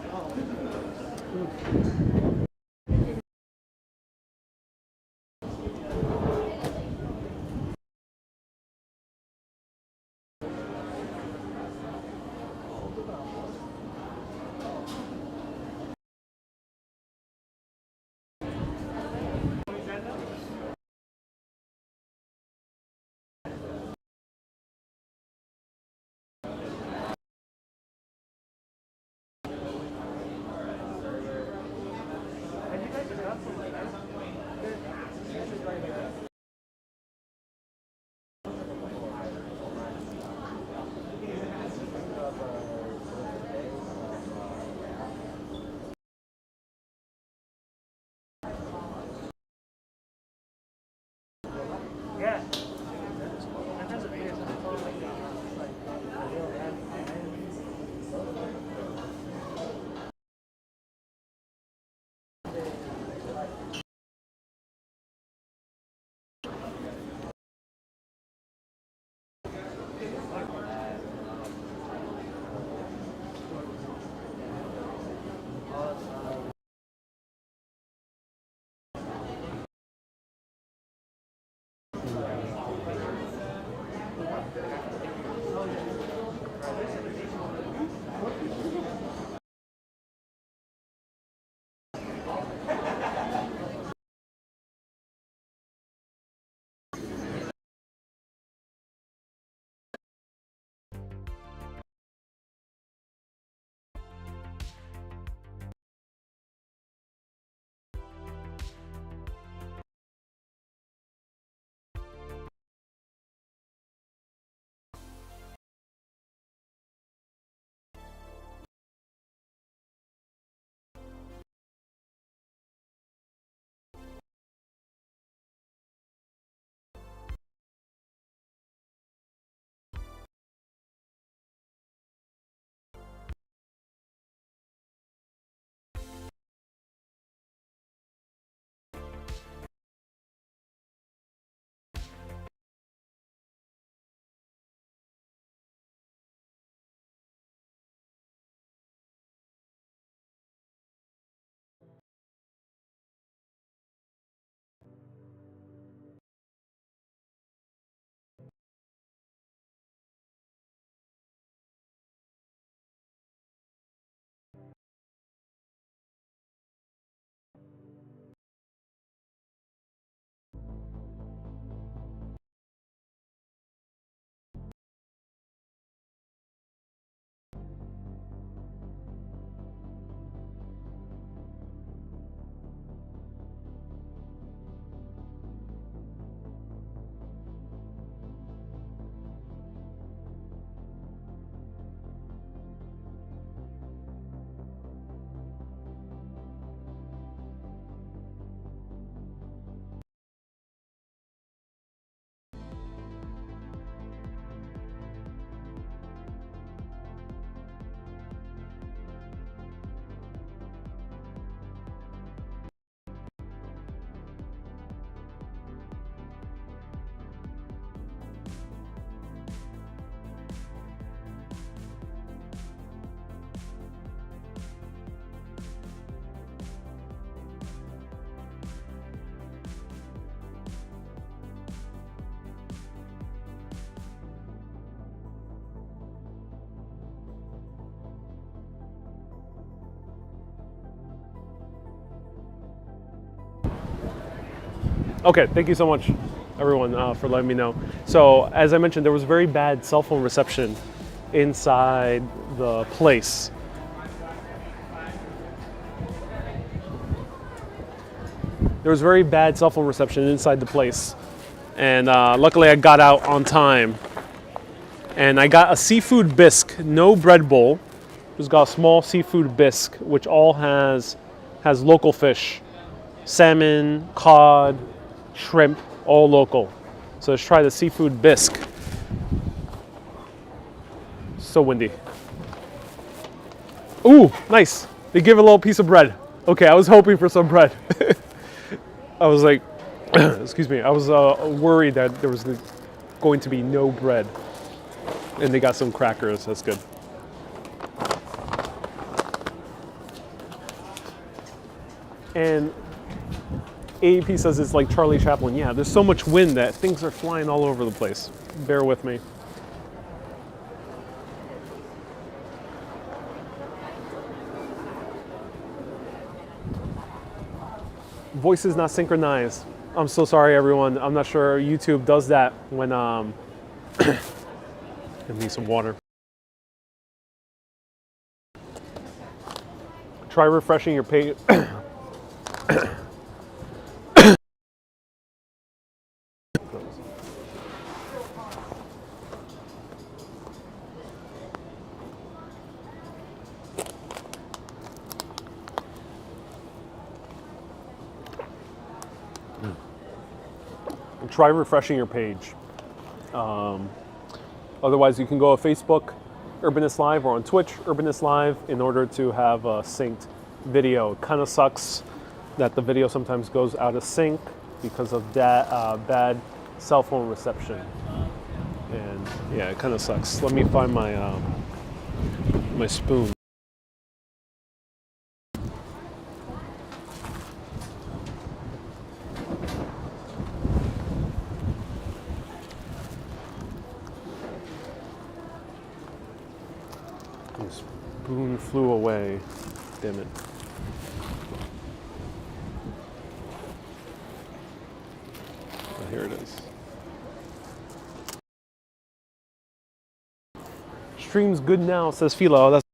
Okay, thank you so much, everyone, for letting me know. So, as I mentioned, there was very bad cell phone reception inside the place. There was very bad cell phone reception inside the place. And luckily I got out on time. And I got a seafood bisque, no bread bowl. Just got a small seafood bisque, which all has local fish. Salmon, cod, shrimp, all local. So let's try the seafood bisque. So windy. Ooh, nice. They give a little piece of bread. Okay, I was hoping for some bread. I was like, excuse me, I was worried that there was going to be no bread. And they got some crackers, that's good. And AEP says it's like Charlie Chaplin. Yeah, there's so much wind that things are flying all over the place. Bear with me. Voice is not synchronized. I'm so sorry, everyone. I'm not sure YouTube does that when I need some water. Try refreshing your page. Try refreshing your page. Otherwise, you can go to Facebook, Urbanist Live, or on Twitch, Urbanist Live, in order to have a synced video. It kind of sucks that the video sometimes goes out of sync because of that bad cell phone reception. And yeah, it kind of sucks. Let me find my my spoon. The spoon flew away. Damn it. Oh, here it is. Stream's good now, says Philo. That's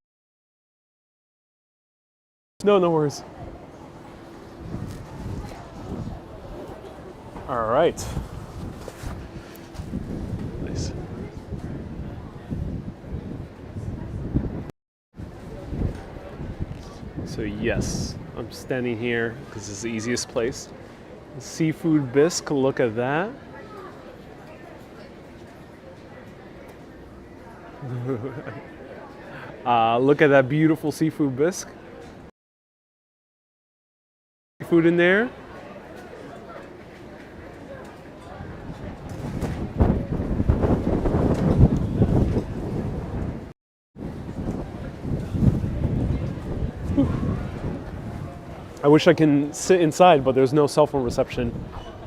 no worries. All right. Nice. So yes, I'm standing here because it's the easiest place. Seafood bisque, look at that. Look at that beautiful seafood bisque. Food in there. I wish I can sit inside, but there's no cell phone reception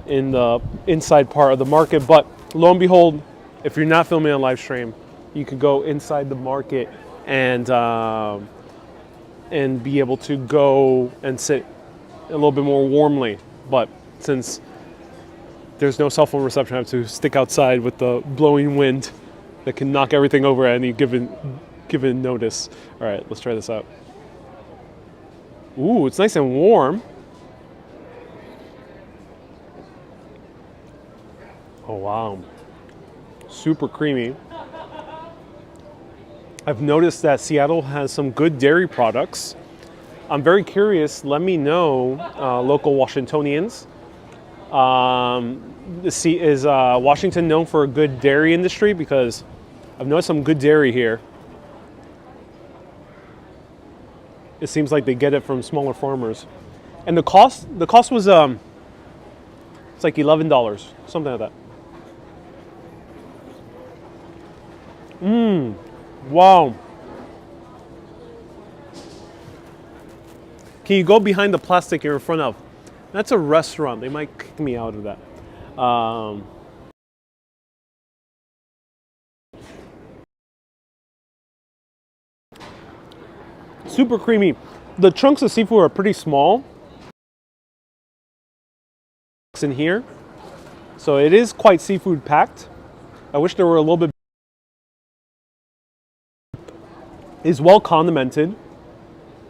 in the inside part of the market. But lo and behold, if you're not filming a live stream, you can go inside the market and be able to go and sit a little bit more warmly. But since there's no cell phone reception, I have to stick outside with the blowing wind that can knock everything over at any given notice. All right, let's try this out. Ooh, it's nice and warm. Oh, wow. Super creamy. I've noticed that Seattle has some good dairy products. I'm very curious. Let me know, local Washingtonians. Is Washington known for a good dairy industry? Because I've noticed some good dairy here. It seems like they get it from smaller farmers. And the cost was it's like $11, something like that. Wow. Can you go behind the plastic you're in front of? That's a restaurant. They might kick me out of that. Super creamy. The chunks of seafood are pretty small. in here. So it is quite seafood packed. I wish there were a little bit. It's well condimented,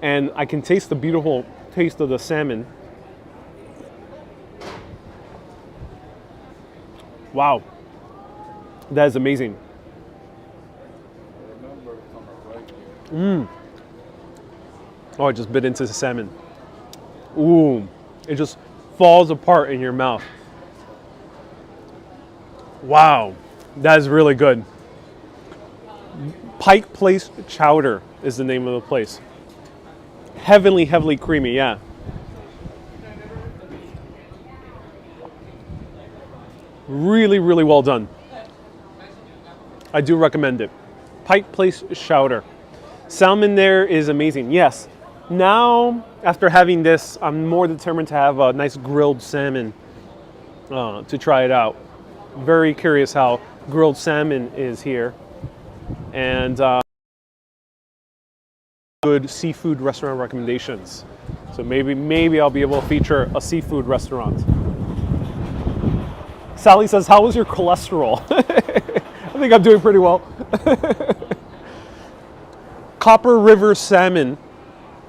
and I can taste the beautiful taste of the salmon. Wow, that is amazing. Oh, I just bit into the salmon. Ooh, it just falls apart in your mouth. Wow, that is really good. Pike Place Chowder is the name of the place. Heavenly, heavily creamy, yeah. Really, really well done. I do recommend it. Pike Place Chowder. Salmon there is amazing, yes. Now, after having this, I'm more determined to have a nice grilled salmon to try it out. Very curious how grilled salmon is here. And good seafood restaurant recommendations. So maybe I'll be able to feature a seafood restaurant. Sally says, how was your cholesterol? I think I'm doing pretty well. Copper River salmon,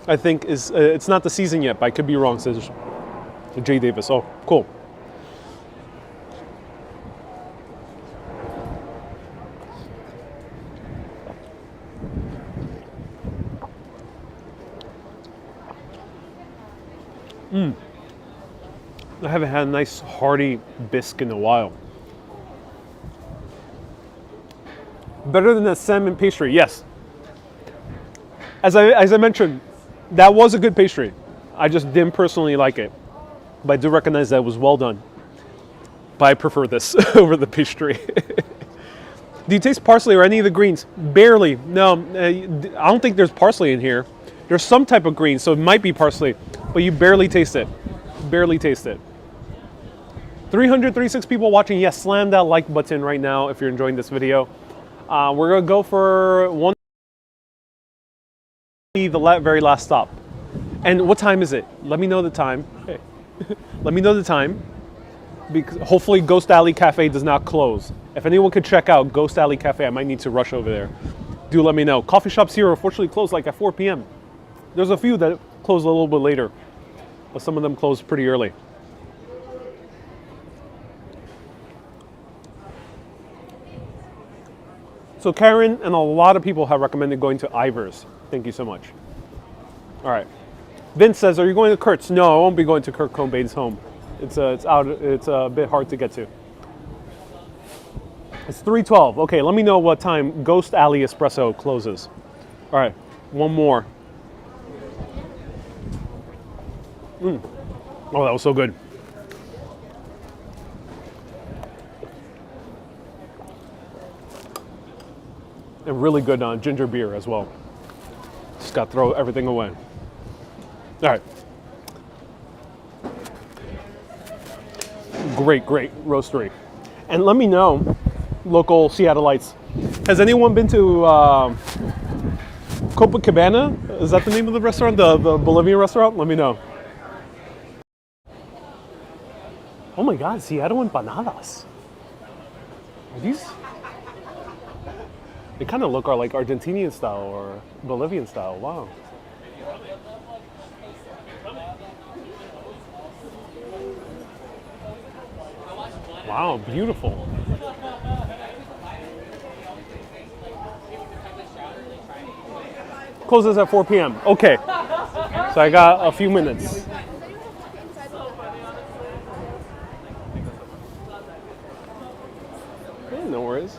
I think is, it's not the season yet, but I could be wrong, says Jay Davis. Oh, cool. I haven't had a nice hearty bisque in a while. Better than the salmon pastry, yes. As I mentioned, that was a good pastry. I just didn't personally like it. But I do recognize that it was well done. But I prefer this over the pastry. Do you taste parsley or any of the greens? Barely. No, I don't think there's parsley in here. There's some type of green, so it might be parsley. But you barely taste it. Barely taste it. 336 people watching. Yes, slam that like button right now if you're enjoying this video. We're going to go for the very last stop. And what time is it? Let me know the time. Hey. Let me know the time. Because hopefully Ghost Alley Cafe does not close. If anyone could check out Ghost Alley Cafe, I might need to rush over there. Do let me know. Coffee shops here unfortunately close like at 4 p.m. There's a few that close a little bit later, but some of them close pretty early. So Karen and a lot of people have recommended going to Ivar's. Thank you so much. All right. Vince says, are you going to Kurt's? No, I won't be going to Kurt Cobain's home. It's a bit hard to get to. It's 3:12. Okay, let me know what time Ghost Alley Espresso closes. All right, one more. Oh, that was so good. And really good ginger beer as well. Just got to throw everything away. All right. Great roastery. And let me know, local Seattleites, has anyone been to Copacabana? Is that the name of the restaurant? The Bolivian restaurant? Let me know. Oh my God, Seattle empanadas. Are these? They kind of look like Argentinian style or Bolivian style. Wow. Wow, beautiful. Closes at 4 p.m. Okay. So I got a few minutes. No worries.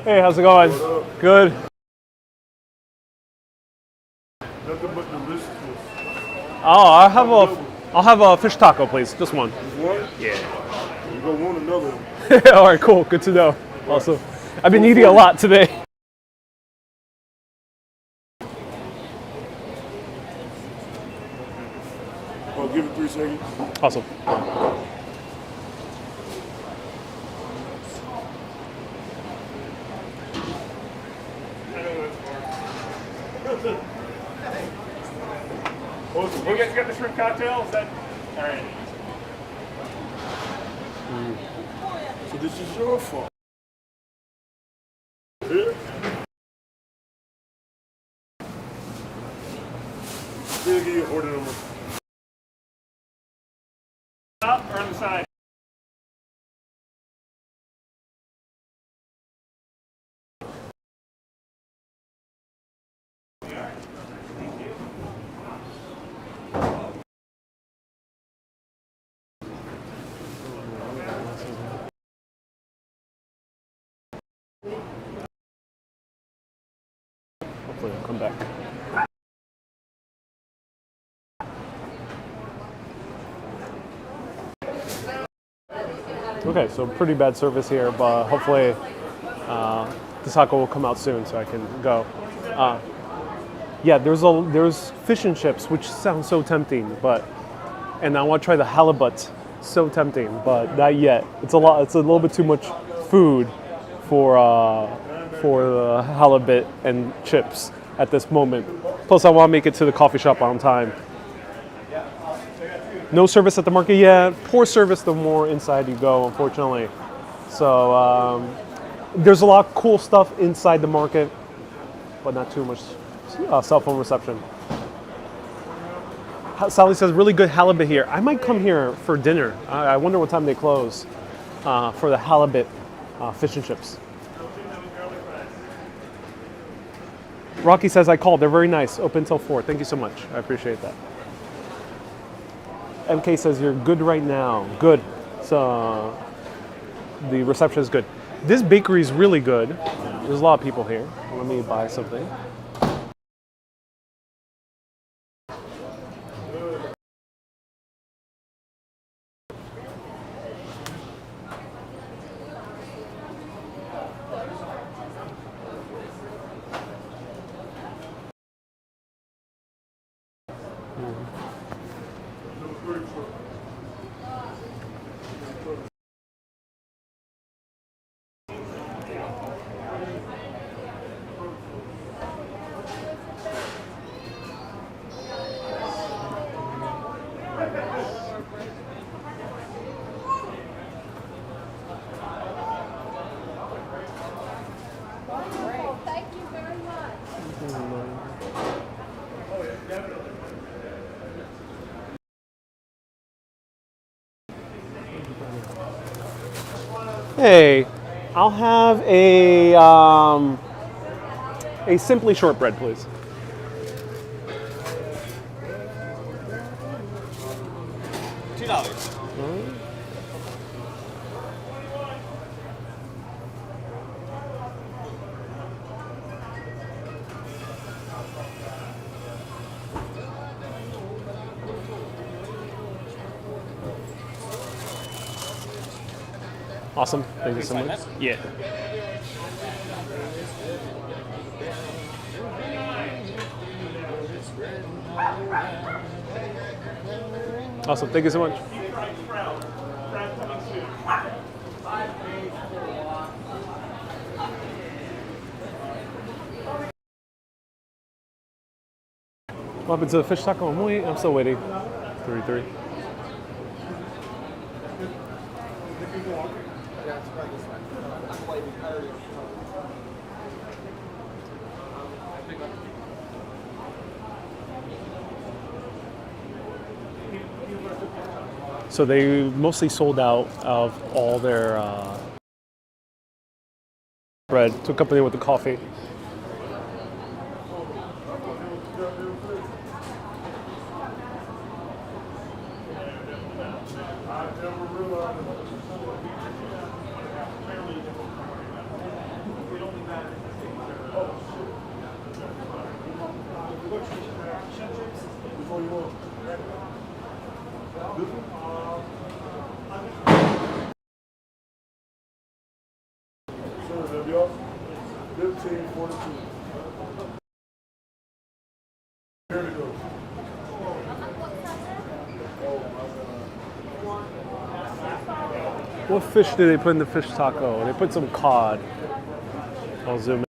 Hey, how's it going? Good. Nothing but deliciousness. Oh, I'll have a fish taco, please. Just one. One? Yeah. You gonna want another one. All right, cool. Good to know. Also, I've been eating a lot today. Oh, give it 3 seconds. Awesome. You guys got the shrimp cocktail? Is that all right? So this is your fault. Yeah. We'll give you an order number. Up or on the side? Hopefully I'll come back. Okay, so pretty bad service here, but hopefully the taco will come out soon so I can go. Yeah, there's fish and chips, which sounds so tempting, and I want to try the halibut. So tempting, but not yet. It's a little bit too much food for the halibut and chips at this moment. Plus, I want to make it to the coffee shop on time. No service at the market yet. Poor service the more inside you go, unfortunately. So there's a lot of cool stuff inside the market, but not too much cell phone reception. Sally says really good halibut here. I might come here for dinner. I wonder what time they close for the halibut fish and chips. Rocky says I called. They're very nice. Open till 4. Thank you so much. I appreciate that. MK says you're good right now. Good. So the reception is good. This bakery is really good. There's a lot of people here. Let me buy something. Thank you very much. Hey, I'll have a simply shortbread, please. $2. Awesome. Thank you so much. Yeah. Awesome. Thank you so much. What happened to the fish taco? I'm still waiting. 33. So they mostly sold out of all their bread to accompany with the coffee. So, y'all, 1542. Here we go. What fish do they put in the fish taco? They put some cod. I'll zoom in.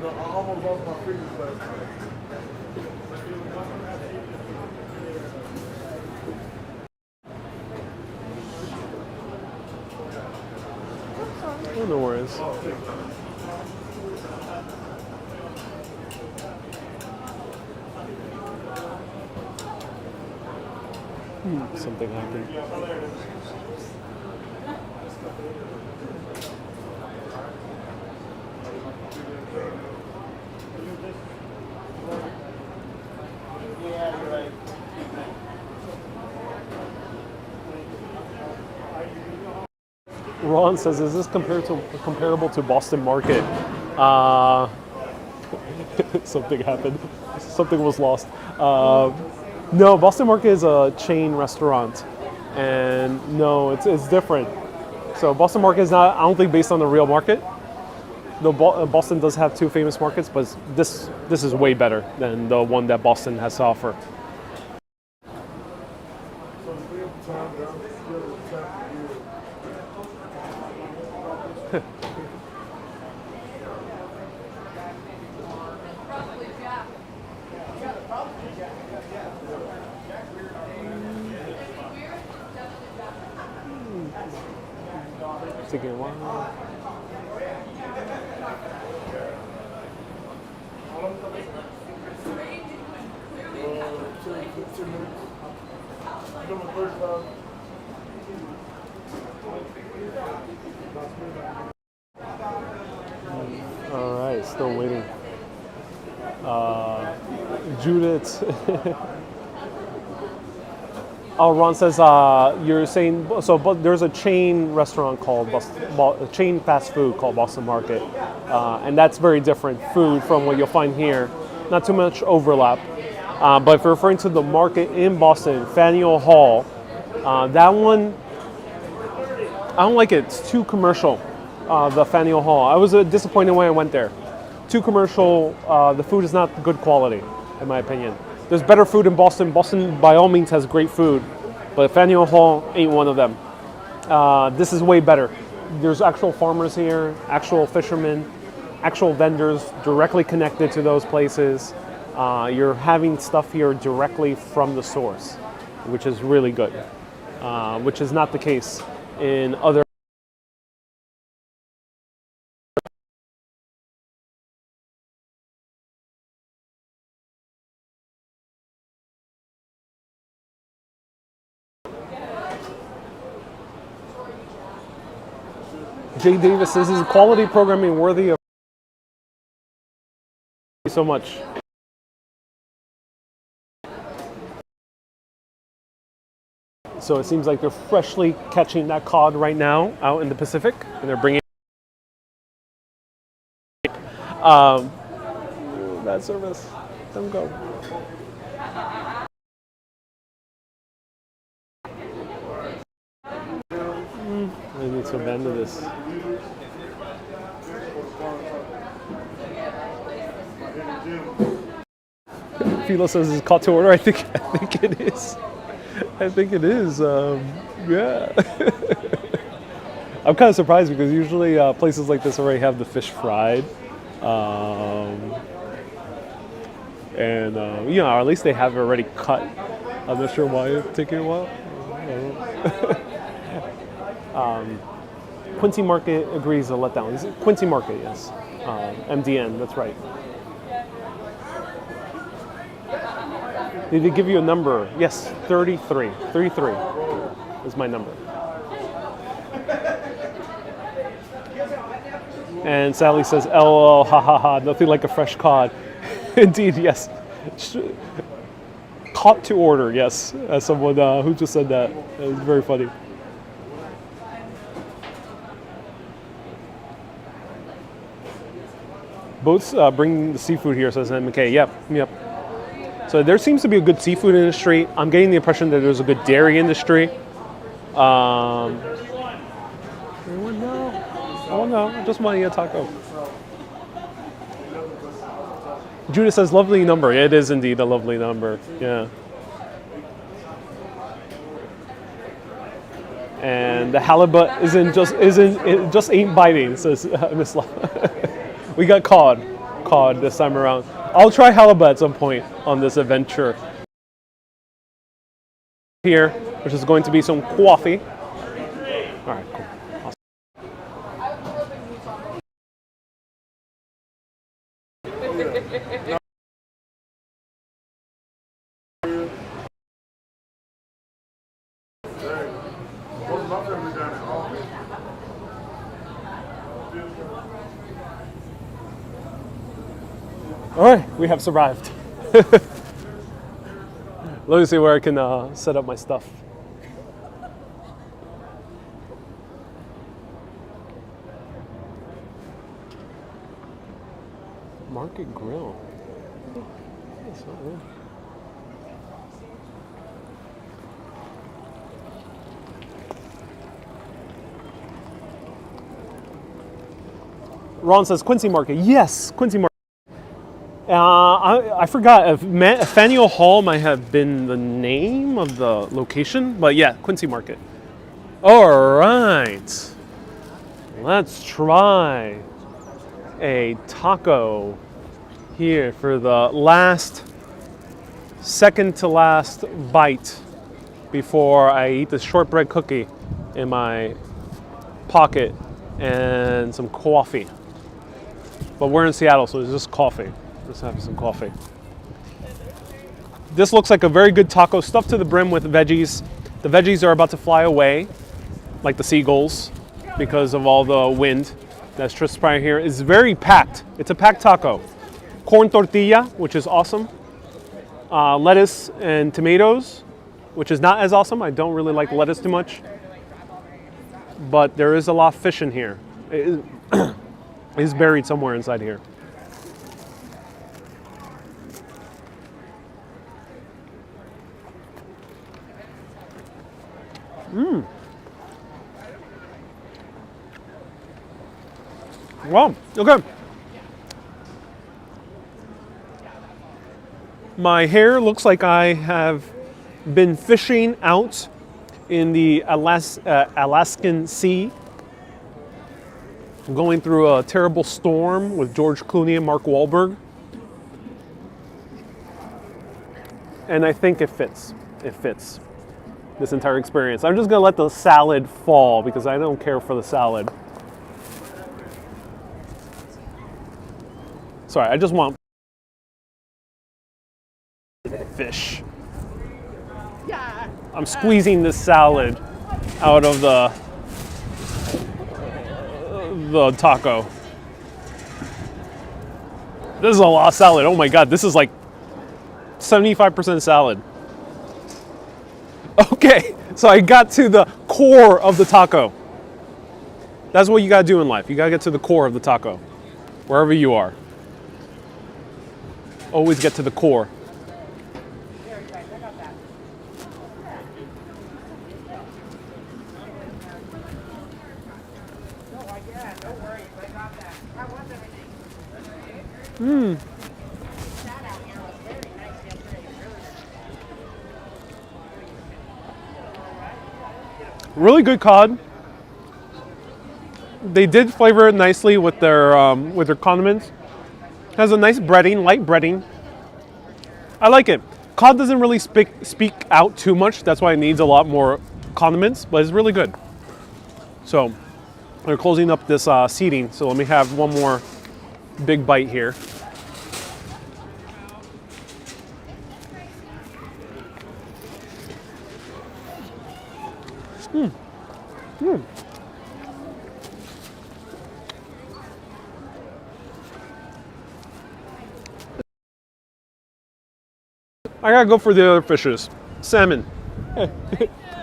No, I almost lost my fingers last night. Oh, no worries. Something happened. Ron says, "Is this comparable to Boston Market?" Something happened. Something was lost. No, Boston Market is a chain restaurant, and no, it's different. So Boston Market is not, I don't think, based on the real market. Though Boston does have two famous markets, but this is way better than the one that Boston has to offer. Taking a while. All right, still waiting. Judith. Oh, Ron says you're saying so. But there's a chain restaurant called a chain fast food called Boston Market, and that's very different food from what you'll find here. Not too much overlap. But if you're referring to the market in Boston, Faneuil Hall, that one I don't like it. It's too commercial. The Faneuil Hall. I was disappointed when I went there. Too commercial. The food is not good quality, in my opinion. There's better food in Boston. Boston, by all means, has great food, but Faneuil Hall ain't one of them. This is way better. There's actual farmers here, actual fishermen, actual vendors directly connected to those places. You're having stuff here directly from the source, which is really good, which is not the case in other. Jay Davis says, "Is quality programming worthy of?" Thank you so much. So it seems like they're freshly catching that cod right now out in the Pacific, and they're bringing. Bad service. Let them go. I need to abandon this. Philo says it's caught to order. I think it is. I think it is. Yeah. I'm kind of surprised because usually places like this already have the fish fried, and you know, or at least they have it already cut. I'm not sure why it's taking a while. Quincy Market agrees a letdown. Is it Quincy Market? Yes. MDN. That's right. Did they give you a number? Yes, 33. 33 is my number. And Sally says, "LOL, ha ha ha, nothing like a fresh cod." Indeed, yes. Caught to order, yes. As someone who just said that. It was very funny. Boats bring the seafood here, says MK. Yep, yep. So there seems to be a good seafood industry. I'm getting the impression that there's a good dairy industry. Anyone know? Oh no, I just want to eat a taco. Judah says lovely number. It is indeed a lovely number. Yeah. And the halibut it just ain't biting, says Miss Law. We got cod this time around. I'll try halibut at some point on this adventure. Here, which is going to be some coffee. All right, cool. All right, we have survived. Let me see where I can set up my stuff. Market Grill. That's not weird. Ron says Quincy Market. Yes, Quincy Market. I forgot if Faneuil Hall might have been the name of the location, but yeah, Quincy Market. All right, let's try a taco here for the second to last bite before I eat the shortbread cookie in my pocket and some coffee. But we're in Seattle, so it's just coffee. Let's have some coffee. This looks like a very good taco, stuffed to the brim with veggies. The veggies are about to fly away, like the seagulls, because of all the wind that's transpiring here. It's very packed. It's a packed taco. Corn tortilla, which is awesome. Lettuce and tomatoes, which is not as awesome. I don't really like lettuce too much. But there is a lot of fish in here. It is buried somewhere inside here. Wow, okay. My hair looks like I have been fishing out in the Alaskan Sea. I'm going through a terrible storm with George Clooney and Mark Wahlberg. And I think it fits. It fits. This entire experience. I'm just gonna let the salad fall because I don't care for the salad. Sorry, I just want fish. I'm squeezing this salad out of the taco. This is a lot of salad. Oh my God, this is like 75% salad. Okay, so I got to the core of the taco. That's what you gotta do in life. You gotta get to the core of the taco, wherever you are. Always get to the core. Really good cod. They did flavor it nicely with their condiments. Has a nice breading, light breading. I like it. Cod doesn't really speak out too much. That's why it needs a lot more condiments, but it's really good. So they're closing up this seating. So let me have one more big bite here. I gotta go for the other fishes. Salmon. I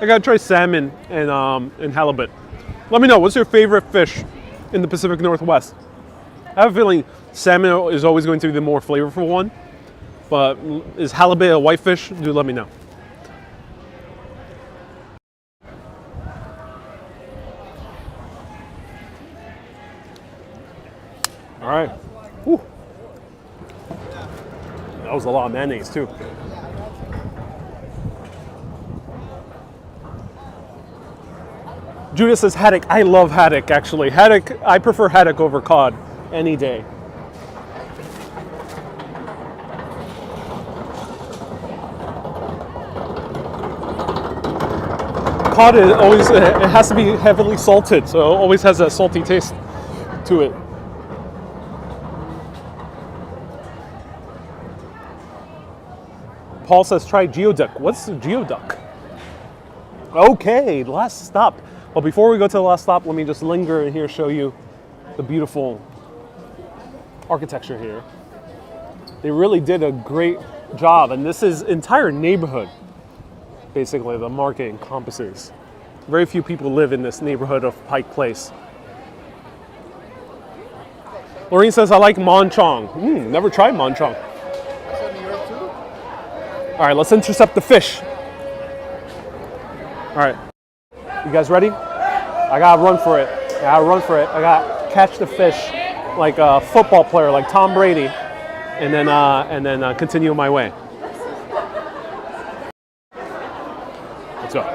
gotta try salmon and halibut. Let me know, what's your favorite fish in the Pacific Northwest? I have a feeling salmon is always going to be the more flavorful one. But is halibut a whitefish? Do let me know. All right. Whew. That was a lot of mayonnaise too. Judith says haddock. I love haddock actually. Haddock, I prefer haddock over cod any day. Cod is always, it has to be heavily salted, so it always has a salty taste to it. Paul says try geoduck. What's the geoduck? Okay, last stop. Well, before we go to the last stop, let me just linger in here, show you the beautiful architecture here. They really did a great job, and this is entire neighborhood. Basically, the market encompasses. Very few people live in this neighborhood of Pike Place. Lorraine says, I like monchong. Never tried monchong. All right, let's intercept the fish. All right, you guys ready? I gotta run for it. I gotta catch the fish like a football player, like Tom Brady, and then continue my way.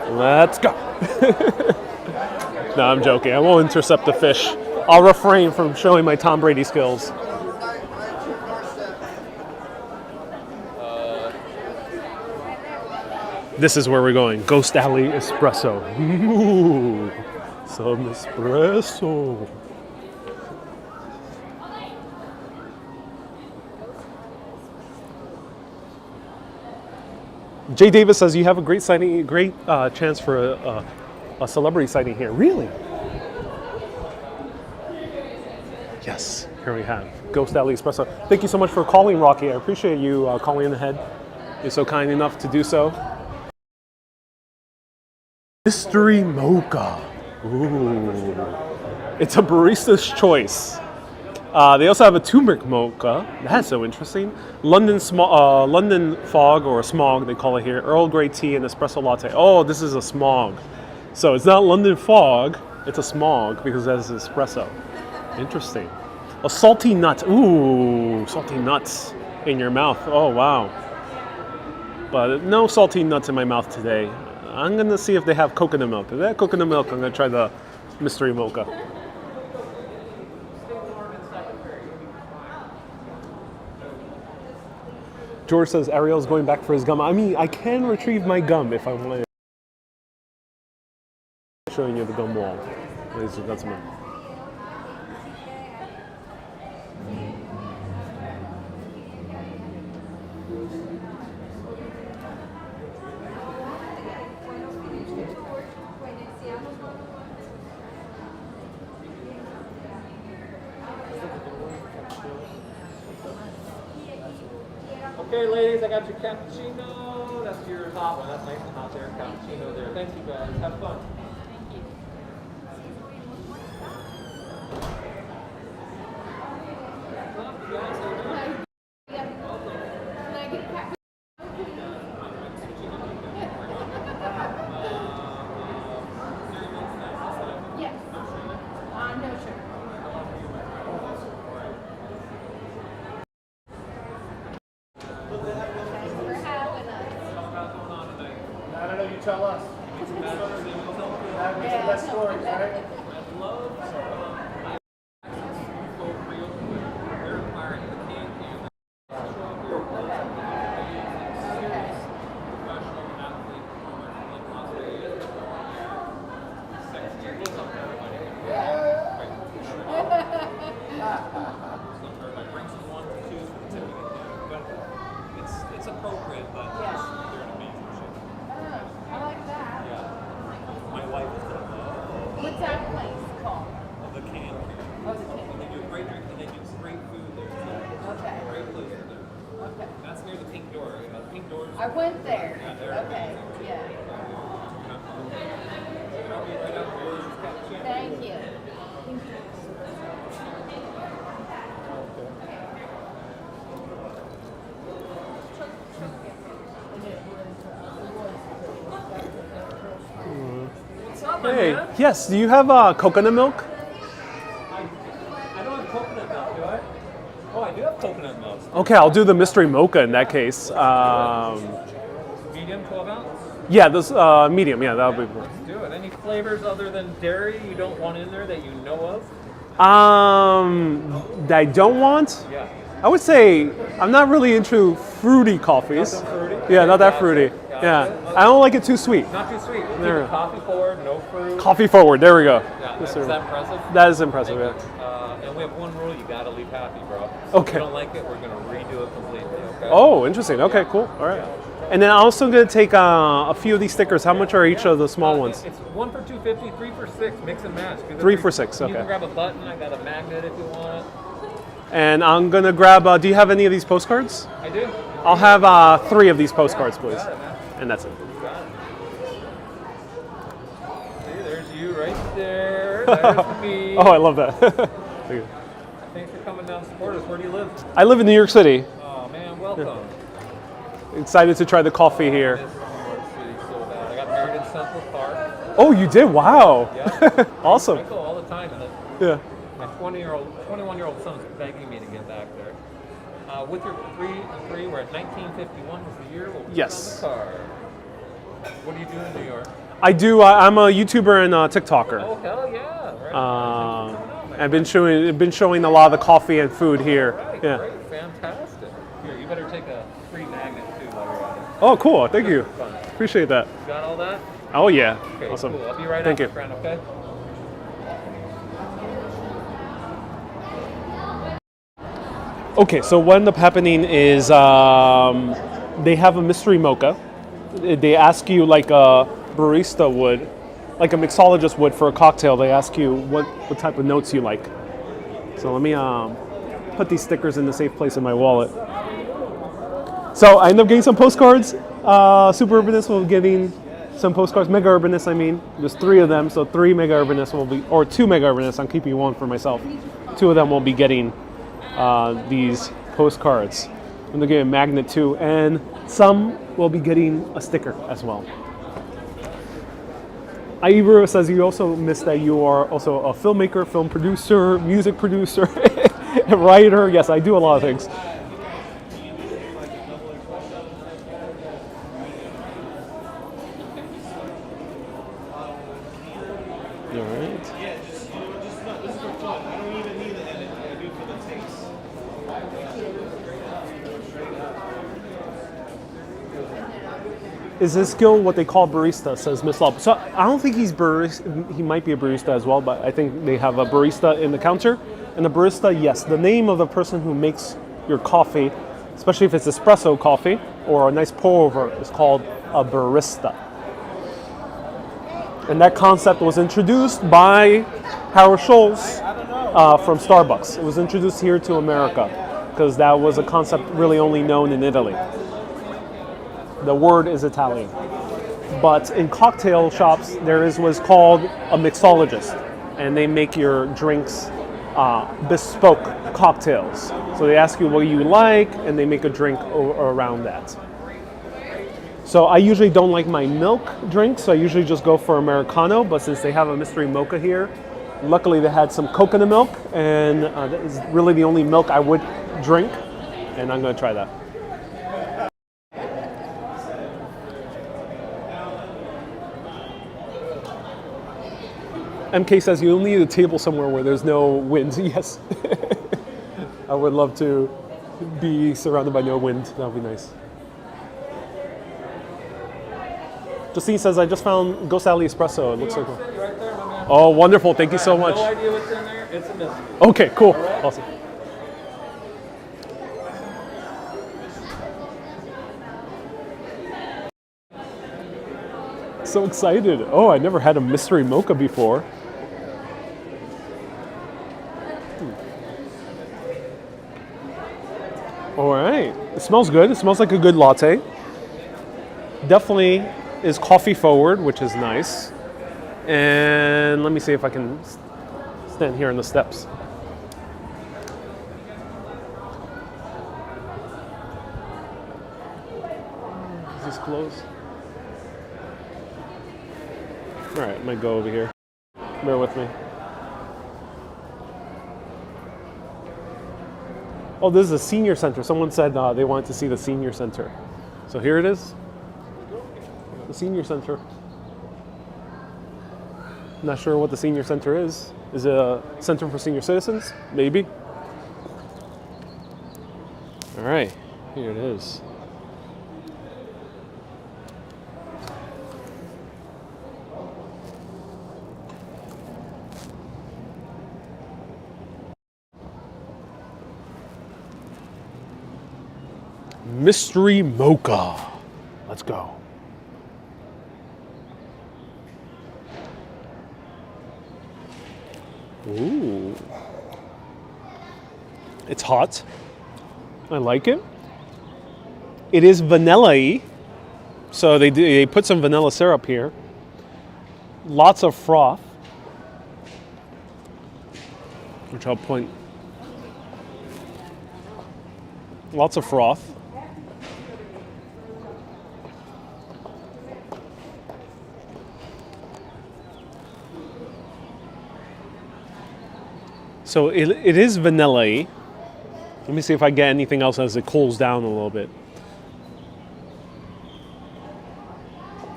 Let's go. No, I'm joking. I won't intercept the fish. I'll refrain from showing my Tom Brady skills. This is where we're going. Ghost Alley Espresso. Ooh, some espresso. Jay Davis says you have a great sighting, chance for a celebrity sighting here. Really? Yes, here we have Ghost Alley Espresso. Thank you so much for calling, Rocky. I appreciate you calling ahead. You're so kind enough to do so. Mystery Mocha. Ooh. It's a barista's choice. They also have a turmeric mocha. That's so interesting. London fog or smog, they call it here. Earl Grey tea and espresso latte. Oh, this is a smog. So it's not London fog, it's a smog because it has espresso. Interesting. A salty nut. Ooh, salty nuts in your mouth. Oh, wow. But no salty nuts in my mouth today. I'm going to see if they have coconut milk. If they have coconut milk, I'm going to try the mystery mocha. George says Ariel's going back for his gum. I mean, I can retrieve my gum if I want to. Showing you the gum wall, ladies and gentlemen. Okay, ladies, I got your cappuccino. That's your hot one. That's nice and hot there. Cappuccino there. Thank you, guys. Have fun. Tell us. That makes the best stories, right? It's appropriate, but they're an amazing shape. I like that. My wife is gonna love What's that place called? the can. Oh, the Can. And they do great drink and they do great food there. So Okay. great place for them. Okay. That's near the Pink Door. You know, the Pink Doors. I went there. Yeah, they're Okay. amazing. Yeah. And I'll be right up there. Cappuccino. Thank you. up, my Hey, man? yes, do you have coconut milk? I don't have coconut milk, do I? Oh, I do have coconut milk. Okay, I'll do the mystery mocha in that case. Medium, 12 ounce? Yeah, this medium, yeah, that'll be. Let's do it. Any flavors other than dairy you don't want in there that you know of? That I don't want? Yeah. I would say I'm not really into fruity coffees. Nothing fruity? Yeah, not that Gotcha, fruity. gotcha. Yeah, I don't like it too sweet. Not too sweet. Keep There. it coffee forward, no fruit. Coffee forward, there we go. Yeah, Yes, is sir. that impressive? That is impressive, yeah. And we have one rule, you gotta leave happy, bro. So Okay. If you don't like it, we're gonna redo it completely, okay? Oh, interesting. Okay, cool. All right. And then I'm also going to take a few of these stickers. How much are each of the small ones? It's 1 for $2.50, 3 for $6, mix and match. Do the 3 for $6, You okay. can grab a button, I got a magnet if you want. And I'm going to grab, do you have any of these postcards? I do. I'll have 3 of these postcards, please. Got it, man. And that's it. You got it. See, there's you right there. There's me. Oh, I love that. Thank you. Thanks for coming down to support us. Where do you live? I live in New York City. Oh, man, welcome. Excited to try the coffee here. This New York City so bad. I got married in Central Park. Oh, you did? Wow. Yeah. Awesome. I go all the time, and Yeah. my 21-year-old son's begging me to get back there. With your 3 we're at 1951 was the year. We'll put it Yes. on the card. What do you do in New York? I do. I'm a YouTuber and a TikToker. Oh, hell yeah. Right. I've been showing a lot of the coffee and food here. Right, Yeah. great, fantastic. Here, you better take a free magnet too while you're at it. Oh, cool. Thank you. Fun. Appreciate that. You got all that? Oh, yeah. Okay, Awesome. cool. I'll be right Thank up, you. friend, okay? Okay, so what ended up happening is they have a mystery mocha. They ask you like a barista would, like a mixologist would for a cocktail. They ask you what type of notes you like. So let me put these stickers in the safe place in my wallet. So I ended up getting some postcards. Super Urbanists will be getting some postcards. Mega Urbanists, I mean. There's 3 of them, so 3 Mega Urbanists will be, or 2 Mega Urbanists. I'm keeping 1 for myself. 2 of them will be getting these postcards. I'm gonna get a magnet too, and some will be getting a sticker as well. Ibro says you also missed that you are also a filmmaker, film producer, music producer, a writer. Yes, I do a lot of things. All right. Is his skill what they call barista, says Miss Love. So I don't think he might be a barista as well, but I think they have a barista in the counter. And the barista, yes, the name of the person who makes your coffee, especially if it's espresso coffee or a nice pour over, is called a barista. And that concept was introduced by Howard Schultz from Starbucks. It was introduced here to America because that was a concept really only known in Italy. The word is Italian. But in cocktail shops, there is what's called a mixologist, and they make your drinks bespoke cocktails. So they ask you what you like, and they make a drink around that. So I usually don't like my milk drink, so I usually just go for Americano, but since they have a mystery mocha here, luckily they had some coconut milk, and that is really the only milk I would drink, and I'm gonna try that. MK says you'll need a table somewhere where there's no wind. Yes. I would love to be surrounded by no wind. That would be nice. Justine says, I just found Ghost Alley Espresso. It looks like Right there, my man. Oh, wonderful. Thank you so much. No idea what's in there. It's a mystery. Okay, cool. Awesome. So excited. Oh, I never had a mystery mocha before. All right. It smells good. It smells like a good latte. Definitely is coffee forward, which is nice. And let me see if I can stand here on the steps. Is this closed? All right, I might go over here. Bear with me. Oh, this is a senior center. Someone said they wanted to see the senior center. So here it is. The senior center. Not sure what the senior center is. Is it a center for senior citizens? Maybe. All right, here it is. Mystery Mocha. Let's go. Ooh. It's hot. I like it. It is vanilla-y. So they put some vanilla syrup here. Lots of froth. Which I'll point. Lots of froth. So it is vanilla-y. Let me see if I get anything else as it cools down a little bit.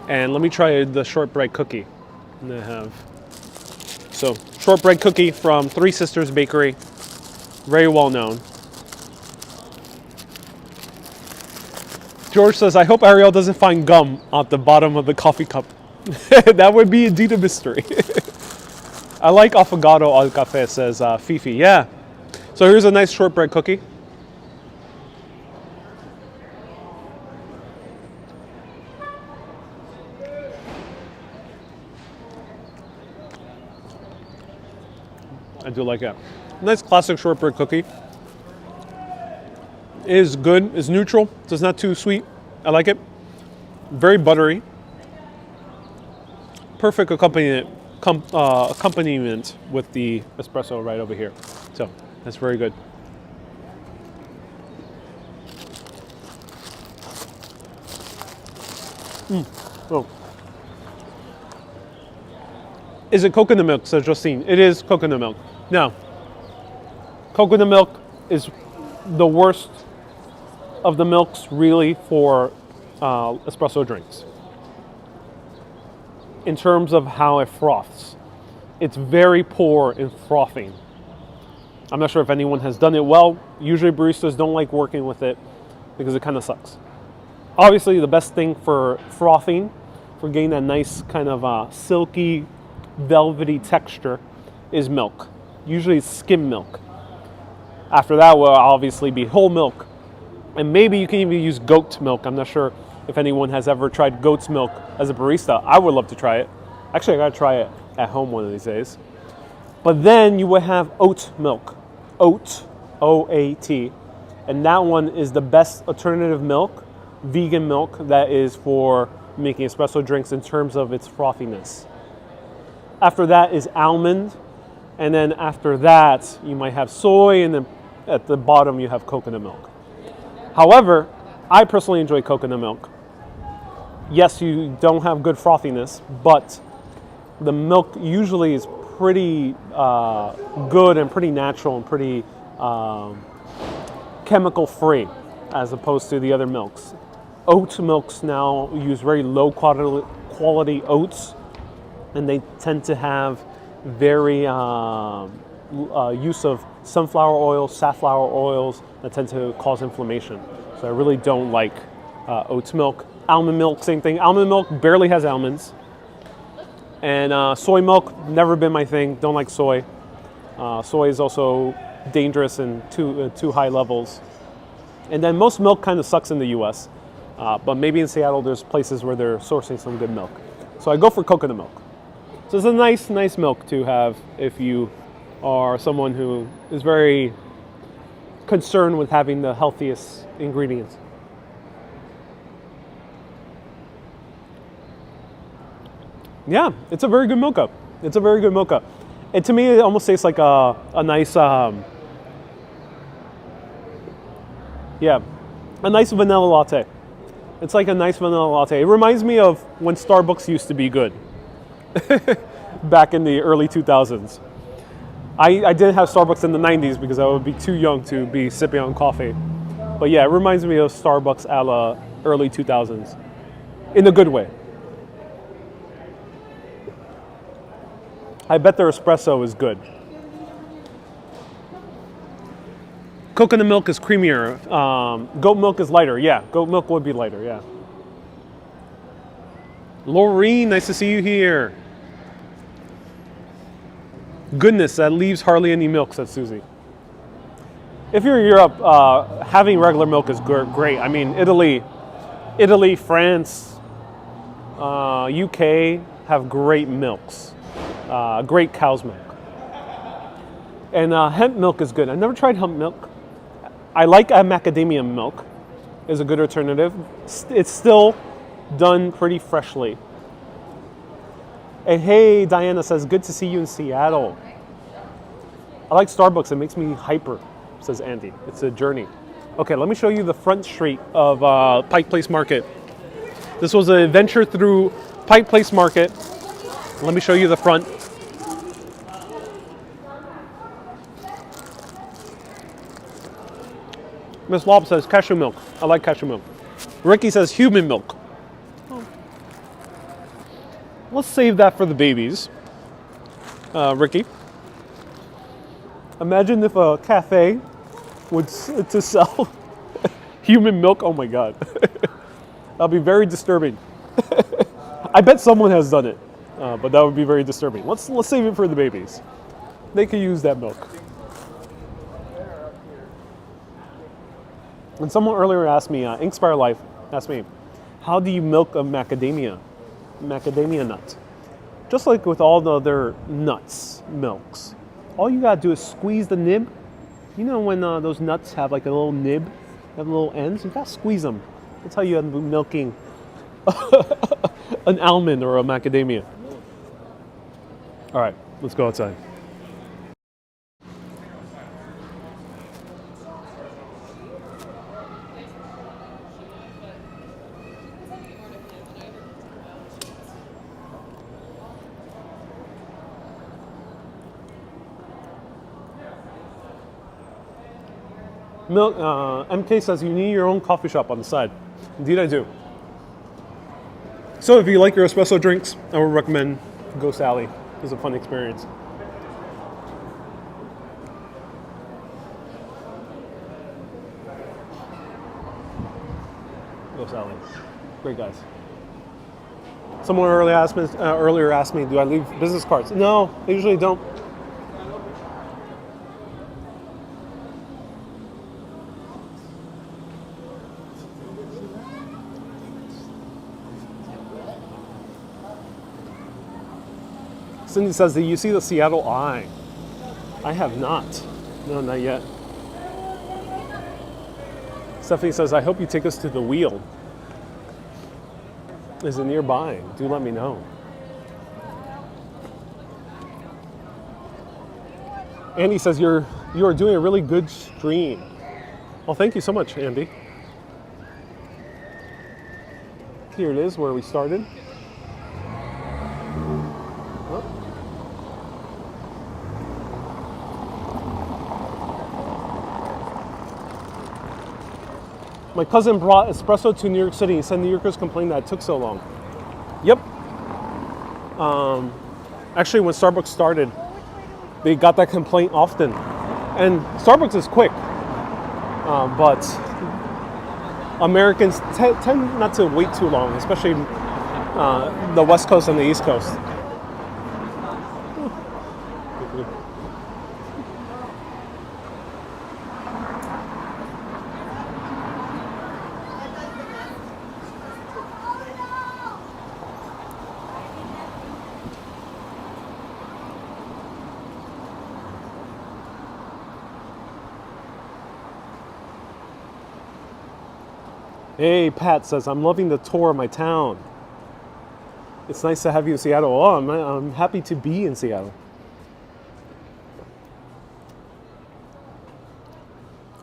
And let me try the shortbread cookie. And I have shortbread cookie from Three Sisters Bakery, very well known. George says, I hope Ariel doesn't find gum at the bottom of the coffee cup. That would be indeed a mystery. I like affogato al café, says Fifi. Yeah. So here's a nice shortbread cookie. I do like it. Nice classic shortbread cookie. It is good. It's neutral. So it's not too sweet. I like it. Very buttery. Perfect accompaniment with the espresso right over here. So that's very good. Oh. Is it coconut milk, says Justine? It is coconut milk. Now, coconut milk is the worst of the milks really for espresso drinks. In terms of how it froths. It's very poor in frothing. I'm not sure if anyone has done it well. Usually baristas don't like working with it because it kind of sucks. Obviously the best thing for frothing, for getting that nice kind of silky, velvety texture is milk. Usually it's skim milk. After that will obviously be whole milk. And maybe you can even use goat milk. I'm not sure if anyone has ever tried goat's milk as a barista. I would love to try it. Actually, I gotta try it at home one of these days. But then you would have oat milk. Oat, O-A-T. And that one is the best alternative milk, vegan milk, that is for making espresso drinks in terms of its frothiness. After that is almond. And then after that, you might have soy, and then at the bottom you have coconut milk. However, I personally enjoy coconut milk. Yes, you don't have good frothiness, but the milk usually is pretty good and pretty natural and pretty chemical free as opposed to the other milks. Oat milks now use very low quality oats, and they tend to have very use of sunflower oil, safflower oils that tend to cause inflammation. So I really don't like oat milk. Almond milk, same thing. Almond milk barely has almonds. And soy milk, never been my thing. Don't like soy. Soy is also dangerous in too high levels. And then most milk kind of sucks in the US. But maybe in Seattle there's places where they're sourcing some good milk. So I go for coconut milk. So it's a nice milk to have if you are someone who is very concerned with having the healthiest ingredients. Yeah, it's a very good mocha. It's a very good mocha. And to me, it almost tastes like a nice, a nice vanilla latte. It's like a nice vanilla latte. It reminds me of when Starbucks used to be good. back in the early 2000s. I didn't have Starbucks in the 90s because I would be too young to be sipping on coffee. But yeah, it reminds me of Starbucks a la early 2000s. In a good way. I bet their espresso is good. Coconut milk is creamier. Goat milk is lighter. Yeah, goat milk would be lighter, yeah. Laureen, nice to see you here. Goodness, that leaves hardly any milk, said Susie. If you're in Europe, having regular milk is great. I mean, Italy, France, UK have great milks, great cow's milk. And hemp milk is good. I never tried hemp milk. I like macadamia milk, is a good alternative. It's still done pretty freshly. And hey, Diana says, good to see you in Seattle. I like Starbucks, it makes me hyper, says Andy. It's a journey. Okay, let me show you the front street of Pike Place Market. This was an adventure through Pike Place Market. Let me show you the front. Miss Lob says cashew milk. I like cashew milk. Ricky says human milk. Let's save that for the babies. Ricky. Imagine if a cafe would to sell human milk. Oh my God. That'd be very disturbing. I bet someone has done it, but that would be very disturbing. Let's save it for the babies. They could use that milk. And someone earlier asked me, Inkspire Life asked me, how do you milk a macadamia nut? Just like with all the other nuts, milks. All you gotta do is squeeze the nib. You know when those nuts have like a little nib, have little ends? You gotta squeeze them. That's how you end up milking an almond or a macadamia. All right, let's go outside. Milk, MK says you need your own coffee shop on the side. Indeed I do. So if you like your espresso drinks, I would recommend Ghost Alley. It's a fun experience. Ghost Alley. Great guys. Someone earlier asked me, do I leave business cards? No, I usually don't. Cindy says, do you see the Seattle Eye? I have not. No, not yet. Stephanie says, I hope you take us to the wheel. Is it nearby? Do let me know. Andy says, you are doing a really good stream. Well, thank you so much, Andy. Here it is, where we started. My cousin brought espresso to New York City and said New Yorkers complained that it took so long. Yep. Actually, when Starbucks started, they got that complaint often. And Starbucks is quick, but Americans tend not to wait too long, especially the West Coast and the East Coast. Hey, Pat says, I'm loving the tour of my town. It's nice to have you in Seattle. Oh, I'm happy to be in Seattle.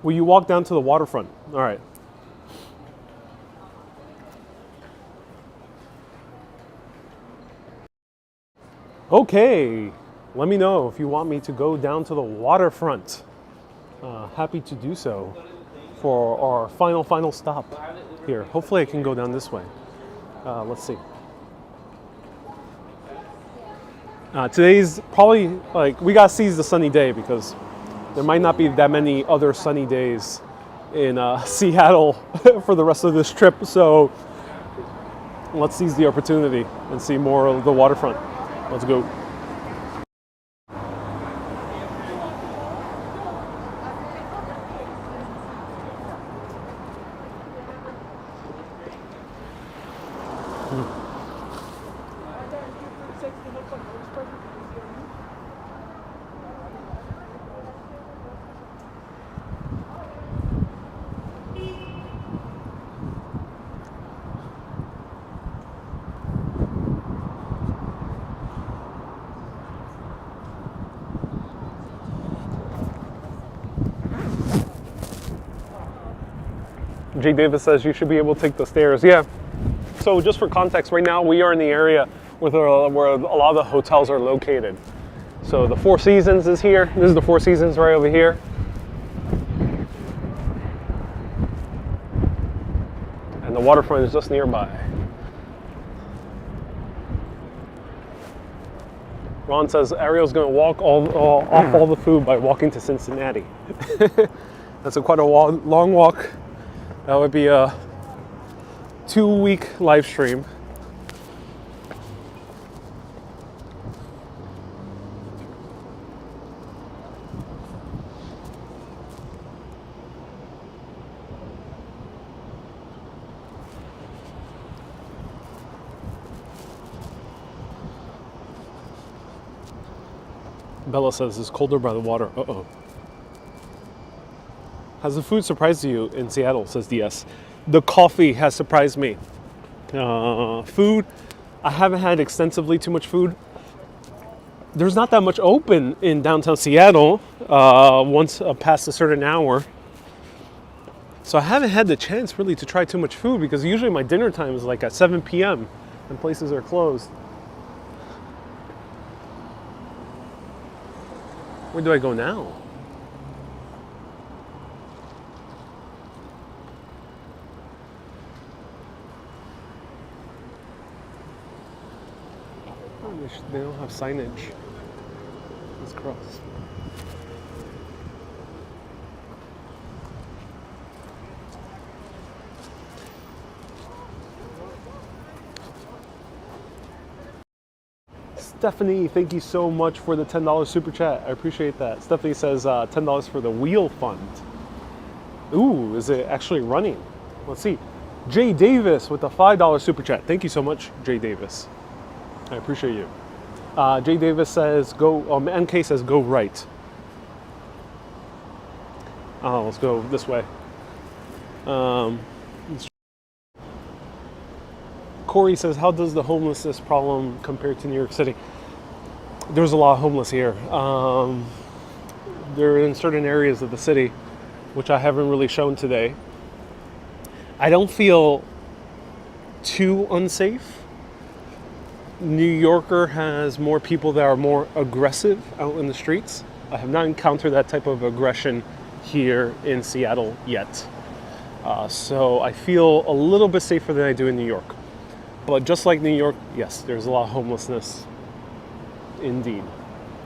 Will you walk down to the waterfront? All right. Okay, let me know if you want me to go down to the waterfront. Happy to do so for our final stop here. Hopefully I can go down this way. Let's see. Today's probably, like, we gotta seize the sunny day because there might not be that many other sunny days in Seattle for the rest of this trip. So let's seize the opportunity and see more of the waterfront. Let's go. Jay Davis says you should be able to take the stairs. Yeah. So just for context, right now we are in the area where a lot of the hotels are located. So the Four Seasons is here. This is the Four Seasons right over here. And the waterfront is just nearby. Ron says Ariel's going to walk off all the food by walking to Cincinnati. That's quite a long walk. That would be a 2-week live stream. Bella says it's colder by the water. Uh-oh. Has the food surprised you in Seattle, says DS. The coffee has surprised me. Food, I haven't had extensively too much food. There's not that much open in downtown Seattle once past a certain hour. So I haven't had the chance really to try too much food because usually my dinner time is like at 7 p.m. and places are closed. Where do I go now? They don't have signage. Let's cross. Stephanie, thank you so much for the $10 super chat. I appreciate that. Stephanie says $10 for the wheel fund. Ooh, is it actually running? Let's see. Jay Davis with the $5 super chat. Thank you so much, Jay Davis. I appreciate you. Jay Davis says go, MK says go right. Let's go this way. Corey says, how does the homelessness problem compare to New York City? There's a lot of homeless here. They're in certain areas of the city, which I haven't really shown today. I don't feel too unsafe. New Yorker has more people that are more aggressive out in the streets. I have not encountered that type of aggression here in Seattle yet. So I feel a little bit safer than I do in New York. But just like New York, yes, there's a lot of homelessness indeed.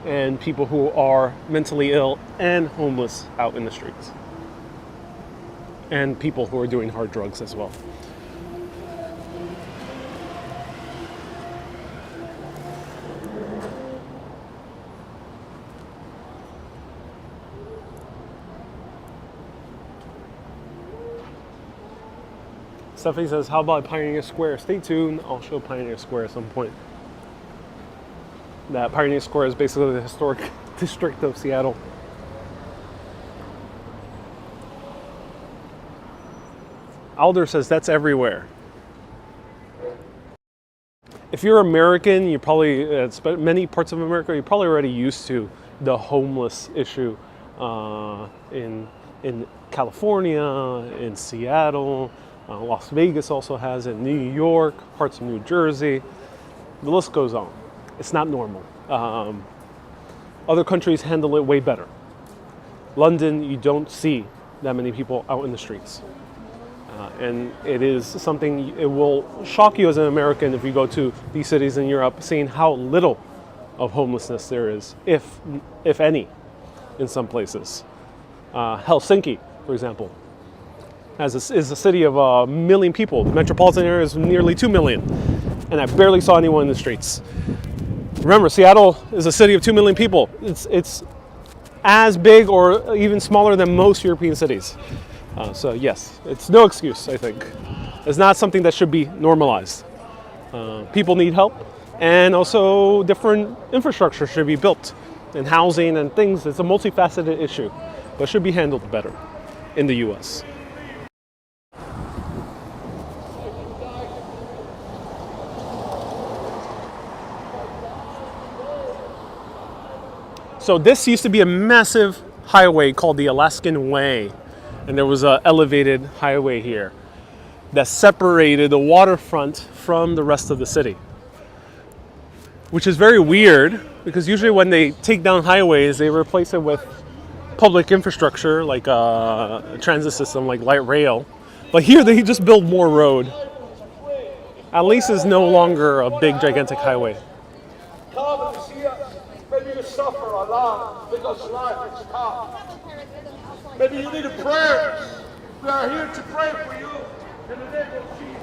And people who are mentally ill and homeless out in the streets. And people who are doing hard drugs as well. Stephanie says, how about Pioneer Square? Stay tuned. I'll show Pioneer Square at some point. That Pioneer Square is basically the historic district of Seattle. Alder says, that's everywhere. If you're American, you probably, many parts of America, you're probably already used to the homeless issue in California, in Seattle. Las Vegas also has it, New York, parts of New Jersey. The list goes on. It's not normal. Other countries handle it way better. London, you don't see that many people out in the streets. And it is something, it will shock you as an American if you go to these cities in Europe, seeing how little of homelessness there is, if any, in some places. Helsinki, for example, is a city of 1 million people. The metropolitan area is nearly 2 million, and I barely saw anyone in the streets. Remember, Seattle is a city of 2 million people. It's as big or even smaller than most European cities. So yes, it's no excuse, I think. It's not something that should be normalized. People need help, and also different infrastructure should be built, and housing and things. It's a multifaceted issue, but should be handled better in the US. So this used to be a massive highway called the Alaskan Way, and there was an elevated highway here that separated the waterfront from the rest of the city, which is very weird because usually when they take down highways, they replace it with public infrastructure like a transit system like light rail, but here they just build more road. At least it's no longer a big gigantic highway. Come and see us. Maybe you suffer a lot because life is tough. Maybe you need a prayer. We are here to pray for you in the name of Jesus.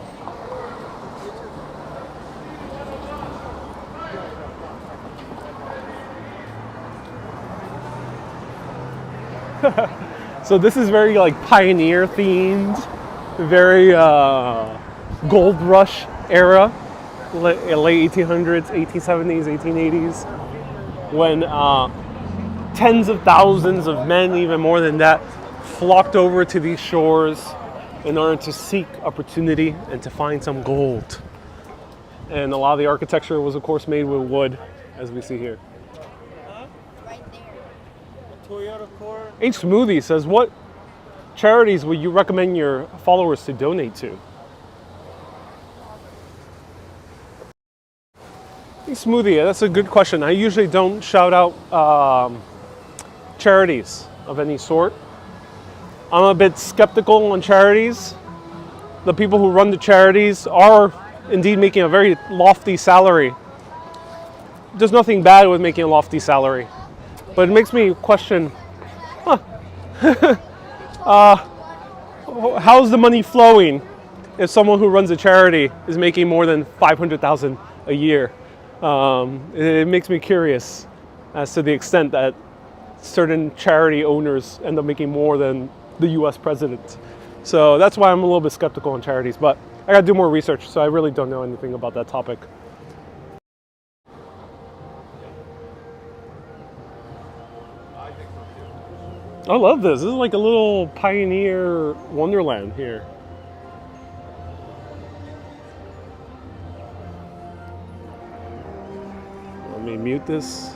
So this is very like pioneer themed, very gold rush era, late 1800s, 1870s, 1880s, when tens of thousands of men, even more than that, flocked over to these shores in order to seek opportunity and to find some gold. And a lot of the architecture was, of course, made with wood, as we see here. H Smoothie says, what charities would you recommend your followers to donate to? H Smoothie, that's a good question. I usually don't shout out charities of any sort. I'm a bit skeptical on charities. The people who run the charities are indeed making a very lofty salary. There's nothing bad with making a lofty salary, but it makes me question, how's the money flowing if someone who runs a charity is making more than $500,000 a year? It makes me curious as to the extent that certain charity owners end up making more than the US president. So that's why I'm a little bit skeptical on charities, but I gotta do more research, so I really don't know anything about that topic. I love this. This is like a little pioneer wonderland here. Let me mute this.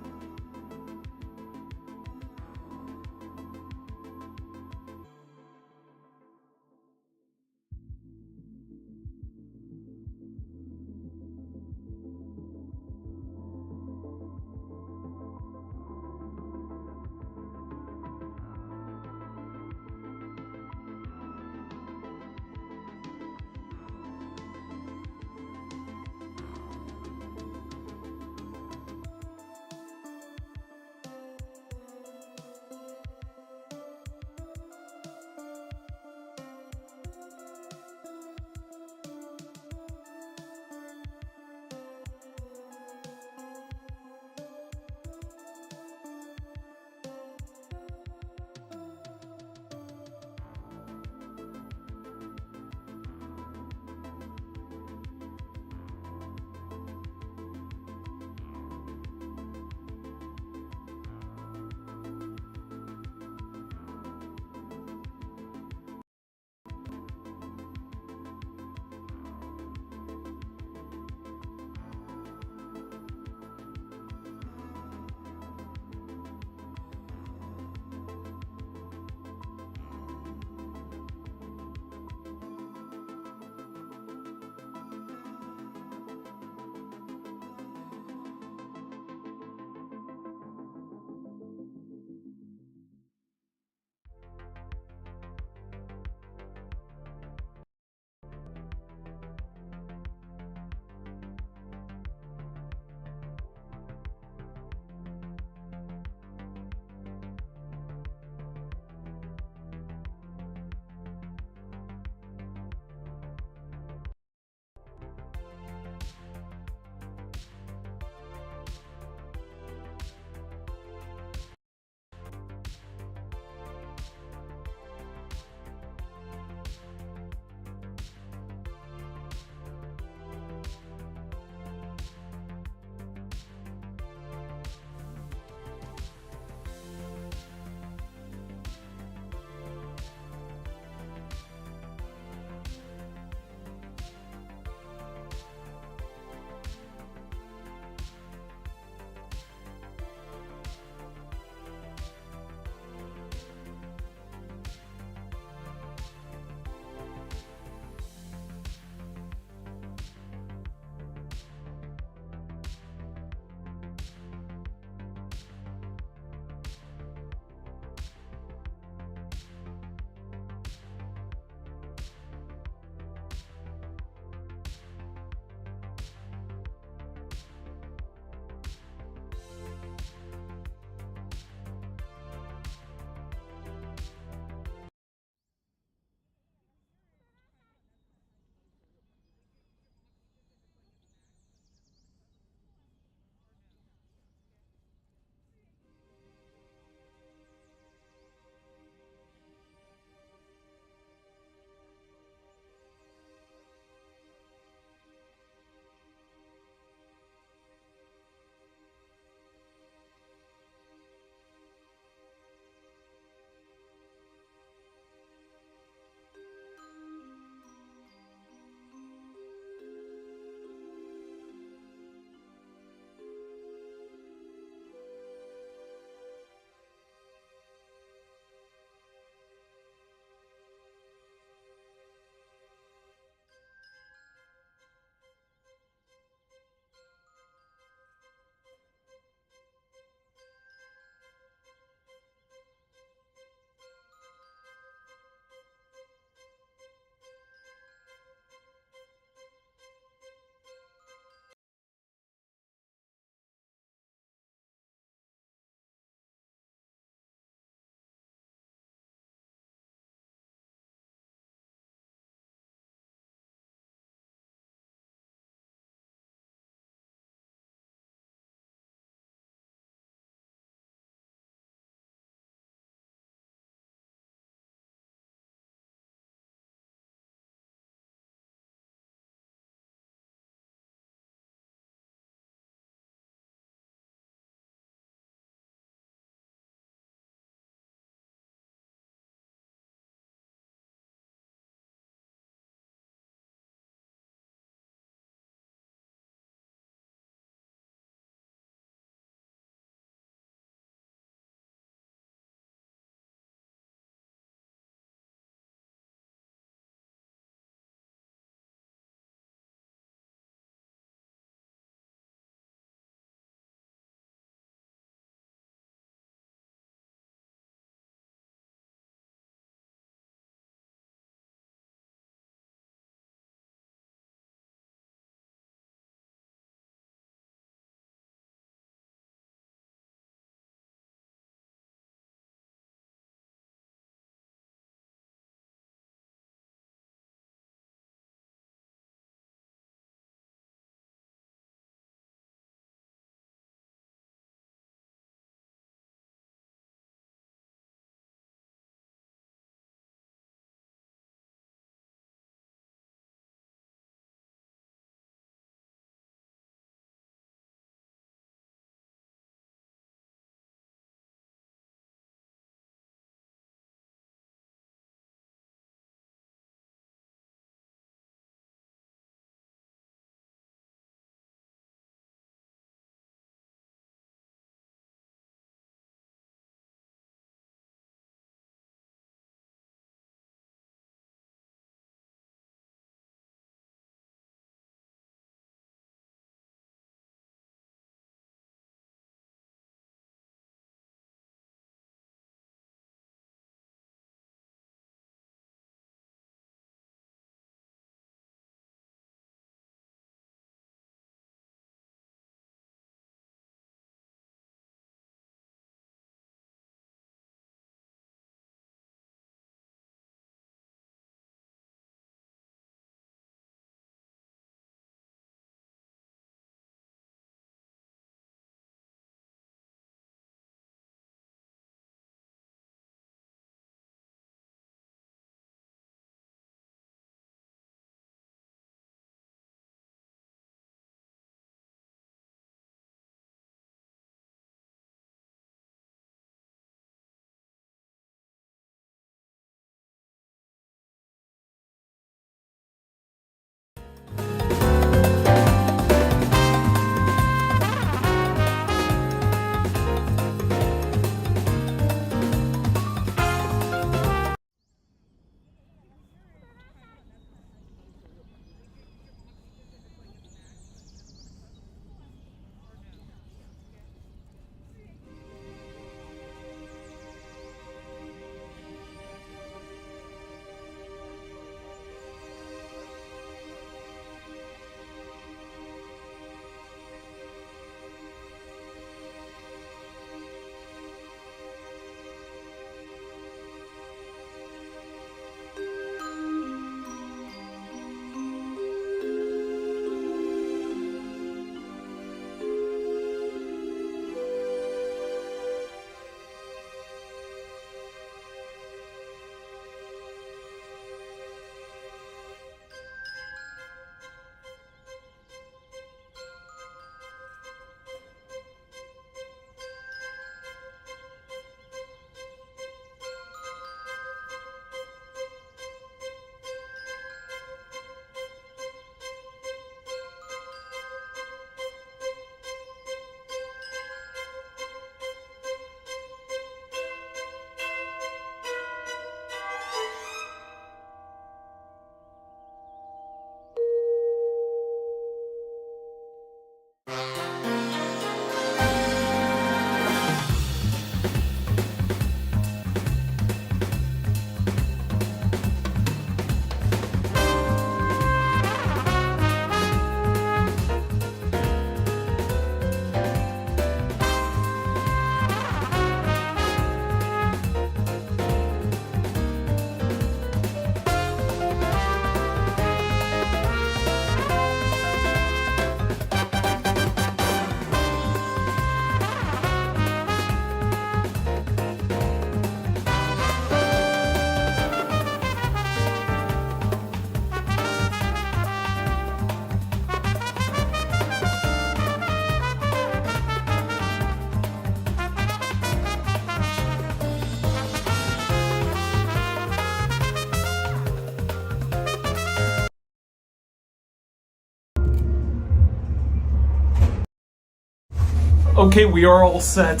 Okay, we are all set.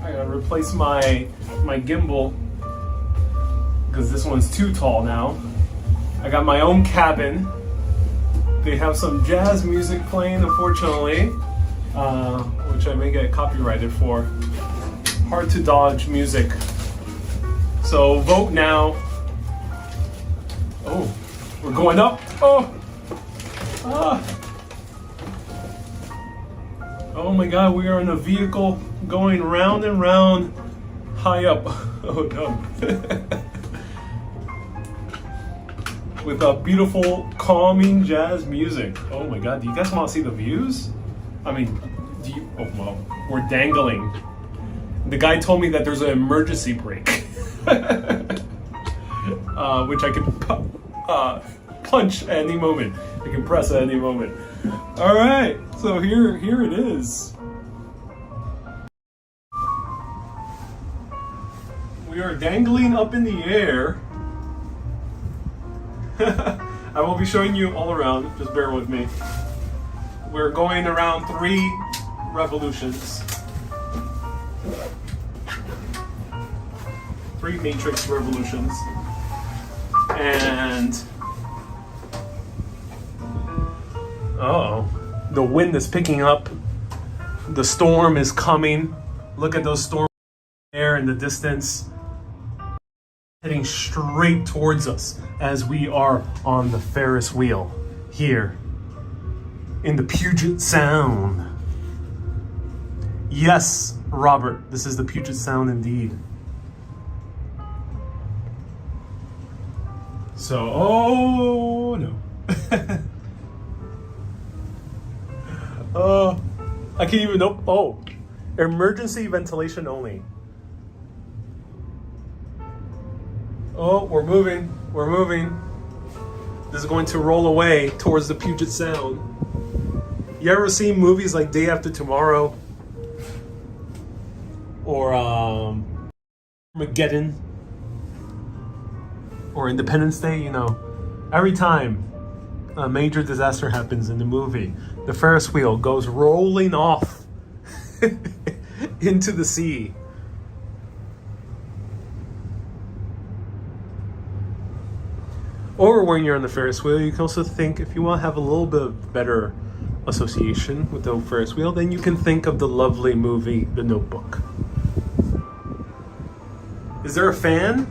I gotta replace my gimbal because this one's too tall now. I got my own cabin. They have some jazz music playing, unfortunately, which I may get copyrighted for. Hard to dodge music. So vote now. Oh, we're going up. Oh, oh my God, we are in a vehicle going round and round, high up. Oh no. With a beautiful, calming jazz music. Oh my God, do you guys want to see the views? I mean, do you? Oh well, we're dangling. The guy told me that there's an emergency brake, which I can punch at any moment. I can press at any moment. All right, so here it is. We are dangling up in the air. I will be showing you all around, just bear with me. We're going around 3 revolutions. 3 matrix revolutions. And uh-oh, the wind is picking up. The storm is coming. Look at those storms there in the distance, heading straight towards us as we are on the Ferris wheel here in the Puget Sound. Yes, Robert, this is the Puget Sound indeed. So, oh no. I can't even know. Oh, emergency ventilation only. Oh, we're moving. We're moving. This is going to roll away towards the Puget Sound. You ever seen movies like Day After Tomorrow? Or Armageddon? Or Independence Day? You know, every time a major disaster happens in the movie, the Ferris wheel goes rolling off into the sea. Or when you're on the Ferris wheel, you can also think, if you want to have a little bit of better association with the Ferris wheel, then you can think of the lovely movie, The Notebook. Is there a fan?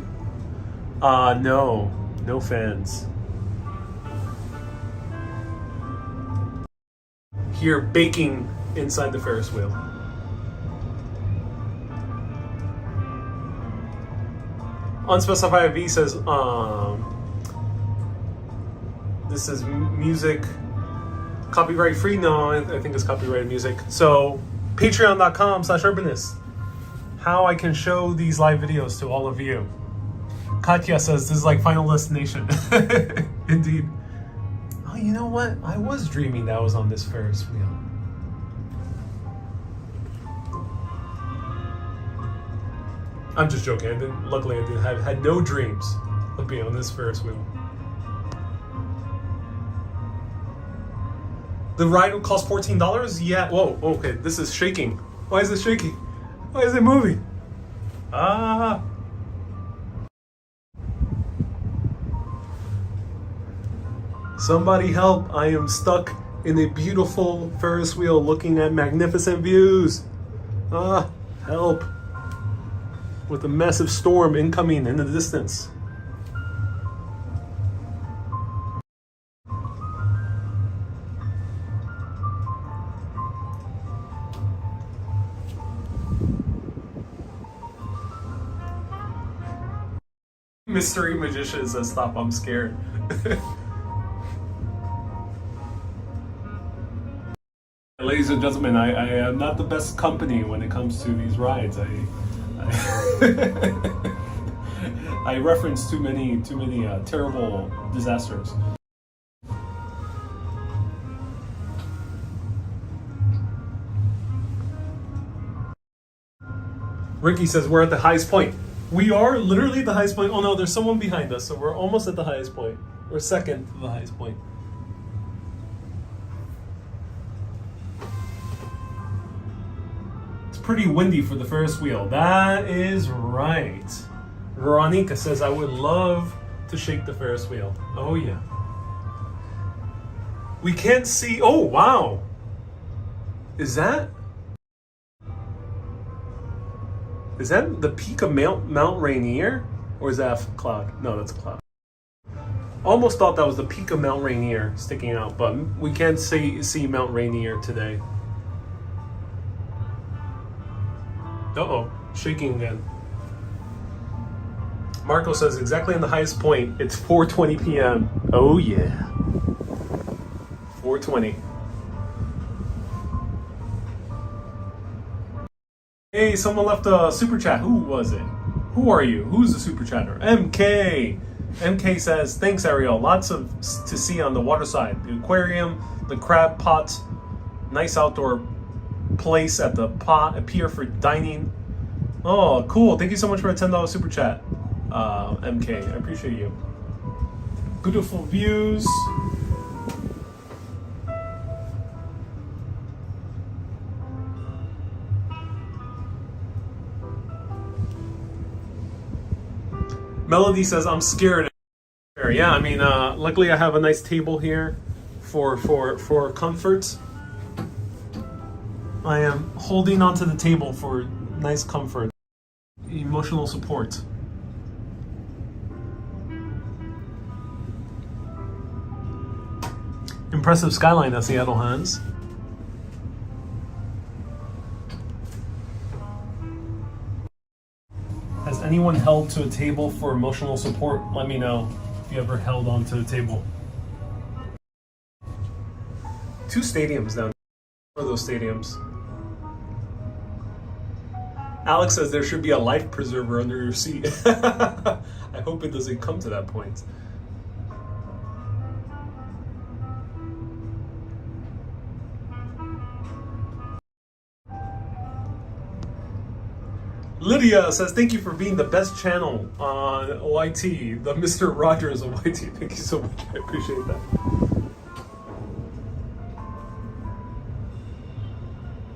No fans. Here, baking inside the Ferris wheel. Unspecified V says, this is music copyright free. No, I think it's copyrighted music. So patreon.com/urbanist. How I can show these live videos to all of you. Katya says this is like Final Destination. Indeed. Oh, you know what? I was dreaming that I was on this Ferris wheel. I'm just joking. Luckily, I had no dreams of being on this Ferris wheel. The ride will cost $14? Yeah. Whoa, okay. This is shaking. Why is it shaking? Why is it moving? Ah. Somebody help. I am stuck in a beautiful Ferris wheel looking at magnificent views. Ah, help. With a massive storm incoming in the distance. Mystery Magician says, stop, I'm scared. Ladies and gentlemen, I am not the best company when it comes to these rides. I reference too many terrible disasters. Ricky says we're at the highest point. We are literally at the highest point. Oh no, there's someone behind us, so we're almost at the highest point. We're second to the highest point. pretty windy for the Ferris wheel. That is right. Veronica says, I would love to shake the Ferris wheel. Oh yeah. We can't see. Oh wow. Is that the peak of Mount Rainier? Or is that a cloud? No, that's a cloud. Almost thought that was the peak of Mount Rainier sticking out, but we can't see Mount Rainier today. Uh-oh, shaking again. Marco says exactly on the highest point, it's 4:20 p.m. Oh yeah. 4:20. Hey, someone left a super chat. Who was it? Who are you? Who's the super chatter? MK. MK says, thanks Ariel. Lots to see on the water side. The aquarium, the crab pot, nice outdoor place at the pier for dining. Oh, cool. Thank you so much for a $10 super chat, MK. I appreciate you. Beautiful views. Melody says, I'm scared. Yeah, I mean, luckily I have a nice table here for comfort. I am holding onto the table for nice comfort, emotional support. Impressive skyline that Seattle has. Has anyone held to a table for emotional support? Let me know if you ever held onto a table. 2 stadiums down there. What are those stadiums? Alex says there should be a life preserver under your seat. I hope it doesn't come to that point. Lydia says, thank you for being the best channel on YT, the Mr. Rogers of YT. Thank you so much. I appreciate that.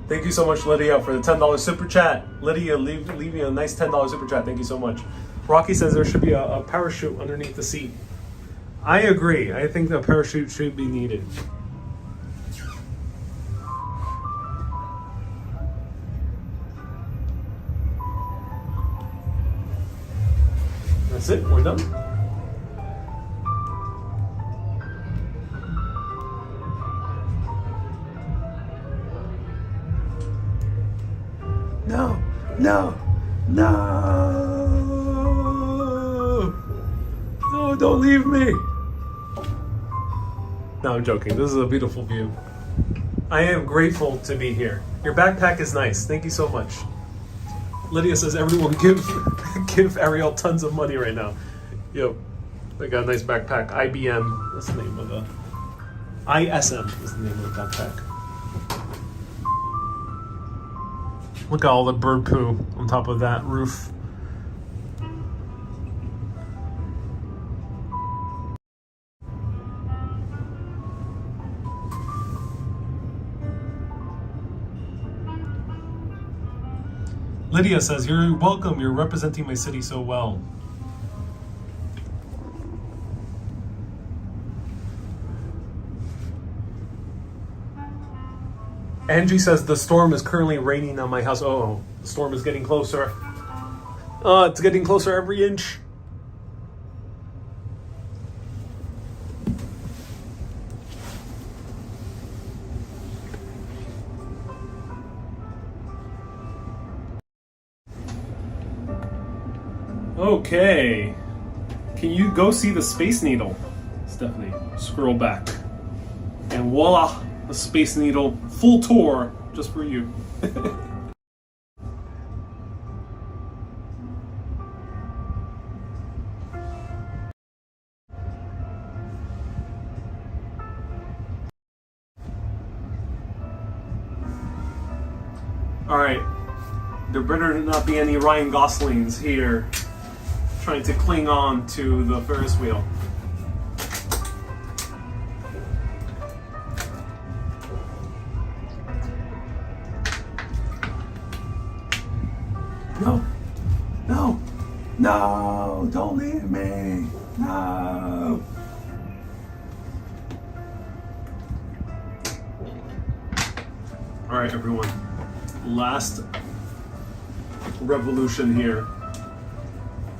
Thank you so much, Lydia, for the $10 super chat. Lydia, leave me a nice $10 super chat. Thank you so much. Rocky says there should be a parachute underneath the seat. I agree. I think the parachute should be needed. That's it, we're done. No, no, no. No, don't leave me. No, I'm joking. This is a beautiful view. I am grateful to be here. Your backpack is nice. Thank you so much. Lydia says, everyone give Ariel tons of money right now. Yo, they got a nice backpack. IBM, that's the name of the... ISM is the name of the backpack. Look at all the bird poo on top of that roof. Lydia says, you're welcome, you're representing my city so well. Angie says, the storm is currently raining on my house. Oh, the storm is getting closer. It's getting closer every inch. Okay. Can you go see the Space Needle? Stephanie, scroll back. And voila, the Space Needle full tour just for you. All right, there better not be any Ryan Goslings here trying to cling on to the Ferris wheel. No. No. No. Don't leave me. No. All right, everyone. Last revolution here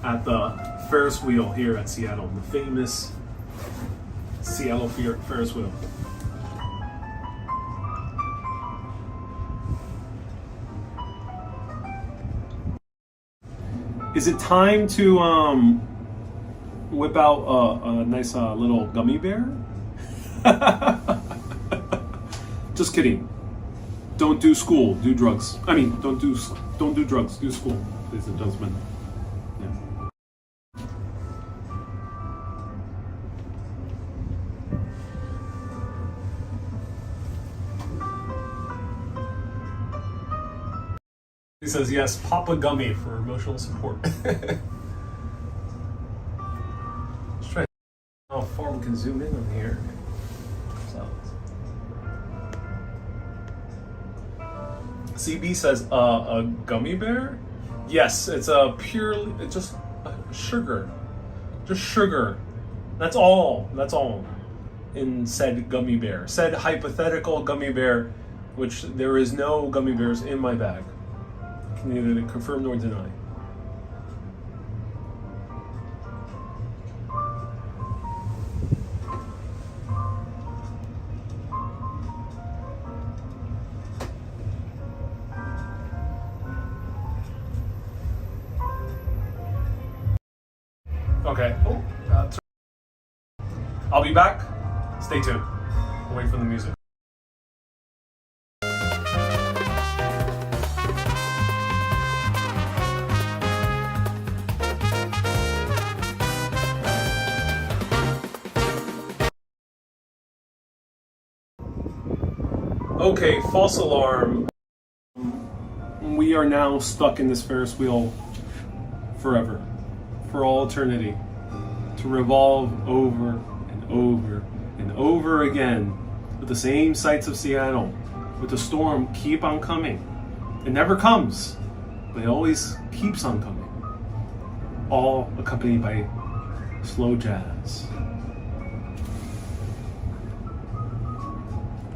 at the Ferris wheel here at Seattle, the famous Seattle Ferris wheel. Is it time to whip out a nice little gummy bear? Just kidding. Don't do school, do drugs. I mean, don't do drugs, do school, ladies and gentlemen. Yeah. He says, yes, pop a gummy for emotional support. Let's try how far we can zoom in on here. CB says, a gummy bear? Yes, it's a purely, it's just sugar. Just sugar. That's all in said gummy bear. Said hypothetical gummy bear, which there is no gummy bears in my bag. I can neither confirm nor deny. Okay. Oh, I'll be back. Stay tuned. I'll wait for the music. Okay, false alarm. We are now stuck in this Ferris wheel forever. For all eternity, to revolve over and over and over again with the same sights of Seattle, with the storm keep on coming. It never comes, but it always keeps on coming. All accompanied by slow jazz.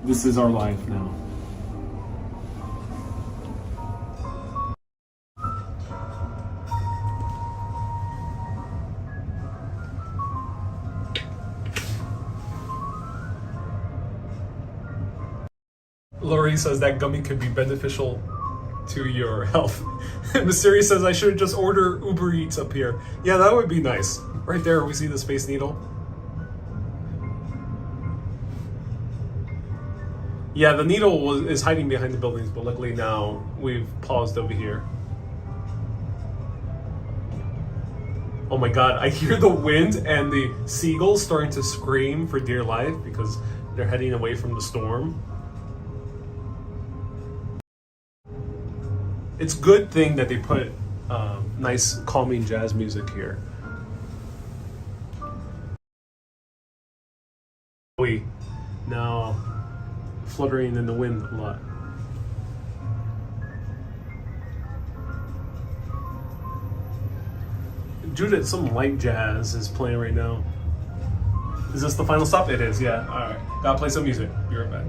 This is our life now. Lori says that gummy could be beneficial to your health. Mysterious says I should just order Uber Eats up here. Yeah, that would be nice. Right there, we see the Space Needle. Yeah, the needle is hiding behind the buildings, but luckily now we've paused over here. Oh my god, I hear the wind and the seagulls starting to scream for dear life because they're heading away from the storm. It's a good thing that they put nice calming jazz music here. We now fluttering in the wind a lot. Judith, some light jazz is playing right now. Is this the final stop? It is, yeah. Alright, gotta play some music. Be right back.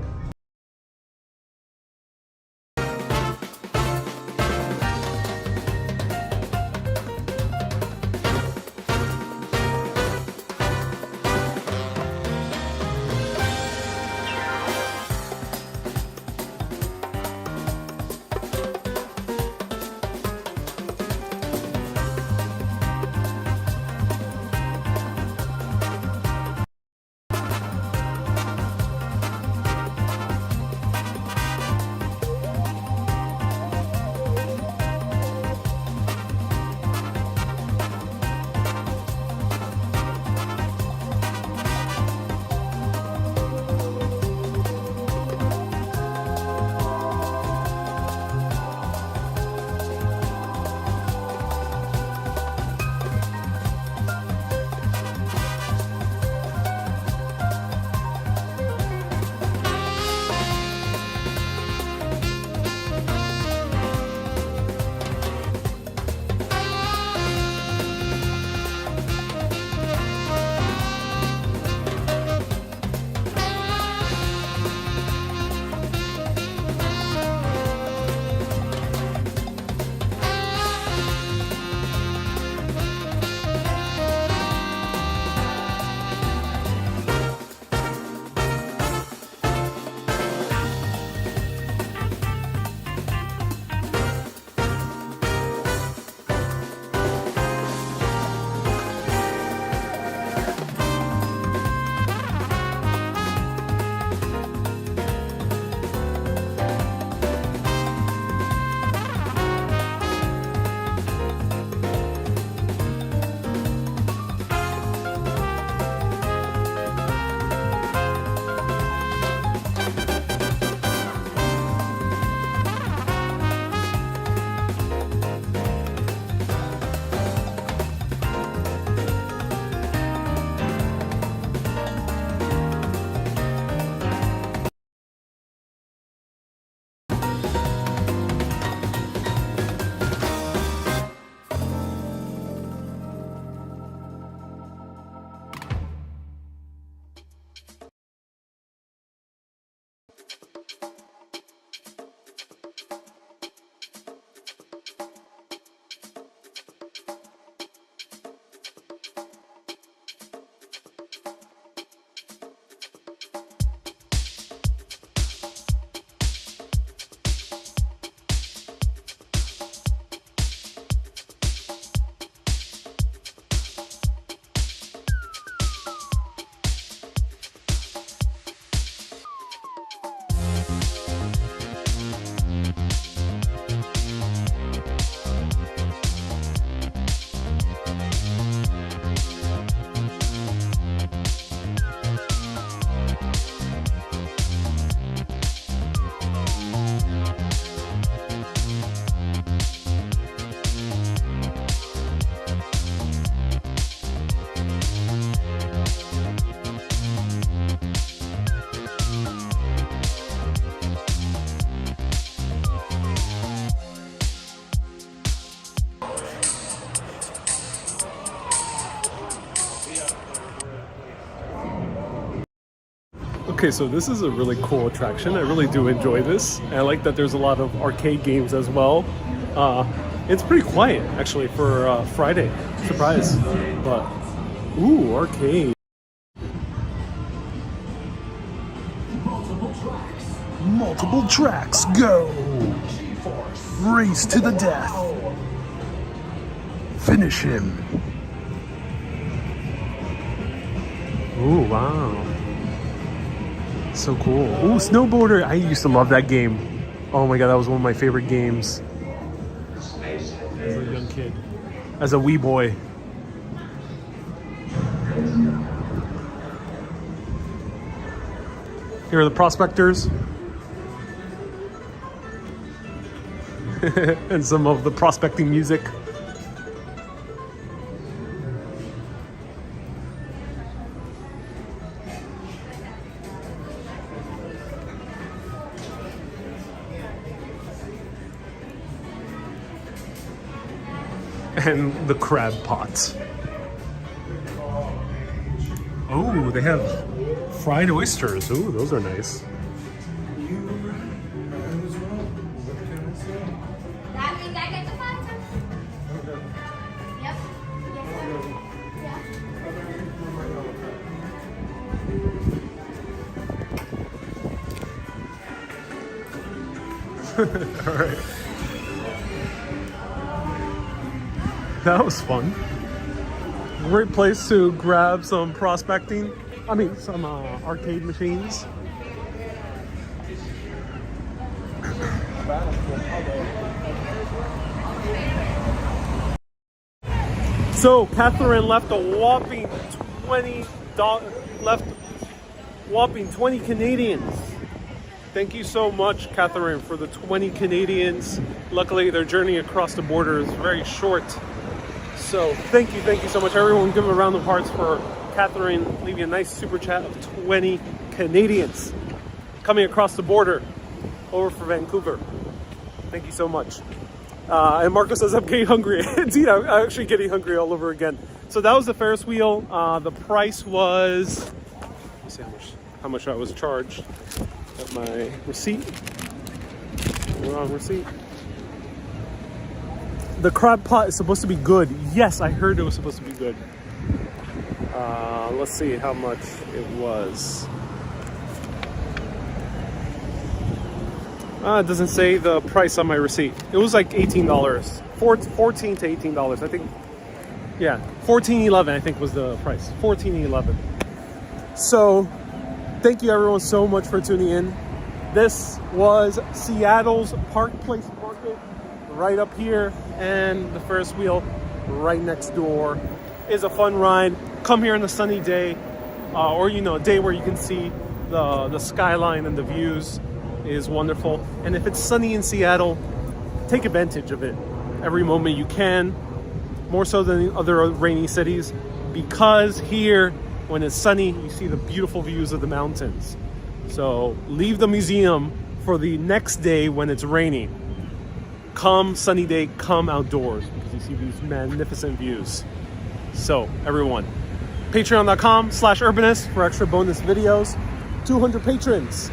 Okay, so this is a really cool attraction. I really do enjoy this. I like that there's a lot of arcade games as well. It's pretty quiet, actually, for Friday. Surprise. But, ooh, arcade. Multiple tracks, go! Race to the death. Finish him. Ooh, wow. So cool. Ooh, snowboarder. I used to love that game. Oh my god, that was one of my favorite games. As a young kid. As a wee boy. Here are the prospectors. And some of the prospecting music. And the crab pots. Oh, they have fried oysters. Ooh, those are nice. That means I get the fun. Yep. All right. That was fun. Great place to grab some prospecting. I mean, some arcade machines. So Catherine left a whopping $20 Canadians. Thank you so much, Catherine, for the 20 Canadians. Luckily, their journey across the border is very short. So thank you so much. Everyone give a round of applause for Catherine leaving a nice super chat of 20 Canadians coming across the border over for Vancouver. Thank you so much. And Marco says, I'm getting hungry. Indeed, I'm actually getting hungry all over again. So that was the Ferris wheel. The price was, let's see how much I was charged. Got my receipt. Wrong receipt. The crab pot is supposed to be good. Yes, I heard it was supposed to be good. Let's see how much it was. It doesn't say the price on my receipt. It was like $18. $14 to $18, I think. Yeah, $14.11 I think was the price. $14.11. So, thank you everyone so much for tuning in. This was Seattle's Pike Place Market, right up here, and the Ferris wheel right next door. Is a fun ride. Come here on a sunny day, or a day where you can see the skyline and the views is wonderful. And if it's sunny in Seattle, take advantage of it every moment you can, more so than other rainy cities, because here when it's sunny you see the beautiful views of the mountains. So leave the museum for the next day when it's raining. Come sunny day, come outdoors because you see these magnificent views. So everyone, patreon.com/urbanist for extra bonus videos. 200 patrons.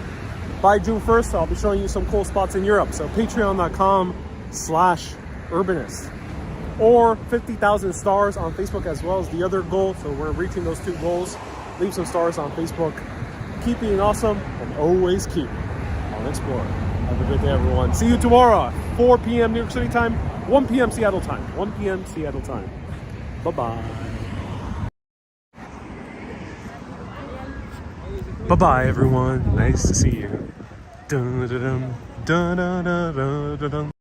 By June 1st, I'll be showing you some cool spots in Europe. So patreon.com/urbanist. Or 50,000 stars on Facebook as well as the other goal. So we're reaching those two goals. Leave some stars on Facebook. Keep being awesome and always keep on exploring. Have a good day, everyone. See you tomorrow at 4 p.m. New York City time, 1 p.m. Seattle time. 1 p.m. Seattle time. Bye-bye. Bye-bye, everyone. Nice to see you. Dun, dun, dun, dun, dun, dun, dun, dun.